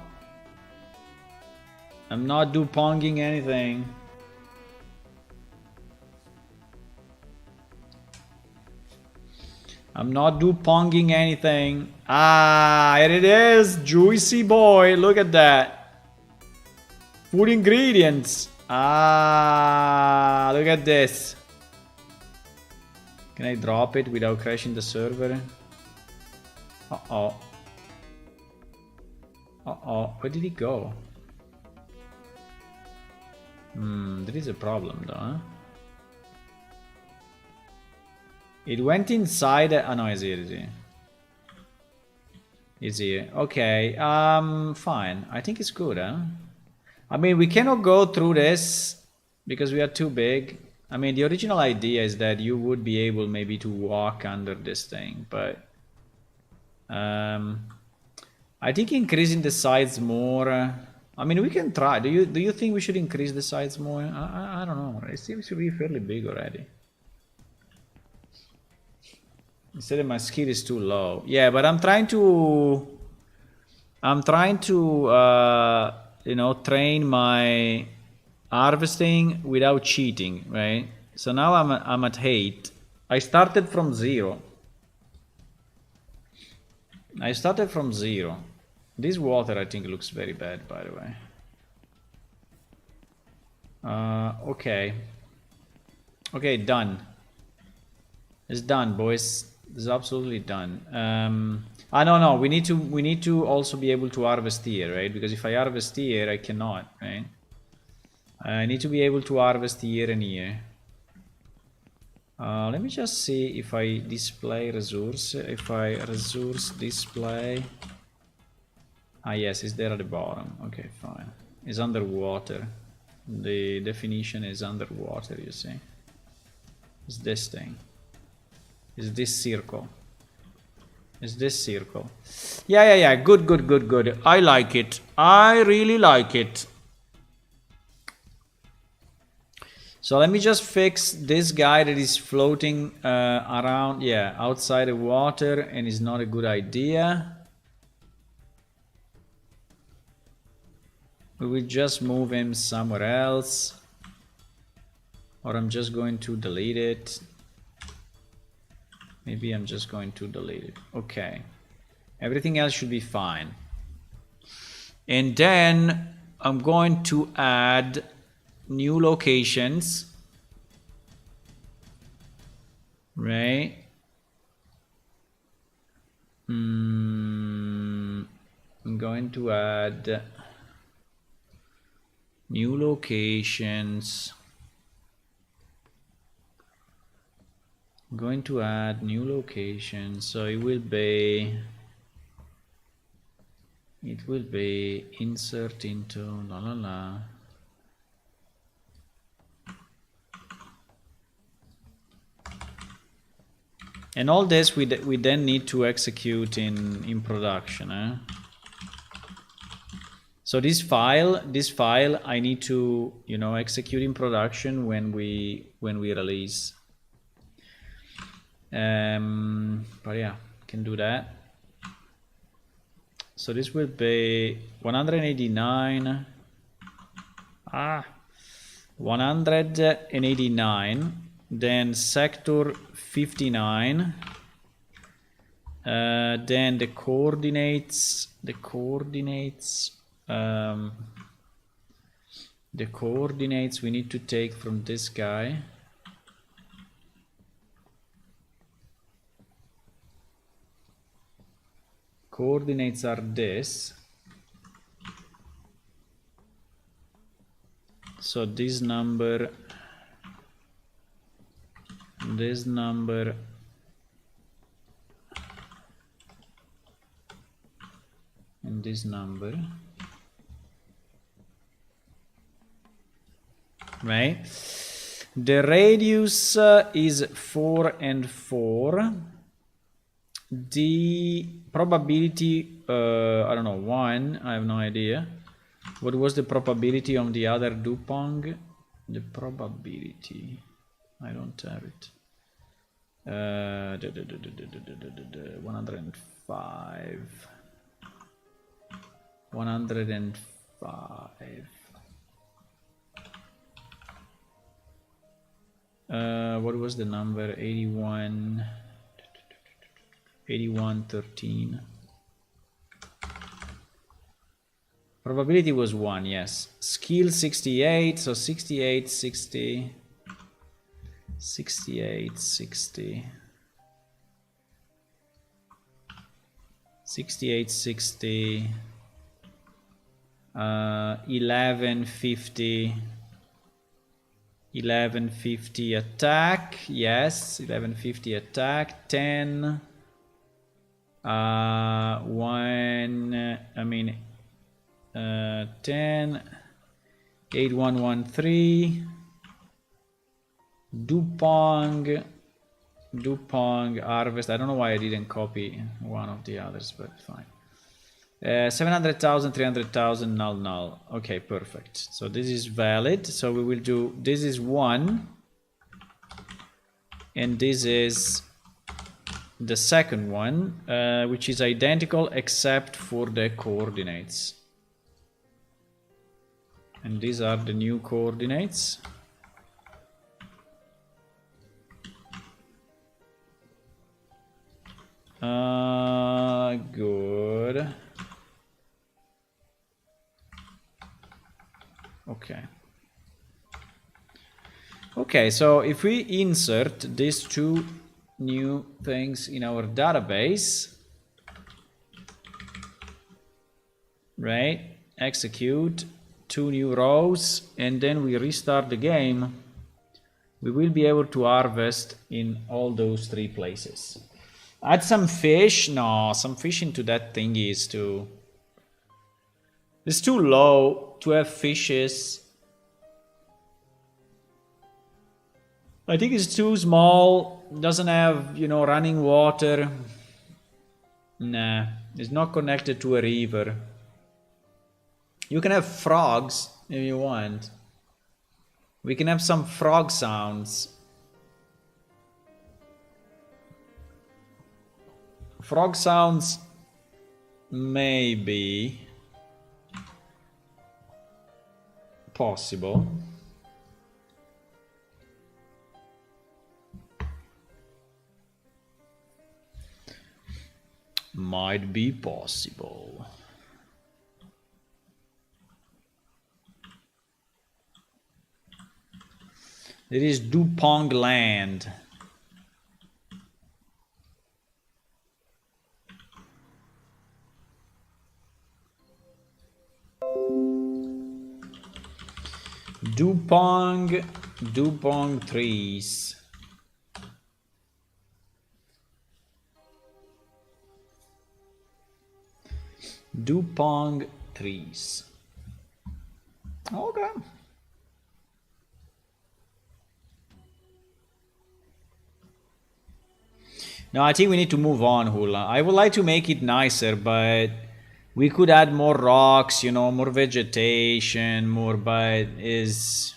[SPEAKER 1] I'm not Duponging anything. I'm not Duponging anything. Ah, here it is. Juicy boy. Look at that. Food ingredients. Ah, look at this. Can I drop it without crashing the server? Uh-oh. Uh-oh. Where did he go? There is a problem though, huh? It went inside. Oh no, it's here, it's here. It's here. Okay, fine. I think it's good, huh? I mean, we cannot go through this because we are too big. I mean, the original idea is that you would be able maybe to walk under this thing, but I think increasing the size more. I mean, we can try. Do you think we should increase the size more? I don't know. It seems to be fairly big already. Instead my skill is too low. Yeah, but I'm trying to you know, train my harvesting without cheating, right? So now I'm at 8. I started from 0. This water I think looks very bad, by the way. Okay, done. It's done, boys. It's absolutely done. No, we need to also be able to harvest here, right? Because if I harvest here, I cannot, right? I need to be able to harvest here and here. Let me just see if I display resource. If I resource display. Ah, yes, it's there at the bottom. Okay, fine. It's underwater. The definition is underwater, you see. It's this thing. It's this circle. It's this circle. Yeah. Good. I like it. I really like it. So let me just fix this guy that is floating around, yeah, outside the water and is not a good idea. We will just move him somewhere else. Or I'm just going to delete it. Maybe I'm just going to delete it. Okay. Everything else should be fine. And then I'm going to add new locations. Right? I'm going to add new locations. I'm going to add new locations, so it will be insert into la. And all this we then need to execute in production, eh? So this file I need to, you know, execute in production when we release. But yeah, can do that. So this will be 189. 189. Then sector 59. Then the coordinates we need to take from this guy. Coordinates are this. So this number, and this number, right? The radius is 4 and 4. The probability, I don't know, 1, I have no idea. What was the probability on the other Dupont? The probability, I don't have it. 105. 105. What was the number? 81. 8113. Probability was 1, yes. Skill 68, so 68, 60. 68, 60. 68, 60. 1150. 1150 attack, yes. 1150 attack. 10. 10, 8113. Dupont harvest. I don't know why I didn't copy one of the others, but fine. 700,000, 300,000, null. Okay, perfect. So this is valid. So we will do, this is 1. And this is the second one, which is identical except for the coordinates. And these are the new coordinates. Good. Okay, so if we insert these two new things in our database, right? Execute 2 new rows, and then we restart the game, we will be able to harvest in all those 3 places. Add some fish. No, some fish into that thingy is too... It's too low to have fishes. I think it's too small. Doesn't have, you know, running water. Nah, it's not connected to a river. You can have frogs if you want. We can have some frog sounds. Frog sounds, maybe possible. Might be possible. It is Dupont land. Dupont trees. Dupont trees. Okay. No, I think we need to move on, Hula. I would like to make it nicer, but we could add more rocks, you know, more vegetation, more, but is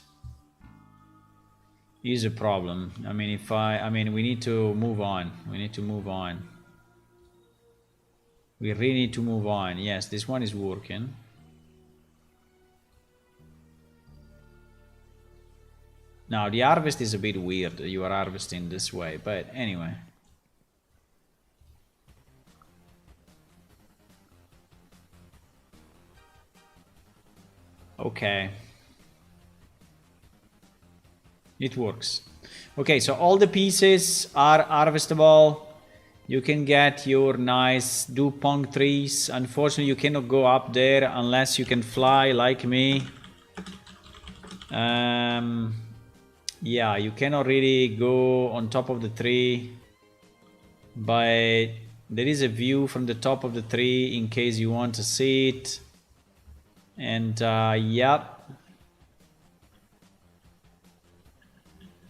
[SPEAKER 1] a problem. I mean, we need to move on. We need to move on. We really need to move on. Yes, this one is working. Now, the harvest is a bit weird. You are harvesting this way, but anyway. Okay. It works. Okay, so all the pieces are harvestable. You can get your nice Dupont trees. Unfortunately, you cannot go up there unless you can fly like me. Yeah, you cannot really go on top of the tree. But there is a view from the top of the tree in case you want to see it. And yep.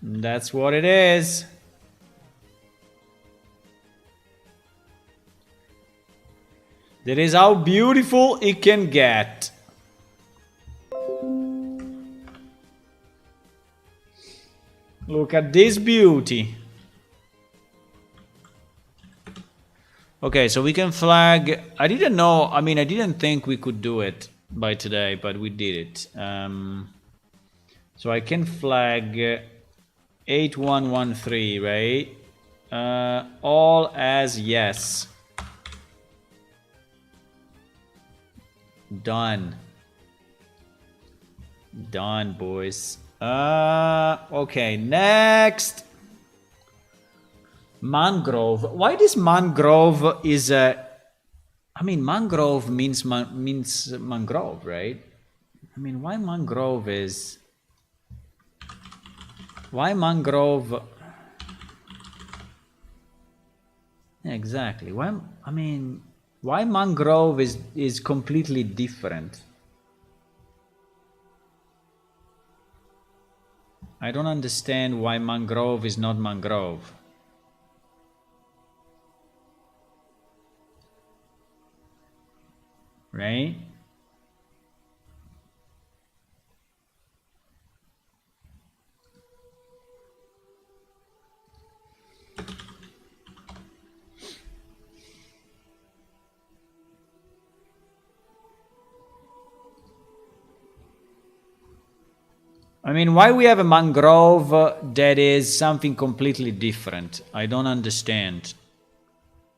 [SPEAKER 1] That's what it is. That is how beautiful it can get. Look at this beauty. Okay, so we can flag. I didn't know. I mean, I didn't think we could do it by today, but we did it. So I can flag 8113, right? All as yes. Done. Done, boys. Okay, next. Mangrove. Why this mangrove is a... I mean, mangrove means mangrove, right? I mean, why mangrove is... Why mangrove... Yeah, exactly. Why... I mean, why mangrove is completely different? I don't understand why mangrove is not mangrove. Right? I mean, why we have a mangrove that is something completely different? I don't understand.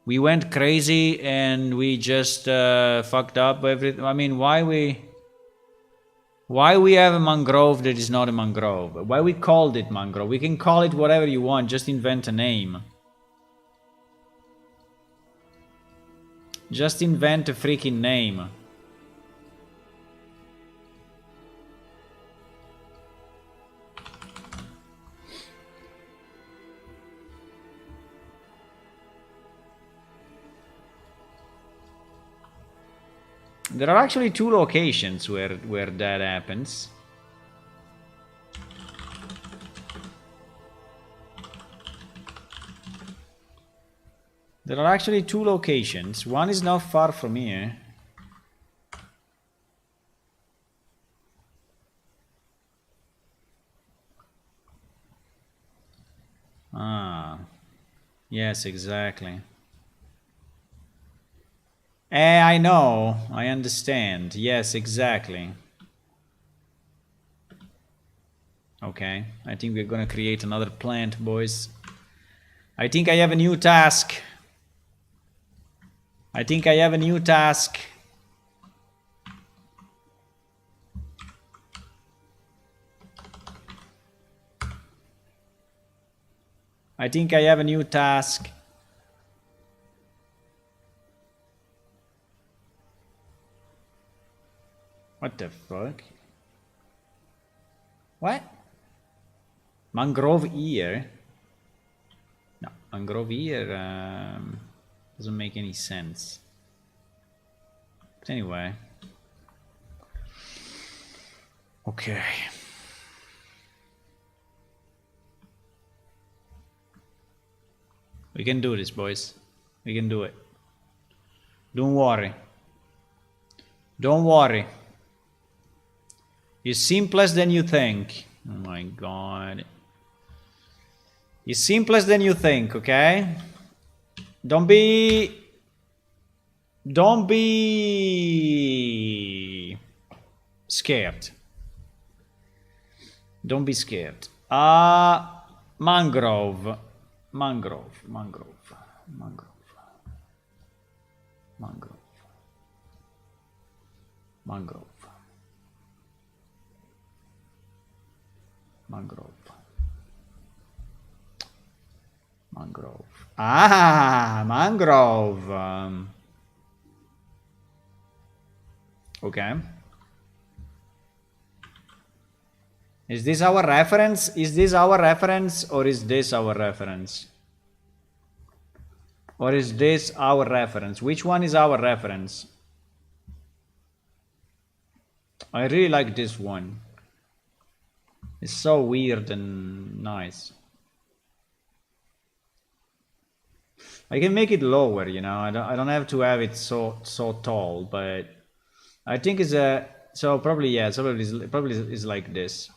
[SPEAKER 1] We went crazy and we just fucked up everything. I mean, why we have a mangrove that is not a mangrove? Why we called it mangrove? We can call it whatever you want, just invent a name. Just invent a freaking name. There are actually 2 locations where that happens. There are actually 2 locations. One is not far from here. Ah. Yes, exactly. I know. I understand. Yes, exactly. Okay. I think we're gonna create another plant, boys. I think I have a new task. I think I have a new task. I think I have a new task. What the fuck? What? Mangrove ear? No, mangrove ear doesn't make any sense. But anyway. Okay. We can do this, boys. We can do it. Don't worry. Don't worry. It's simpler than you think. Oh my god. It's simpler than you think, okay? Don't be scared. Don't be scared. Mangrove. Mangrove. Mangrove. Mangrove. Mangrove. Mangrove. Mangrove. Mangrove. Ah, mangrove. Okay. Is this our reference? Is this our reference or is this our reference? Or is this our reference? Which one is our reference? I really like this one. It's so weird and nice. I can make it lower, you know. I don't have to have it so tall, but I think it's a so probably yeah, so probably is like this.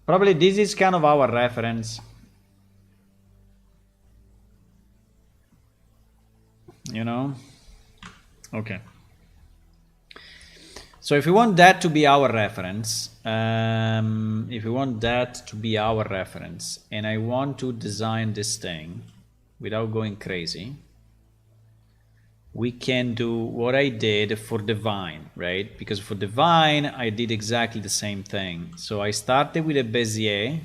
[SPEAKER 1] Probably this is kind of our reference. You know? Okay. So if we want that to be our reference, if we want that to be our reference, and I want to design this thing without going crazy, we can do what I did for the vine, right? Because for the vine, I did exactly the same thing. So I started with a Bezier,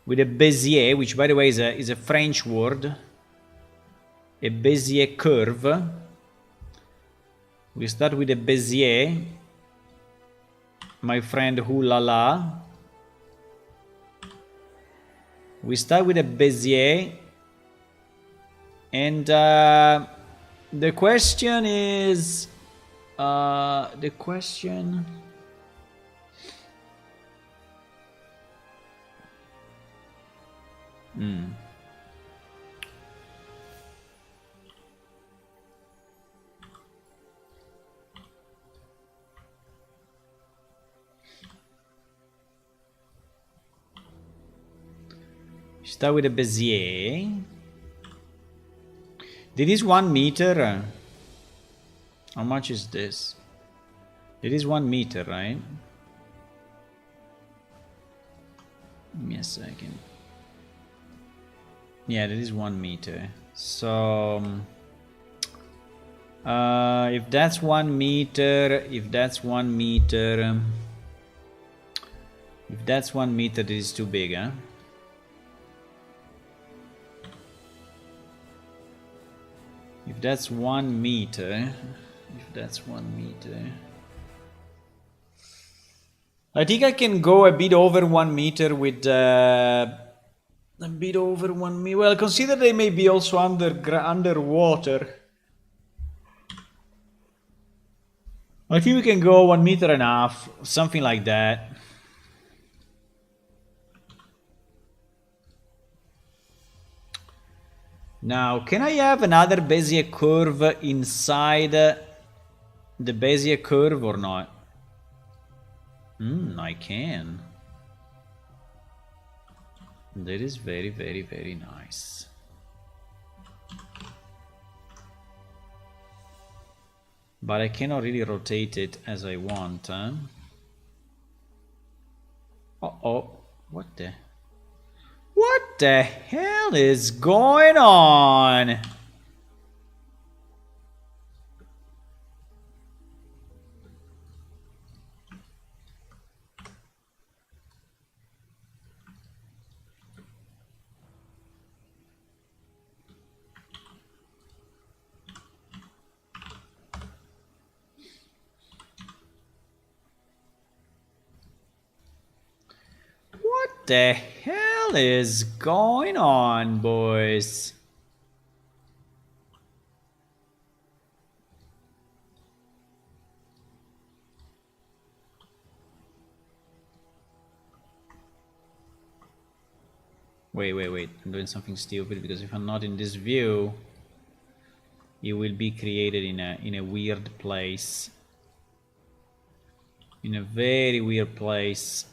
[SPEAKER 1] which by the way is a French word, a Bezier curve. We start with a Bezier, my friend Ooh La La. We start with a Bezier, and the question is, the question. Start with a Bezier. This is 1 meter. How much is this? It is 1 meter, right? Give me a second. Yeah, that is 1 meter. So if that's 1 meter, if that's 1 meter, if that's 1 meter, this is too big, huh? If that's 1 meter, if that's 1 meter, I think I can go a bit over 1 meter with a bit over 1 meter. Well, consider they may be also underwater. I think we can go 1 meter and a half, something like that. Now, can I have another Bezier curve inside the Bezier curve or not? I can. That is very, very, very nice. But I cannot really rotate it as I want, huh? Uh-oh. What the? What the hell is going on? What the hell is going on, boys? Wait. I'm doing something stupid because if I'm not in this view, it will be created in a weird place. In a very weird place.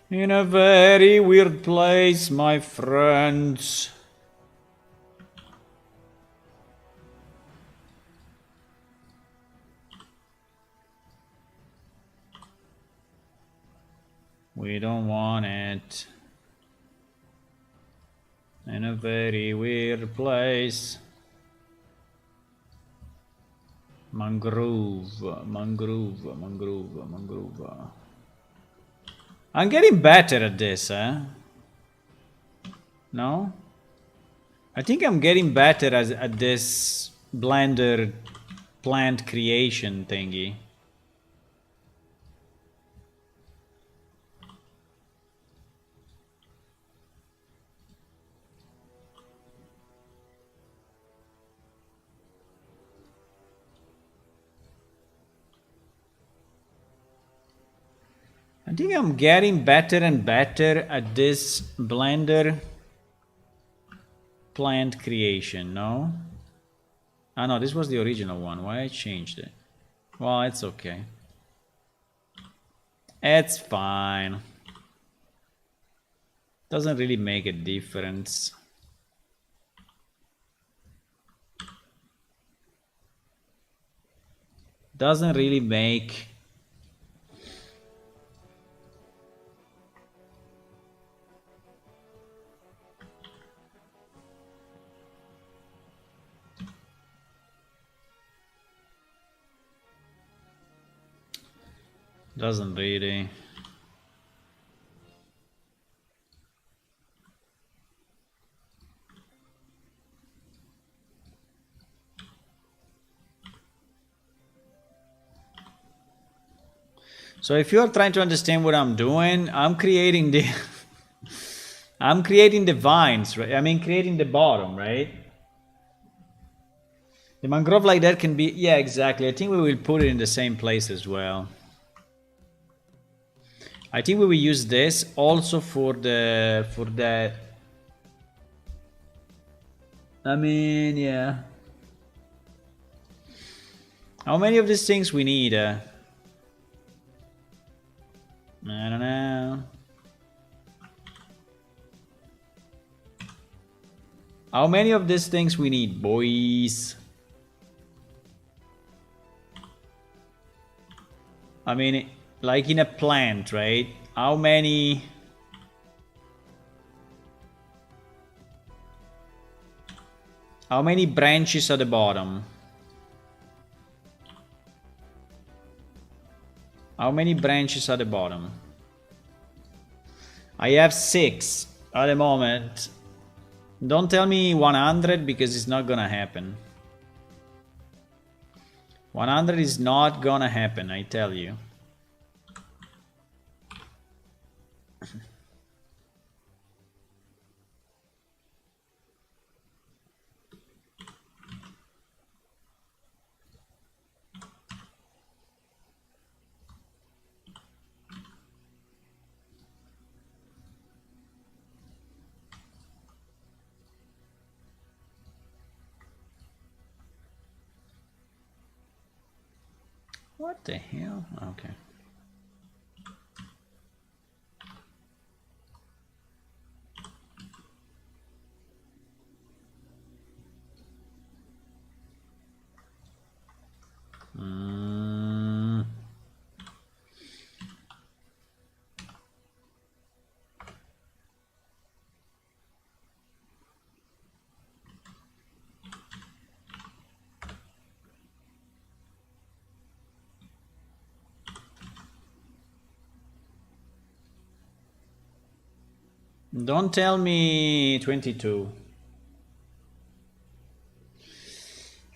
[SPEAKER 1] In a very weird place, my friends. We don't want it. In a very weird place. Mangrove. I'm getting better at this, eh? No? I think I'm getting better at this Blender plant creation thingy. I think I'm getting better and better at this Blender plant creation, no? Ah no, this was the original one. Why I changed it? Well, it's okay. It's fine. Doesn't really make a difference. Doesn't really make... Doesn't really... So if you are trying to understand what I'm doing, I'm creating the... I'm creating the vines, right? I mean, creating the bottom, right? The mangrove like that can be... Yeah, exactly. I think we will put it in the same place as well. I think we will use this also for the... For that... I mean, yeah. How many of these things we need? I don't know. How many of these things we need, boys? I mean, like in a plant, right? How many... How many branches at the bottom? How many branches at the bottom? I have 6 at the moment. Don't tell me 100 because it's not gonna happen. 100 is not gonna happen, I tell you. What the hell? Okay. Don't tell me 22.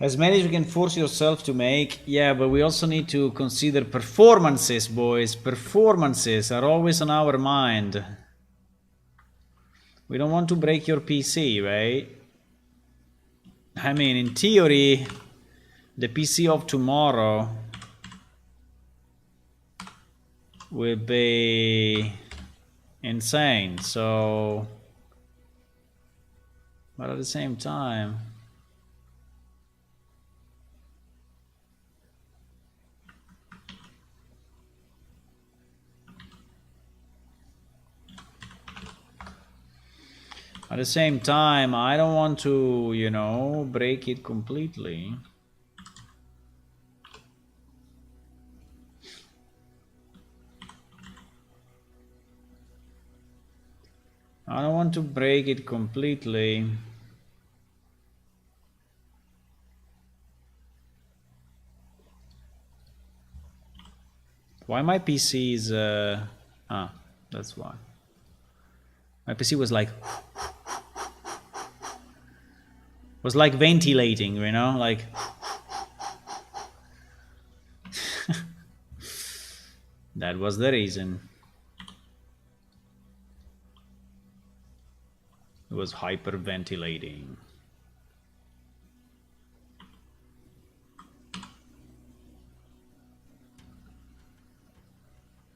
[SPEAKER 1] As many as you can force yourself to make. Yeah, but we also need to consider performances, boys. Performances are always on our mind. We don't want to break your PC, right? I mean, in theory, the PC of tomorrow will be insane, so... But at the same time... At the same time, I don't want to, you know, break it completely. I don't want to break it completely. Why my PC is... that's why. My PC was like... was like ventilating, you know, like... That was the reason. It was hyperventilating.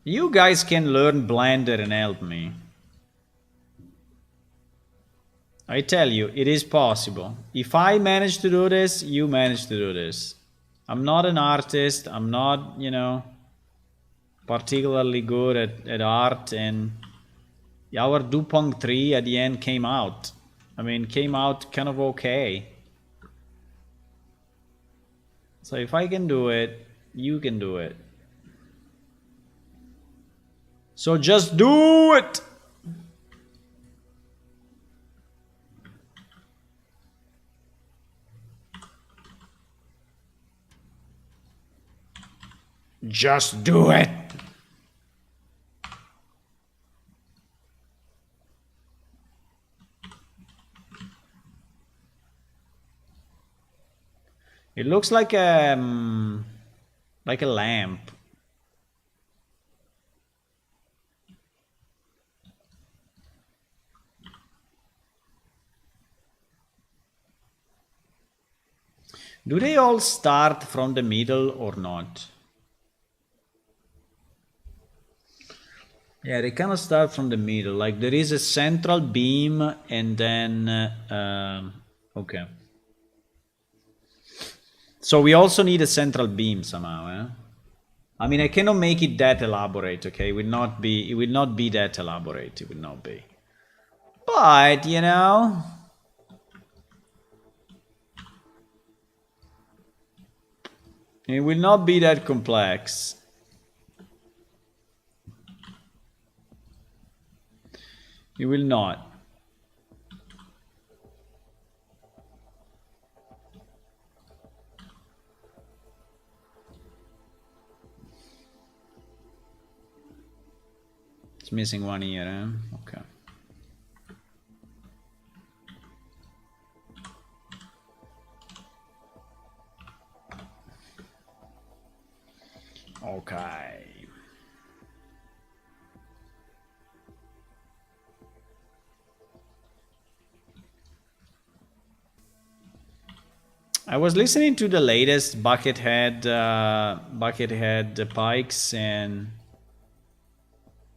[SPEAKER 1] You guys can learn Blender and help me. I tell you, it is possible. If I manage to do this, you manage to do this. I'm not an artist. I'm not, you know, particularly good at art. And our Dupont 3 at the end came out. I mean, came out kind of okay. So if I can do it, you can do it. So just do it! Just do it! It looks like a lamp. Do they all start from the middle or not? Yeah, they kind of start from the middle. Like there is a central beam and then... okay. So we also need a central beam somehow, eh? I mean, I cannot make it that elaborate, okay? It will not be that elaborate. It will not be. But, you know... It will not be that complex. It will not. It's missing one ear, eh? Okay. Okay. I was listening to the latest Buckethead Pikes, and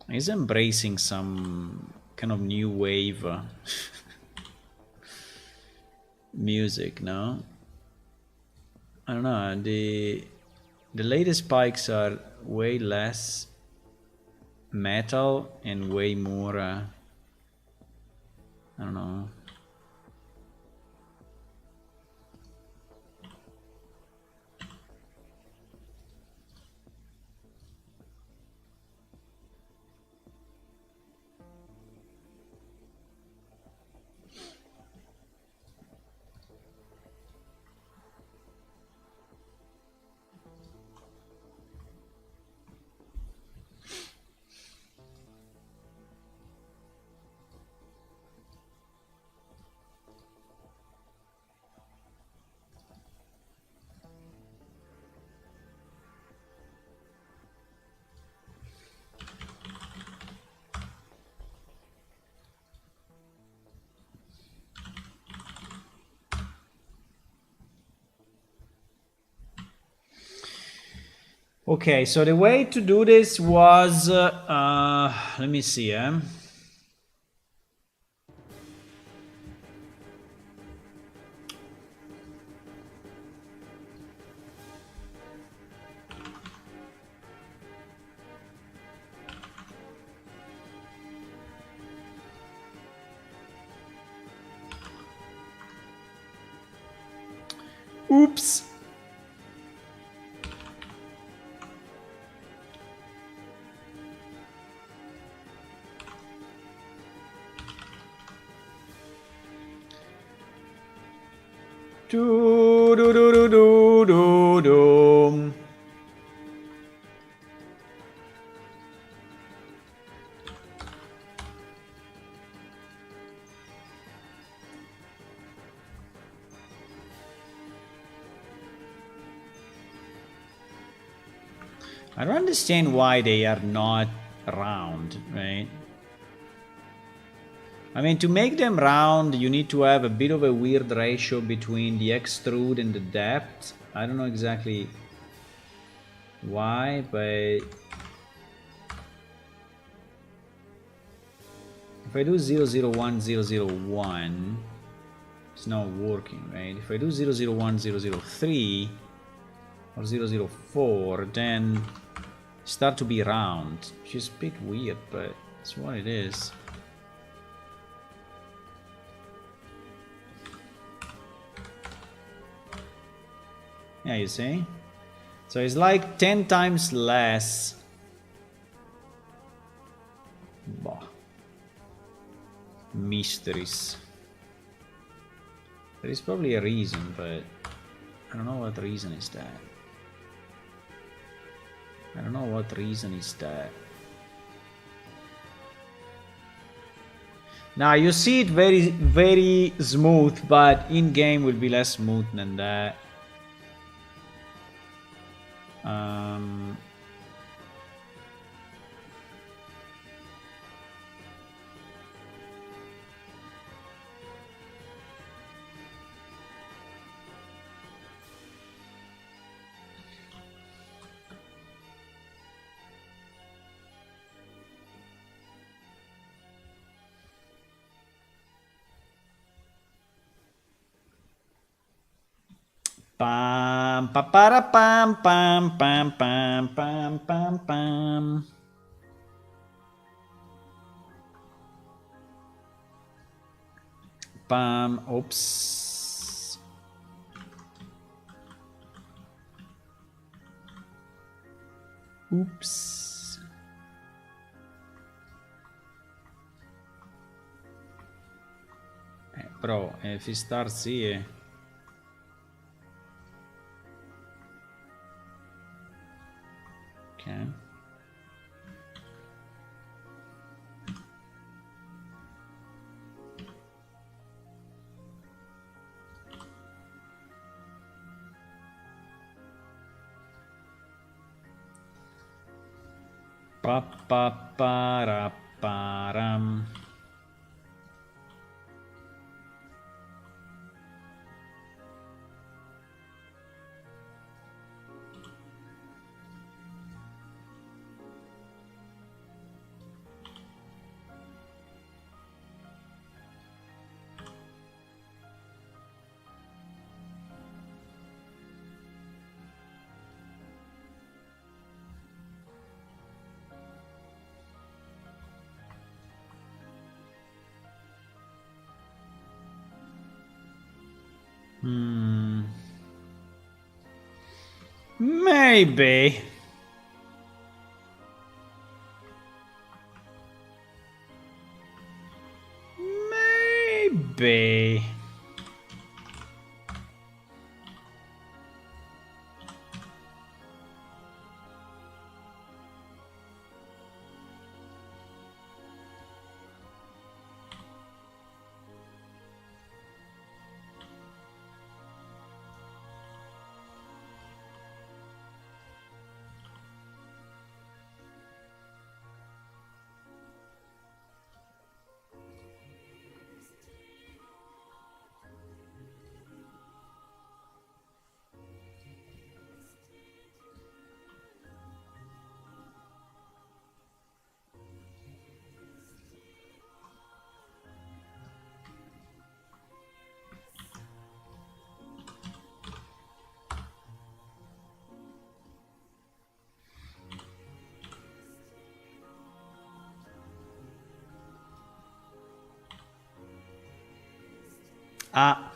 [SPEAKER 1] he's embracing some kind of new wave music, no? I don't know. The latest Pikes are way less metal and way more. I don't know. Okay, so the way to do this was, let me see, Oops. Do do do do do do do. I don't understand why they are not round, right? I mean, to make them round, you need to have a bit of a weird ratio between the extrude and the depth. I don't know exactly why, but If I do 001, it's not working, right? If I do 001, 003 or 004, then start to be round, which is a bit weird, but it's what it is. Yeah, you see? So it's like 10 times less. Bah. Mysteries. There is probably a reason, but I don't know what reason is that. I don't know what reason is that. Now you see it very, very smooth, but in game will be less smooth than that. Pam pa para pam pam pam pam pam pam pam. Pam. Oops. Oops. Bro, if he starts here. Okay. Pa pa para param. Maybe. Maybe. Ah.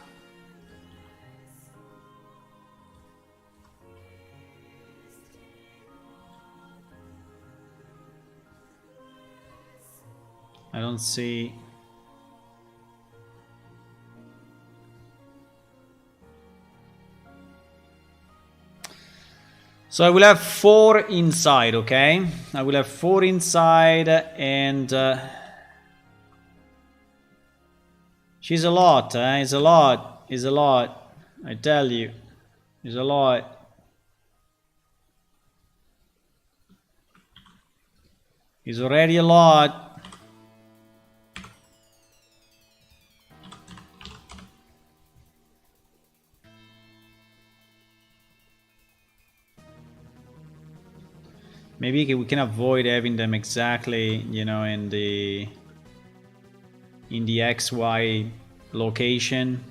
[SPEAKER 1] I don't see. So I will have 4 inside, okay? I will have 4 inside, and she's a lot, it's a lot, it's a lot. I tell you, it's a lot. It's already a lot. Maybe we can avoid having them exactly, you know, in the... in the XY location.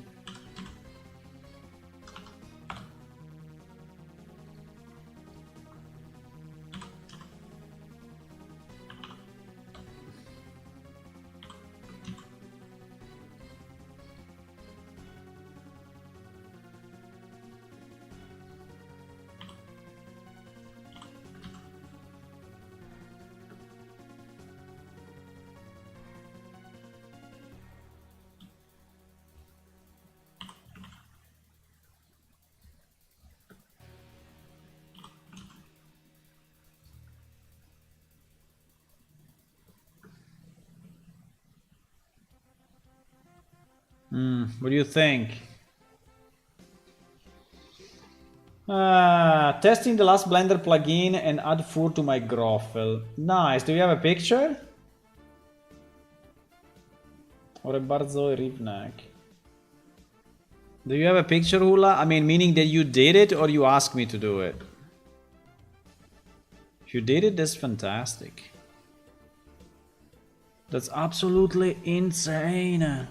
[SPEAKER 1] What do you think? Testing the last Blender plugin and add fur to my Groffel. Nice. Do you have a picture? Or a bardzo rivnak? Do you have a picture, Hula? I mean, meaning that you did it or you asked me to do it? If you did it, that's fantastic. That's absolutely insane.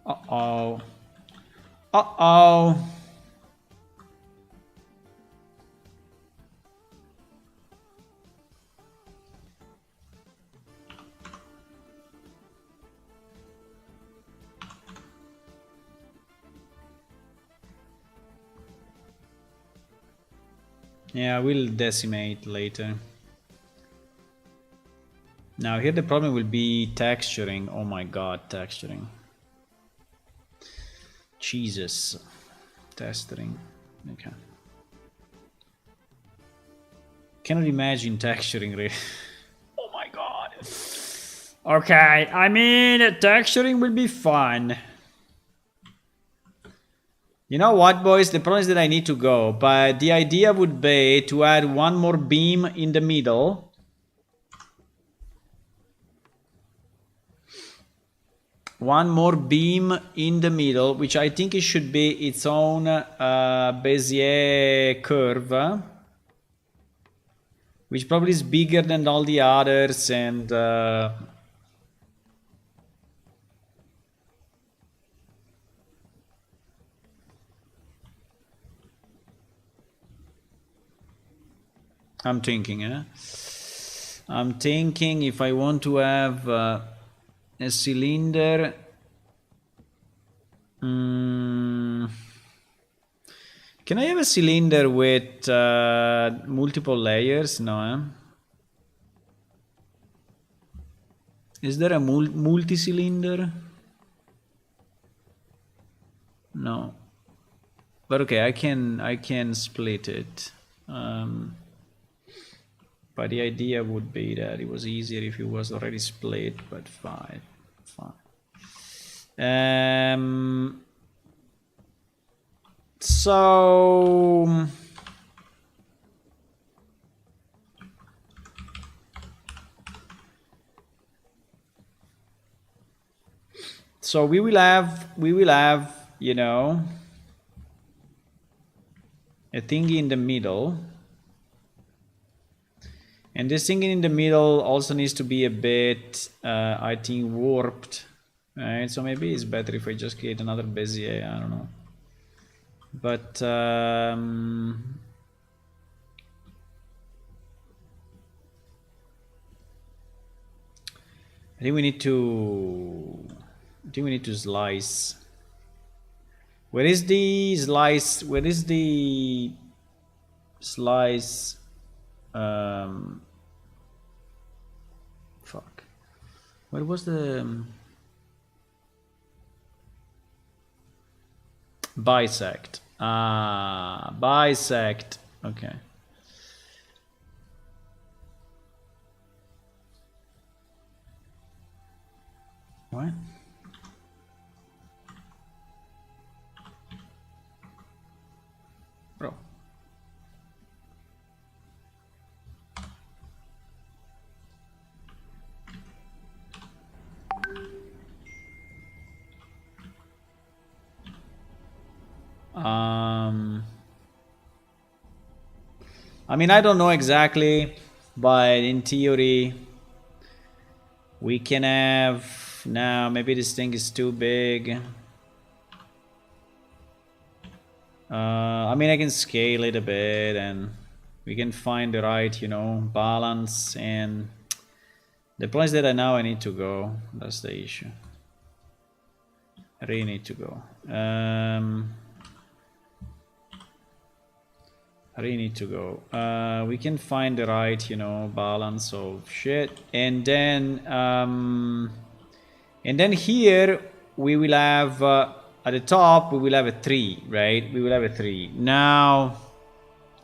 [SPEAKER 1] Uh-oh. Uh-oh. Yeah, we'll decimate later. Now here the problem will be texturing. Oh my god, texturing. Jesus. Texturing. Okay. Cannot imagine texturing really. Oh my god. Okay, I mean texturing will be fun. You know what, boys? The problem is that I need to go, but the idea would be to add one more beam in the middle. One more beam in the middle, which I think it should be its own Bezier curve, which probably is bigger than all the others, and I'm thinking, I'm thinking if I want to have a cylinder. Can I have a cylinder with multiple layers? No. Is there a multi-cylinder? No. But okay, I can split it. But the idea would be that it was easier if it was already split, but fine. So we will have, you know, a thingy in the middle. And this thing in the middle also needs to be a bit, I think, warped. Right? So maybe it's better if I just create another Bezier, I don't know. But I think we need to slice. Where is the slice? Where is the slice? Fuck. Where was the bisect? Bisect. Okay. What? Bro. I mean, I don't know exactly, but in theory, we can have... Now, maybe this thing is too big. I mean, I can scale it a bit and we can find the right, you know, balance. And the place that I need to go, that's the issue. I really need to go. I really need to go. We can find the right, you know, balance of shit. And then here we will have at the top we will have a 3, right? We will have a 3. Now,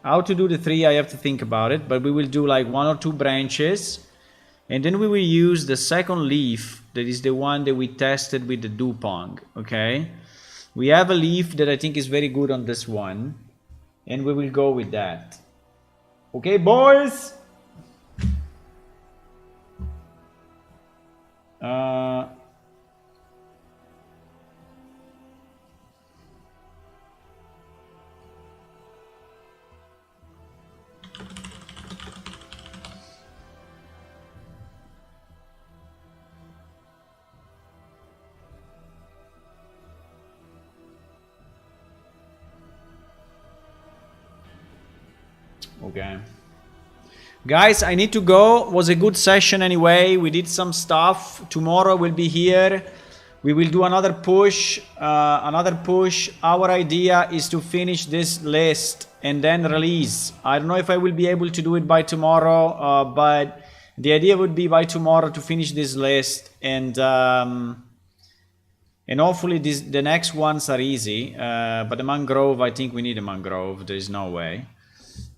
[SPEAKER 1] how to do the 3, I have to think about it, but we will do like 1 or 2 branches, and then we will use the second leaf, that is the one that we tested with the Dupong, okay? We have a leaf that I think is very good on this one, and we will go with that. Okay, boys? Okay. Guys, I need to go. It was a good session anyway. We did some stuff. Tomorrow we'll be here. We will do another push. Our idea is to finish this list and then release. I don't know if I will be able to do it by tomorrow, but the idea would be by tomorrow to finish this list, and hopefully the next ones are easy. But the mangrove, I think we need a mangrove. There is no way.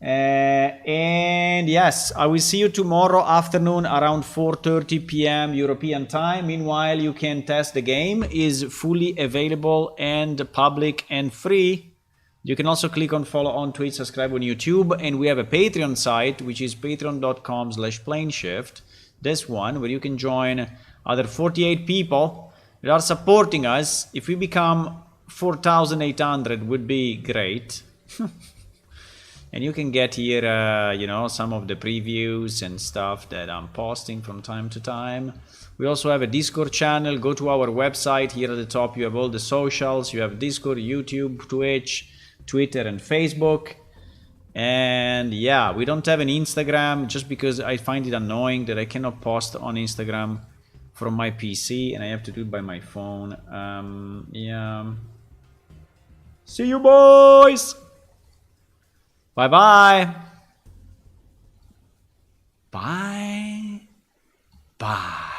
[SPEAKER 1] And yes, I will see you tomorrow afternoon around 4:30 p.m. European time. Meanwhile, you can test the game. It is fully available and public and free. You can also click on follow on Twitch, subscribe on YouTube, and we have a Patreon site, which is patreon.com/planeshift. This one, where you can join other 48 people that are supporting us. If we become 4,800, would be great. And you can get here, you know, some of the previews and stuff that I'm posting from time to time. We also have a Discord channel. Go to our website. Here at the top, you have all the socials. You have Discord, YouTube, Twitch, Twitter, and Facebook. And yeah, we don't have an Instagram just because I find it annoying that I cannot post on Instagram from my PC and I have to do it by my phone. Yeah. See you, boys! Bye-bye. Bye. Bye.